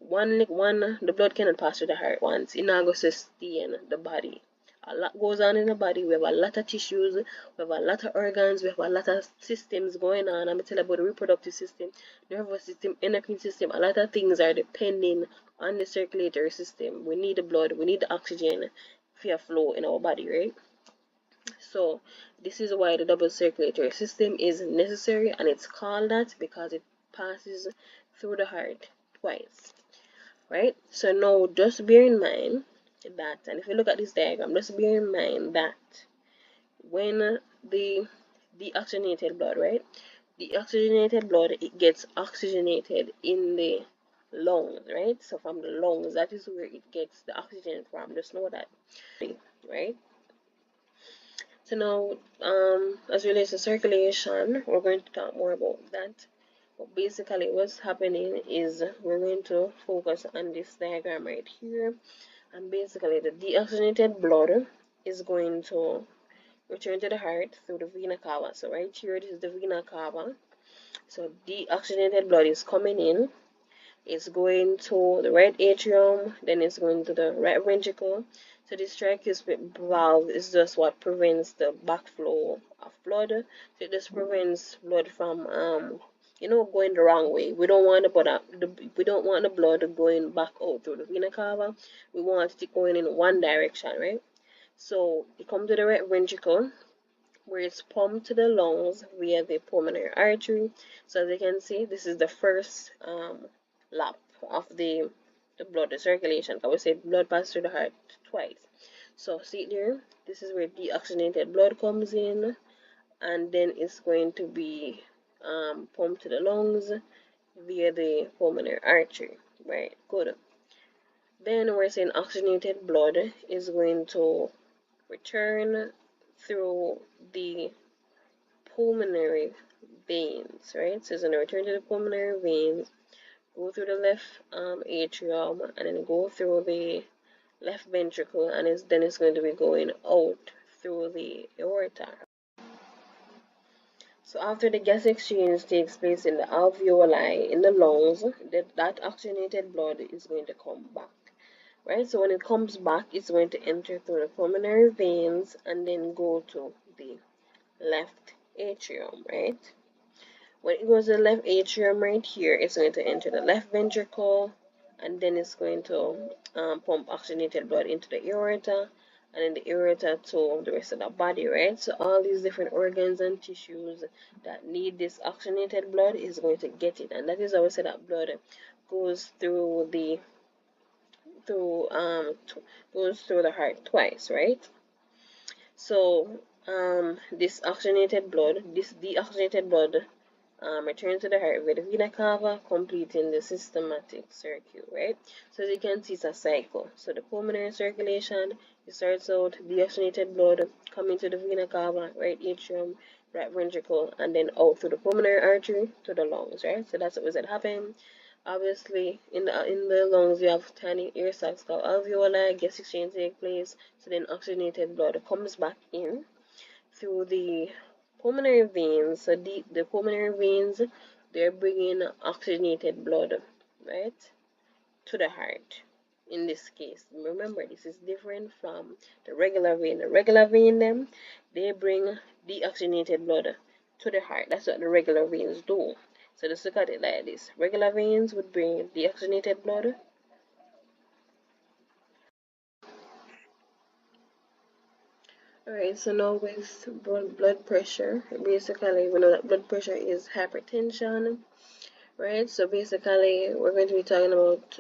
[SPEAKER 1] The blood cannot pass through the heart once. It now goes to sustain the body. A lot goes on in the body. We have a lot of tissues, we have a lot of organs, we have a lot of systems going on. I'm tell you about the reproductive system, nervous system, endocrine system. A lot of things are depending on the circulatory system. We need the blood, we need the oxygen for flow in our body, right? So this is why the double circulatory system is necessary, and it's called that because it passes through the heart twice, right? So now just bear in mind that, and if you look at this diagram, just bear in mind that when the deoxygenated blood, right? The oxygenated blood, it gets oxygenated in the lungs, right? So from the lungs, that is where it gets the oxygen from. Just know that, right? So now, as relates to circulation, we're going to talk more about that. But basically, what's happening is we're going to focus on this diagram right here. And basically, the deoxygenated blood is going to return to the heart through the vena cava. So right here, this is the vena cava. So deoxygenated blood is coming in. It's going to the right atrium, then it's going to the right ventricle. So this tricuspid valve is just what prevents the backflow of blood. So it just prevents blood from going the wrong way. We don't want the blood going back out through the vena cava. We want it going in one direction, right? So it comes to the right ventricle, where it's pumped to the lungs via the pulmonary artery. So as you can see, this is the first lap of the blood, the circulation. I would say blood passes through the heart twice. So see there, this is where deoxygenated blood comes in, and then it's going to be pumped to the lungs via the pulmonary artery. Right, good. Then we're saying oxygenated blood is going to return through the pulmonary veins, right? So it's going to return to the pulmonary veins, go through the left atrium, and then go through the left ventricle, and then it's going to be going out through the aorta. So after the gas exchange takes place in the alveoli in the lungs, that oxygenated blood is going to come back. Right, so when it comes back, it's going to enter through the pulmonary veins and then go to the left atrium, right? When it goes to the left atrium right here, it's going to enter the left ventricle, and then it's going to pump oxygenated blood into the aorta, and then the aorta to the rest of the body, right? So all these different organs and tissues that need this oxygenated blood is going to get it, and that is how we say that blood goes through the goes through the heart twice, right? So this deoxygenated blood returns to the heart with the vena cava, completing the systematic circuit, right? So as you can see, it's a cycle. So the pulmonary circulation, it starts out deoxygenated blood coming to the vena cava, right atrium, right ventricle, and then out through the pulmonary artery to the lungs, right? So that's what was that happen. Obviously, in the lungs, you have tiny air sacs called alveoli. Gas exchange takes place, so then oxygenated blood comes back in through the pulmonary veins. So the pulmonary veins, they're bringing oxygenated blood, right, to the heart. In this case, remember this is different from the regular vein. The regular vein, them, they bring deoxygenated blood to the heart. That's what the regular veins do. So just look at it like this. Regular veins would bring deoxygenated blood. Alright, so now with blood pressure, basically we know that blood pressure is hypertension, right? So basically we're going to be talking about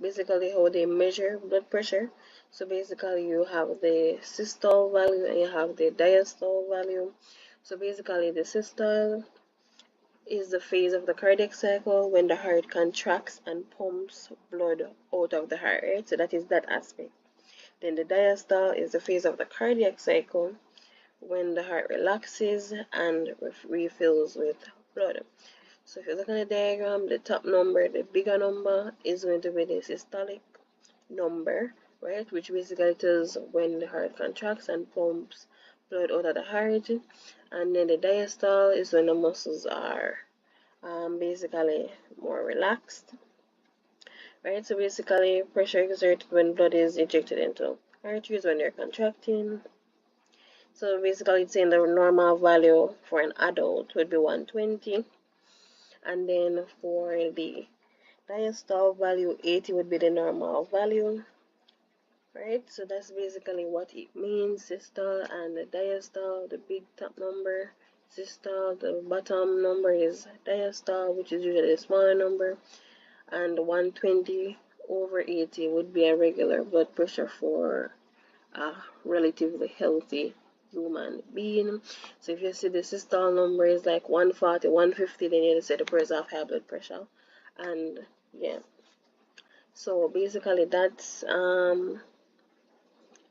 [SPEAKER 1] basically how they measure blood pressure. So basically you have the systole value and you have the diastole value. So basically the systole is the phase of the cardiac cycle when the heart contracts and pumps blood out of the heart, right? So that is that aspect. Then the diastole is the phase of the cardiac cycle when the heart relaxes and refills with blood. So if you look at the diagram, the top number, the bigger number, is going to be the systolic number, right? Which basically tells when the heart contracts and pumps blood out of the heart. And then the diastole is when the muscles are basically more relaxed, right? So basically, pressure exerted when blood is injected into arteries when they're contracting. So basically, it's saying the normal value for an adult would be 120, and then for the diastole value, 80 would be the normal value, right? So that's basically what it means. Systole and the diastole, the big top number, systole, the bottom number is diastole, which is usually a smaller number, and 120 over 80 would be a regular blood pressure for a relatively healthy human being. So if you see the systole number is like 140, 150, then you say the person have high blood pressure. And yeah, so basically that's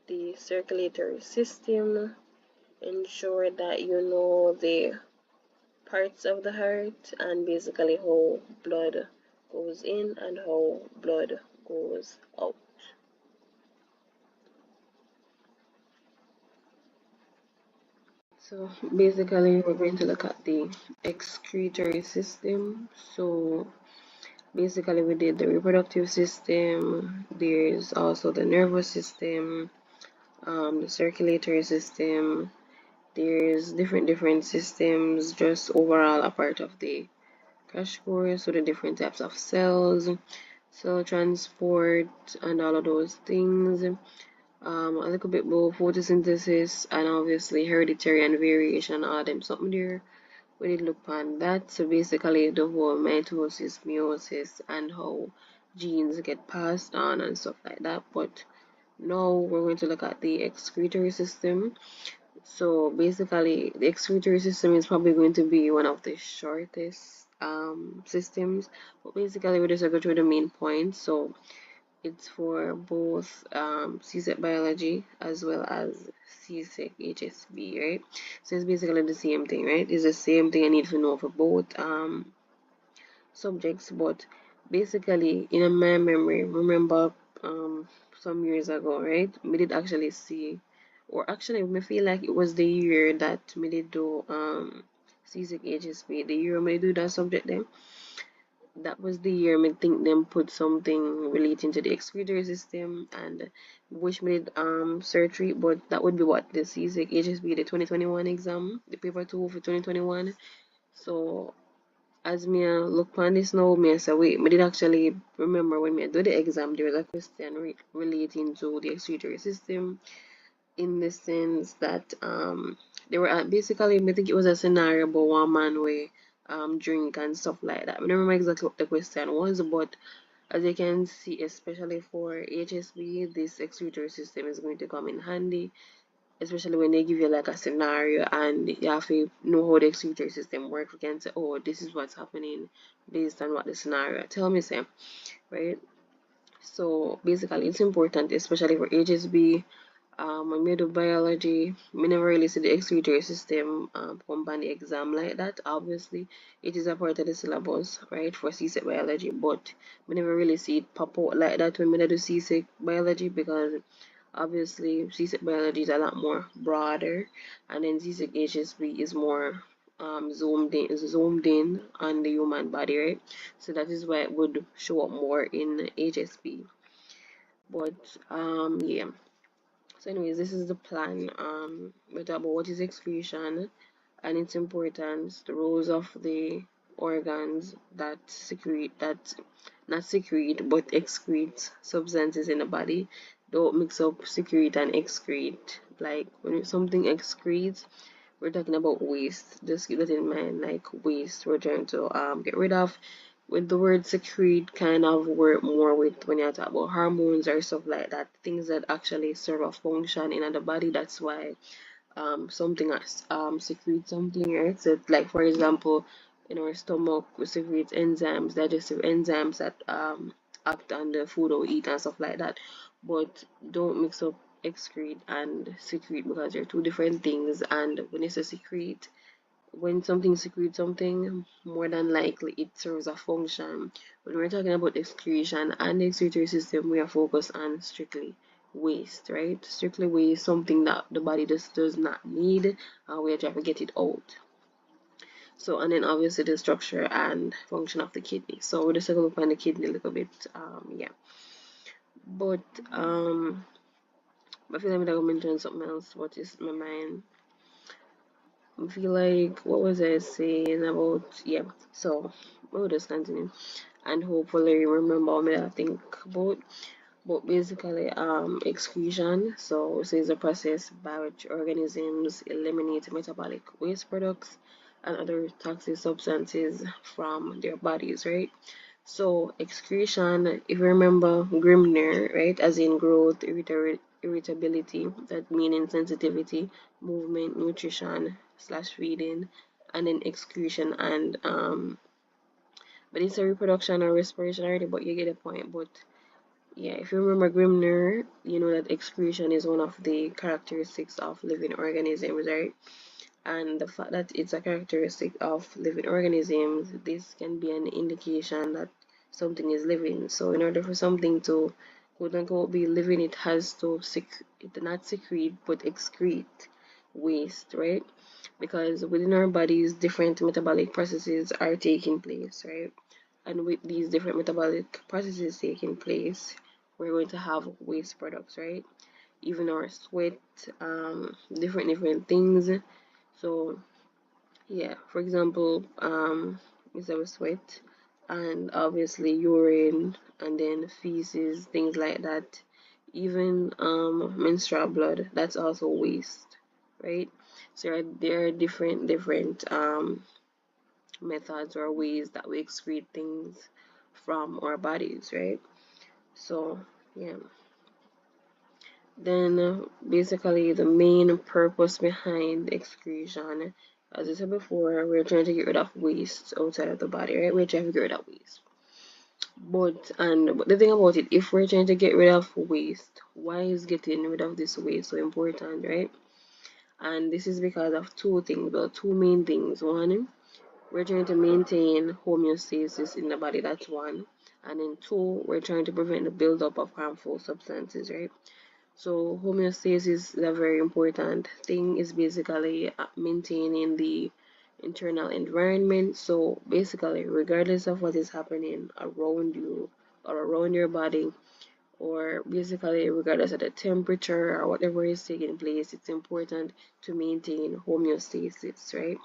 [SPEAKER 1] the circulatory system. Ensure that you know the parts of the heart and basically how blood goes in and how blood goes out. So basically we're going to look at the excretory system. So basically we did the reproductive system, there's also the nervous system, the circulatory system, there's different systems just overall a part of the crash course, so the different types of cells, cell transport, and all of those things. A little bit about photosynthesis and obviously hereditary and variation, all them something there. We did look on that. So basically the whole mitosis, meiosis, and how genes get passed on and stuff like that. But now we're going to look at the excretory system. So basically, the excretory system is probably going to be one of the shortest systems. But basically, we just go through the main points. So it's for both CSEC Biology as well as CSEC HSB, right? So it's basically the same thing, right? It's the same thing I need to know for both subjects, but basically, in my memory, remember some years ago, right? We did actually see, or actually, me feel like it was the year that we did do CSEC HSB, the year we do that subject then. That was the year me think them put something relating to the excretory system and wish me did surgery, but that would be what the CSEC HSB the 2021 exam, the paper 2 for 2021. So as me look on this now, me say wait, me did actually remember when me do the exam there was a question relating to the excretory system in the sense that they were basically I think it was a scenario about one man where drink and stuff like that. I don't remember exactly what the question was, but as you can see, especially for HSB, this excretory system is going to come in handy, especially when they give you like a scenario and you have to know how the excretory system works. You can say, oh, this is what's happening based on what the scenario tell me, say, right? So basically, it's important, especially for HSB, when we do biology, we never really see the excretory system come on the exam like that. Obviously, it is a part of the syllabus, right, for CSEC biology, but we never really see it pop out like that when we do CSEC biology, because obviously CSEC biology is a lot more broader, and then CSEC HSB is more zoomed in on the human body, right? So that is why it would show up more in HSB. But yeah. So anyways, this is the plan. We talk about what is excretion and its importance, the roles of the organs that secrete, that not secrete but excrete substances in the body. Don't mix up secrete and excrete. Like when something excretes, we're talking about waste. Just keep that in mind, like waste we're trying to get rid of. With the word secrete kind of work more with when you talk about hormones or stuff like that, things that actually serve a function in the body. That's why something secretes something, right? So like for example, in our stomach we secrete enzymes, digestive enzymes that act on the food or eat and stuff like that. But don't mix up excrete and secrete, because they're two different things. And when it's a secrete, when something secretes something, more than likely it serves a function. When we're talking about excretion and the excretory system, we are focused on strictly waste, right? Strictly waste, something that the body just does not need, and we are trying to get it out. So, and then obviously the structure and function of the kidney. So we're just going to look on the kidney a little bit, yeah. But I feel like I'm going to mention something else. What is my mind? I feel like, what was I saying about, yeah, so we'll just continue and hopefully remember what I think about. But basically, excretion, so it is a process by which organisms eliminate metabolic waste products and other toxic substances from their bodies, right? So excretion, if you remember Grimner, right, as in growth, irritability, that meaning sensitivity, movement, nutrition slash feeding, and then excretion and but it's a reproduction or respiration already, but you get the point. But yeah, if you remember Grimner, you know that excretion is one of the characteristics of living organisms, right? And the fact that it's a characteristic of living organisms, this can be an indication that something is living. So in order for something to quote unquote be living, it has to it not secrete but excrete waste, right? Because within our bodies different metabolic processes are taking place, right? And with these different metabolic processes taking place, we're going to have waste products, right? Even our sweat, different things. So yeah, for example, is our sweat and obviously urine and then feces, things like that. Even menstrual blood, that's also waste, right? So there are different methods or ways that we excrete things from our bodies, right? So yeah. Then basically the main purpose behind excretion, as I said before, we're trying to get rid of waste outside of the body, right? We're trying to get rid of waste. But the thing about it, if we're trying to get rid of waste, why is getting rid of this waste so important, right? And this is because of two things, well, two main things. One, we're trying to maintain homeostasis in the body, that's one. And then two, we're trying to prevent the buildup of harmful substances, right? So homeostasis is a very important thing. Is basically maintaining the internal environment. So basically, regardless of what is happening around you or around your body, or basically regardless of the temperature or whatever is taking place, it's important to maintain homeostasis, right?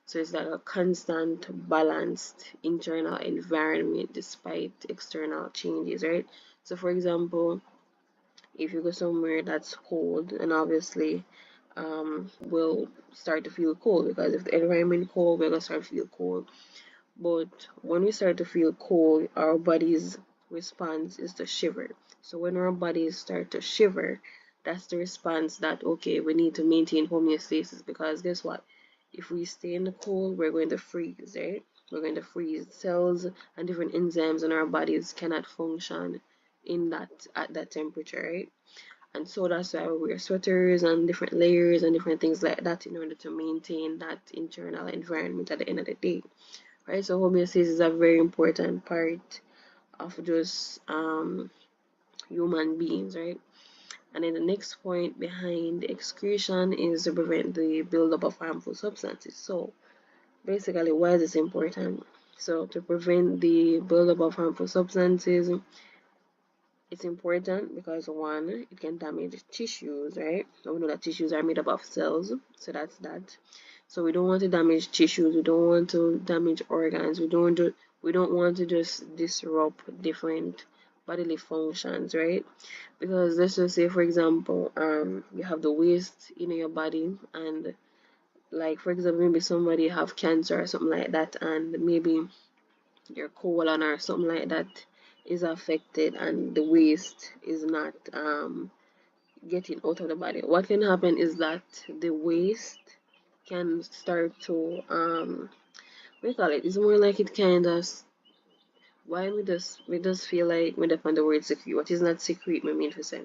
[SPEAKER 1] So it's like a constant, balanced internal environment despite external changes, right? So for example, if you go somewhere that's cold, and obviously will start to feel cold, because if the environment cold, we're gonna start to feel cold. But when we start to feel cold, our body's response is to shiver. So when our bodies start to shiver, that's the response that okay, we need to maintain homeostasis, because guess what, if we stay in the cold, we're going to freeze, right? We're going to freeze. Cells and different enzymes in our bodies cannot function in that at that temperature, right? And so that's why we wear sweaters and different layers and different things like that in order to maintain that internal environment at the end of the day, right? So homeostasis is a very important part of just human beings, right? And then the next point behind excretion is to prevent the buildup of harmful substances. So basically, why is this important? So to prevent the buildup of harmful substances, it's important because one, it can damage tissues, right? So we know that tissues are made up of cells, so that's that. So we don't want to damage tissues, we don't want to damage organs, we don't want to just disrupt different bodily functions, right? Because let's just say, for example, you have the waste in your body, and like for example, maybe somebody have cancer or something like that, and maybe your colon or something like that is affected and the waste is not getting out of the body. What can happen is that the waste can start to what do you call it? It's more like it kind of, why we just feel like we define the word secrete. What is not secrete, I mean to say.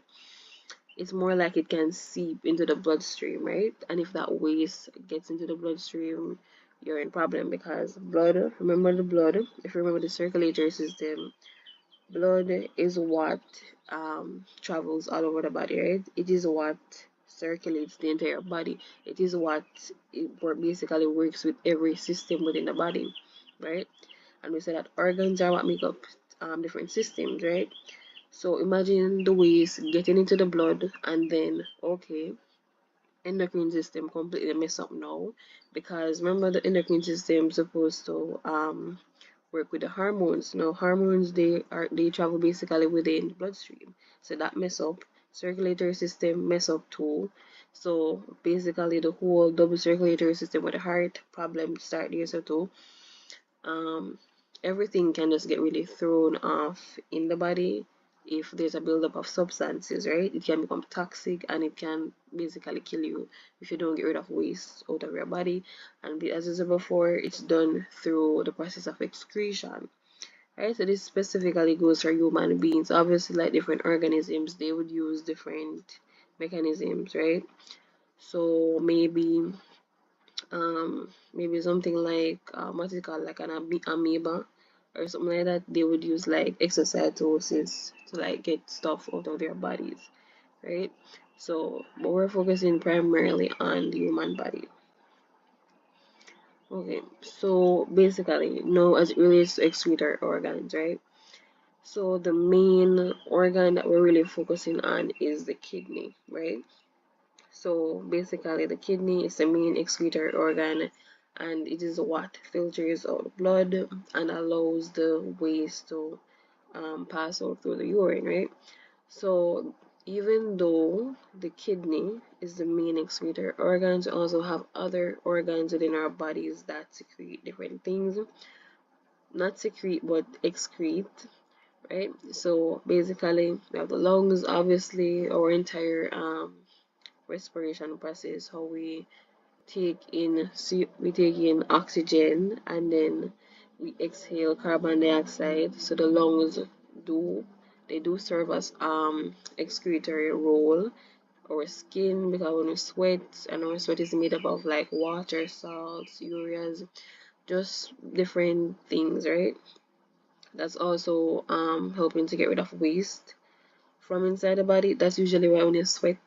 [SPEAKER 1] It's more like it can seep into the bloodstream, right? And if that waste gets into the bloodstream, you're in problem because blood, remember the blood, if you remember the circulatory system, blood is what travels all over the body, right? It is what circulates the entire body. It is what basically works with every system within the body, right? And we said that organs are what make up different systems, right? So imagine the waste getting into the blood and then, okay, endocrine system completely mess up now, because remember the endocrine system is supposed to work with the hormones. Now hormones, they travel basically within the bloodstream. So that mess up. Circulatory system mess up too. So basically the whole double circulatory system with the heart problem start there so too. um, Everything can just get really thrown off in the body if there's a buildup of substances, right? It can become toxic and it can basically kill you if you don't get rid of waste out of your body. And as I said before, it's done through the process of excretion, right? So this specifically goes for human beings. Obviously, like different organisms, they would use different mechanisms, right? So maybe something like what is it called, like an amoeba or something like that, they would use like exocytosis to like get stuff out of their bodies, right? So but we're focusing primarily on the human body. Okay, so basically now as it relates to excretory organs, right? So the main organ that we're really focusing on is the kidney, right? So basically, the kidney is the main excretory organ, and it is what filters out the blood and allows the waste to pass out through the urine, right? So even though the kidney is the main excretory organ, we also have other organs within our bodies that secrete different things. Not secrete, but excrete, right? So basically, we have the lungs, obviously, our entire respiration process, how we take in oxygen and then we exhale carbon dioxide. So the lungs do they do serve as excretory role. Our skin, because when we sweat, and our sweat is made up of like water, salts, ureas, just different things, right? That's also helping to get rid of waste from inside the body. That's usually why when you sweat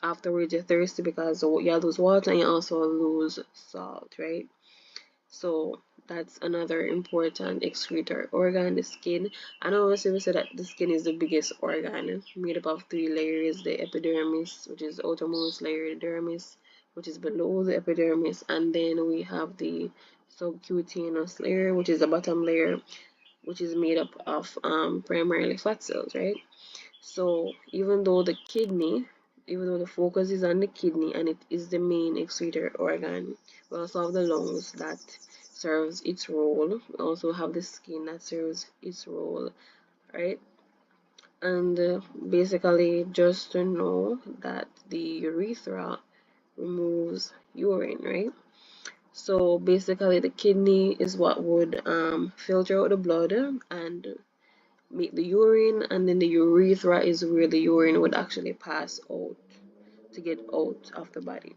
[SPEAKER 1] afterwards you're thirsty, because you lose water and you also lose salt, right? So that's another important excretory organ, the skin. And obviously we said that the skin is the biggest organ, made up of three layers: the epidermis, which is the outermost layer, the dermis, which is below the epidermis, and then we have the subcutaneous layer, which is the bottom layer, which is made up of primarily fat cells, right? So even though the focus is on the kidney and it is the main excretory organ, we also have the lungs that serves its role. We also have the skin that serves its role, right? And basically, just to know that the urethra removes urine, right? So basically, the kidney is what would filter out the blood and make the urine, and then the urethra is where the urine would actually pass out to get out of the body,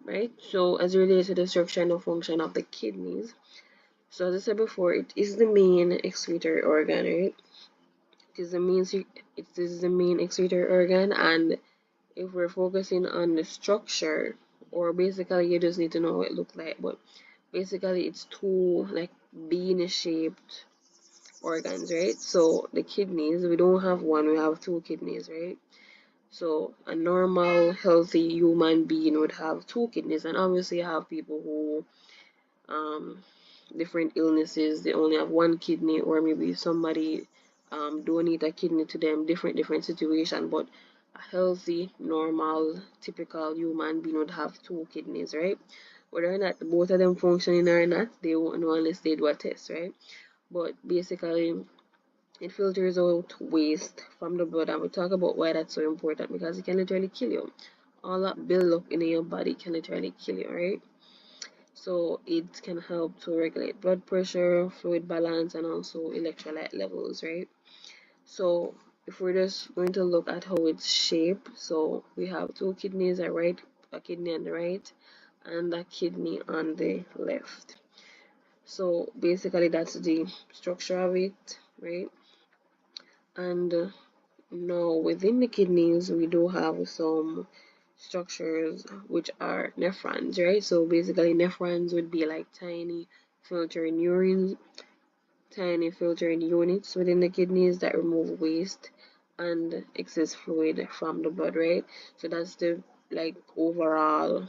[SPEAKER 1] right? So as it relates to the structure and the function of the kidneys, so as I said before, it is the main excretory organ, right? It is the main excretory organ, and if we're focusing on the structure, or basically you just need to know what it looks like, but basically it's two like bean shaped organs, right? So the kidneys, we don't have one, we have two kidneys, right? So a normal healthy human being would have two kidneys, and obviously you have people who um different illnesses, they only have one kidney, or maybe somebody donate a kidney to them, different situation. But a healthy, normal, typical human being would have two kidneys, right? Whether or not both of them functioning or not, they won't know unless they do a test, right? But basically it filters out waste from the blood, and we talk about why that's so important, because it can literally kill you. All that build up in your body can literally kill you, right? So it can help to regulate blood pressure, fluid balance, and also electrolyte levels, right? So if we're just going to look at how it's shaped, so we have two kidneys, a kidney on the right and a kidney on the left. So basically that's the structure of it, right? And now within the kidneys we do have some structures which are nephrons, right? So basically nephrons would be like tiny filtering units within the kidneys that remove waste and excess fluid from the blood, right? So that's the like overall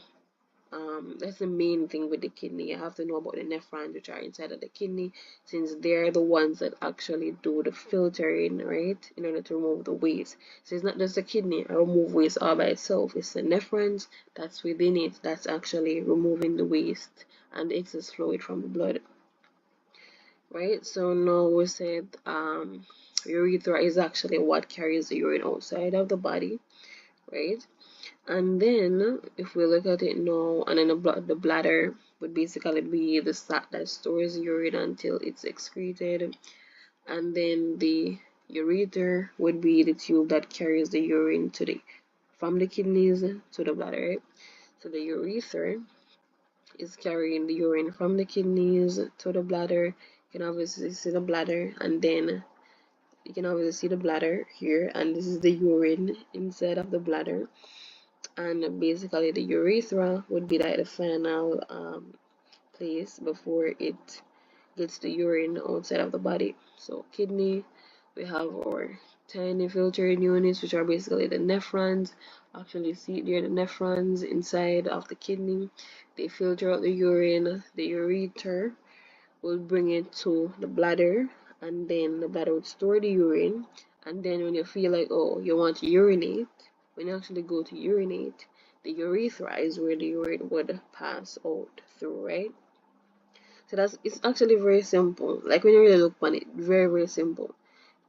[SPEAKER 1] that's the main thing with the kidney. You have to know about the nephrons which are inside of the kidney, since they're the ones that actually do the filtering, right, in order to remove the waste. So it's not just the kidney that remove waste all by itself, it's the nephrons that's within it that's actually removing the waste and the excess fluid from the blood, right? So now we said urethra is actually what carries the urine outside of the body, right? And then if we look at it now, and then the bladder would basically be the sac that stores urine until it's excreted, and then the ureter would be the tube that carries the urine from the kidneys to the bladder, right? So the urethra is carrying the urine from the kidneys to the bladder. You can obviously see the bladder, and then you can obviously see the bladder here, and this is the urine inside of the bladder. And basically the urethra would be like the final place before it gets the urine outside of the body. So kidney, we have our tiny filtering units, which are basically the nephrons. Actually see they're the nephrons inside of the kidney. They filter out the urine. The ureter will bring it to the bladder, and then the bladder would store the urine. And then when you feel like, oh, you want to urinate, when you actually go to urinate, the urethra is where the urine would pass out through, right? So it's actually very simple. Like when you really look on it, very simple.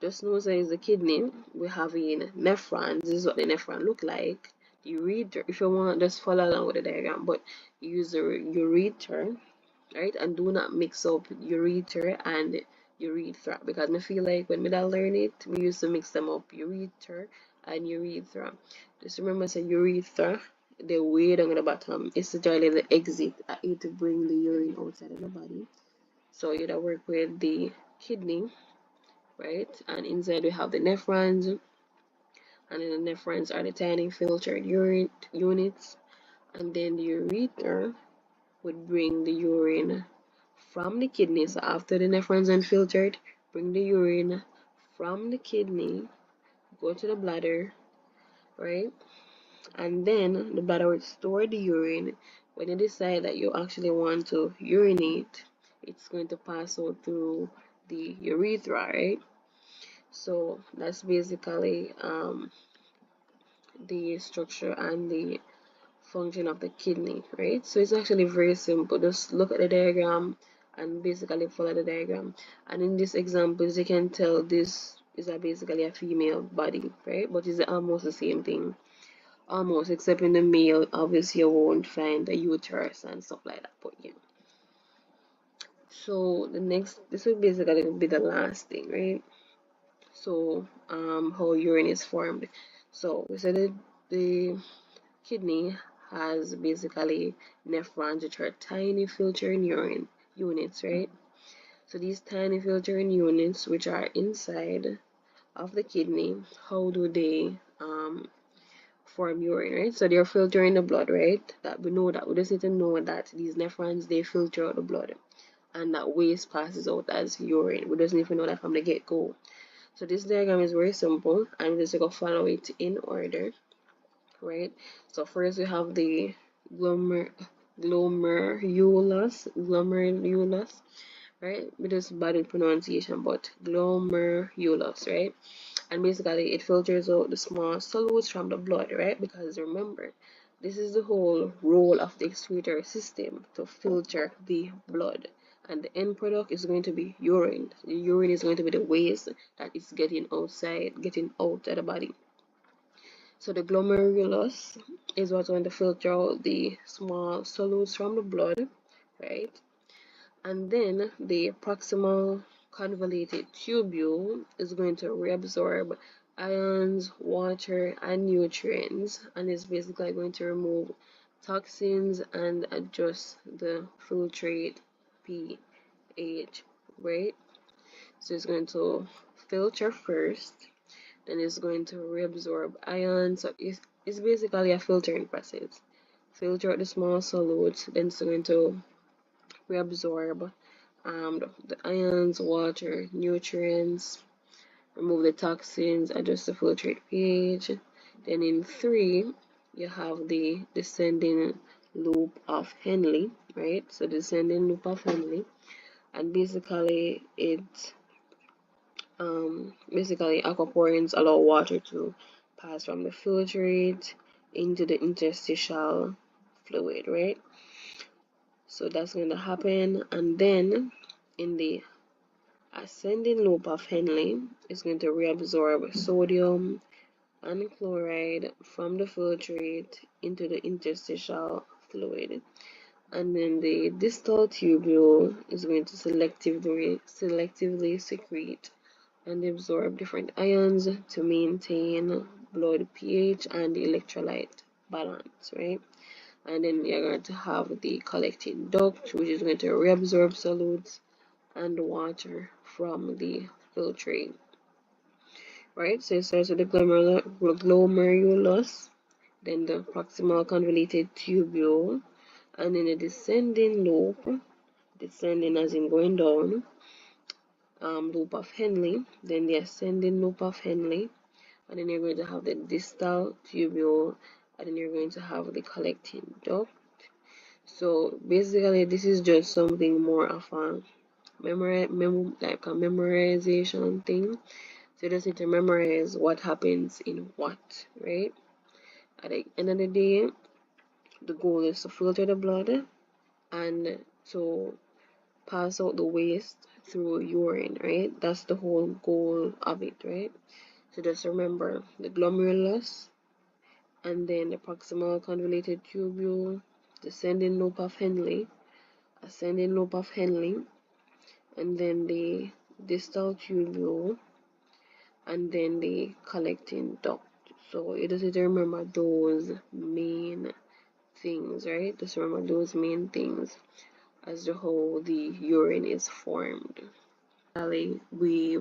[SPEAKER 1] Just know that is the kidney. We have in nephrons. This is what the nephron look like. The ureter, if you want, just follow along with the diagram, but use the ureter, right? And do not mix up ureter and urethra, because I feel like when I learn it, we used to mix them up, ureter and urethra. Just remember, say urethra, the way down at the bottom is literally the exit at it to bring the urine outside of the body. So you gotta work with the kidney, right? And inside we have the nephrons, and then the nephrons are the tiny filtered urine units, and then the ureter would bring the urine from the kidney. So after the nephrons are filtered, bring the urine from the kidney, go to the bladder, right? And then the bladder would store the urine. When you decide that you actually want to urinate, it's going to pass out through the urethra, right? So that's basically the structure and the function of the kidney, right? So it's actually very simple. Just look at the diagram and basically follow the diagram. And in this example, as you can tell, this is basically a female body, right? But it's almost the same thing. Almost, except in the male, obviously you won't find a uterus and stuff like that. But yeah. So this will basically be the last thing, right? So how urine is formed. So we said that the kidney has basically nephrons, which are tiny filtering urine units, right? So these tiny filtering units, which are inside of the kidney, how do they form urine, right? So they're filtering the blood, right? That we know that. We just need to know that these nephrons, they filter out the blood, and that waste passes out as urine. We just need to know that from the get-go. So this diagram is very simple. I'm just going to follow it in order, right? So first we have the glomer glomerulus, right? It is bad with pronunciation, but glomerulus, right? And basically it filters out the small solutes from the blood, right? Because remember, this is the whole role of the excretory system, to filter the blood, and the end product is going to be urine. The urine is going to be the waste that is getting out of the body. So the glomerulus is what's going to filter out the small solutes from the blood, right? And then the proximal convoluted tubule is going to reabsorb ions, water, and nutrients, and is basically going to remove toxins and adjust the filtrate pH, right? So it's going to filter first, then it's going to reabsorb ions. So it's basically a filtering process. Filter out the small solutes, then it's going to reabsorb the ions, water, nutrients, remove the toxins, adjust the filtrate pH. Then in 3, you have the descending loop of Henle, right? So descending loop of Henle, and basically aquaporins allow water to pass from the filtrate into the interstitial fluid, right? So that's going to happen, and then in the ascending loop of Henle is going to reabsorb sodium and chloride from the filtrate into the interstitial fluid. And then the distal tubule is going to selectively secrete and absorb different ions to maintain blood pH and electrolyte balance, right? And then you're going to have the collecting duct, which is going to reabsorb solutes and water from the filtrate, right? So it starts with the glomerulus, then the proximal convoluted tubule, and then the descending loop, descending as in going down, loop of Henle, then the ascending loop of Henle, and then you're going to have the distal tubule, and then you're going to have the collecting duct. So basically, this is just something more of a like a memorization thing. So you just need to memorize what happens in what, right? At the end of the day, the goal is to filter the blood and to pass out the waste through urine, right? That's the whole goal of it, right? So just remember the glomerulus, and then the proximal convoluted tubule, descending loop of Henle, ascending loop of Henle, and then the distal tubule, and then the collecting duct. So you just need to remember those main things, right? Just remember those main things as to how the urine is formed. Finally, we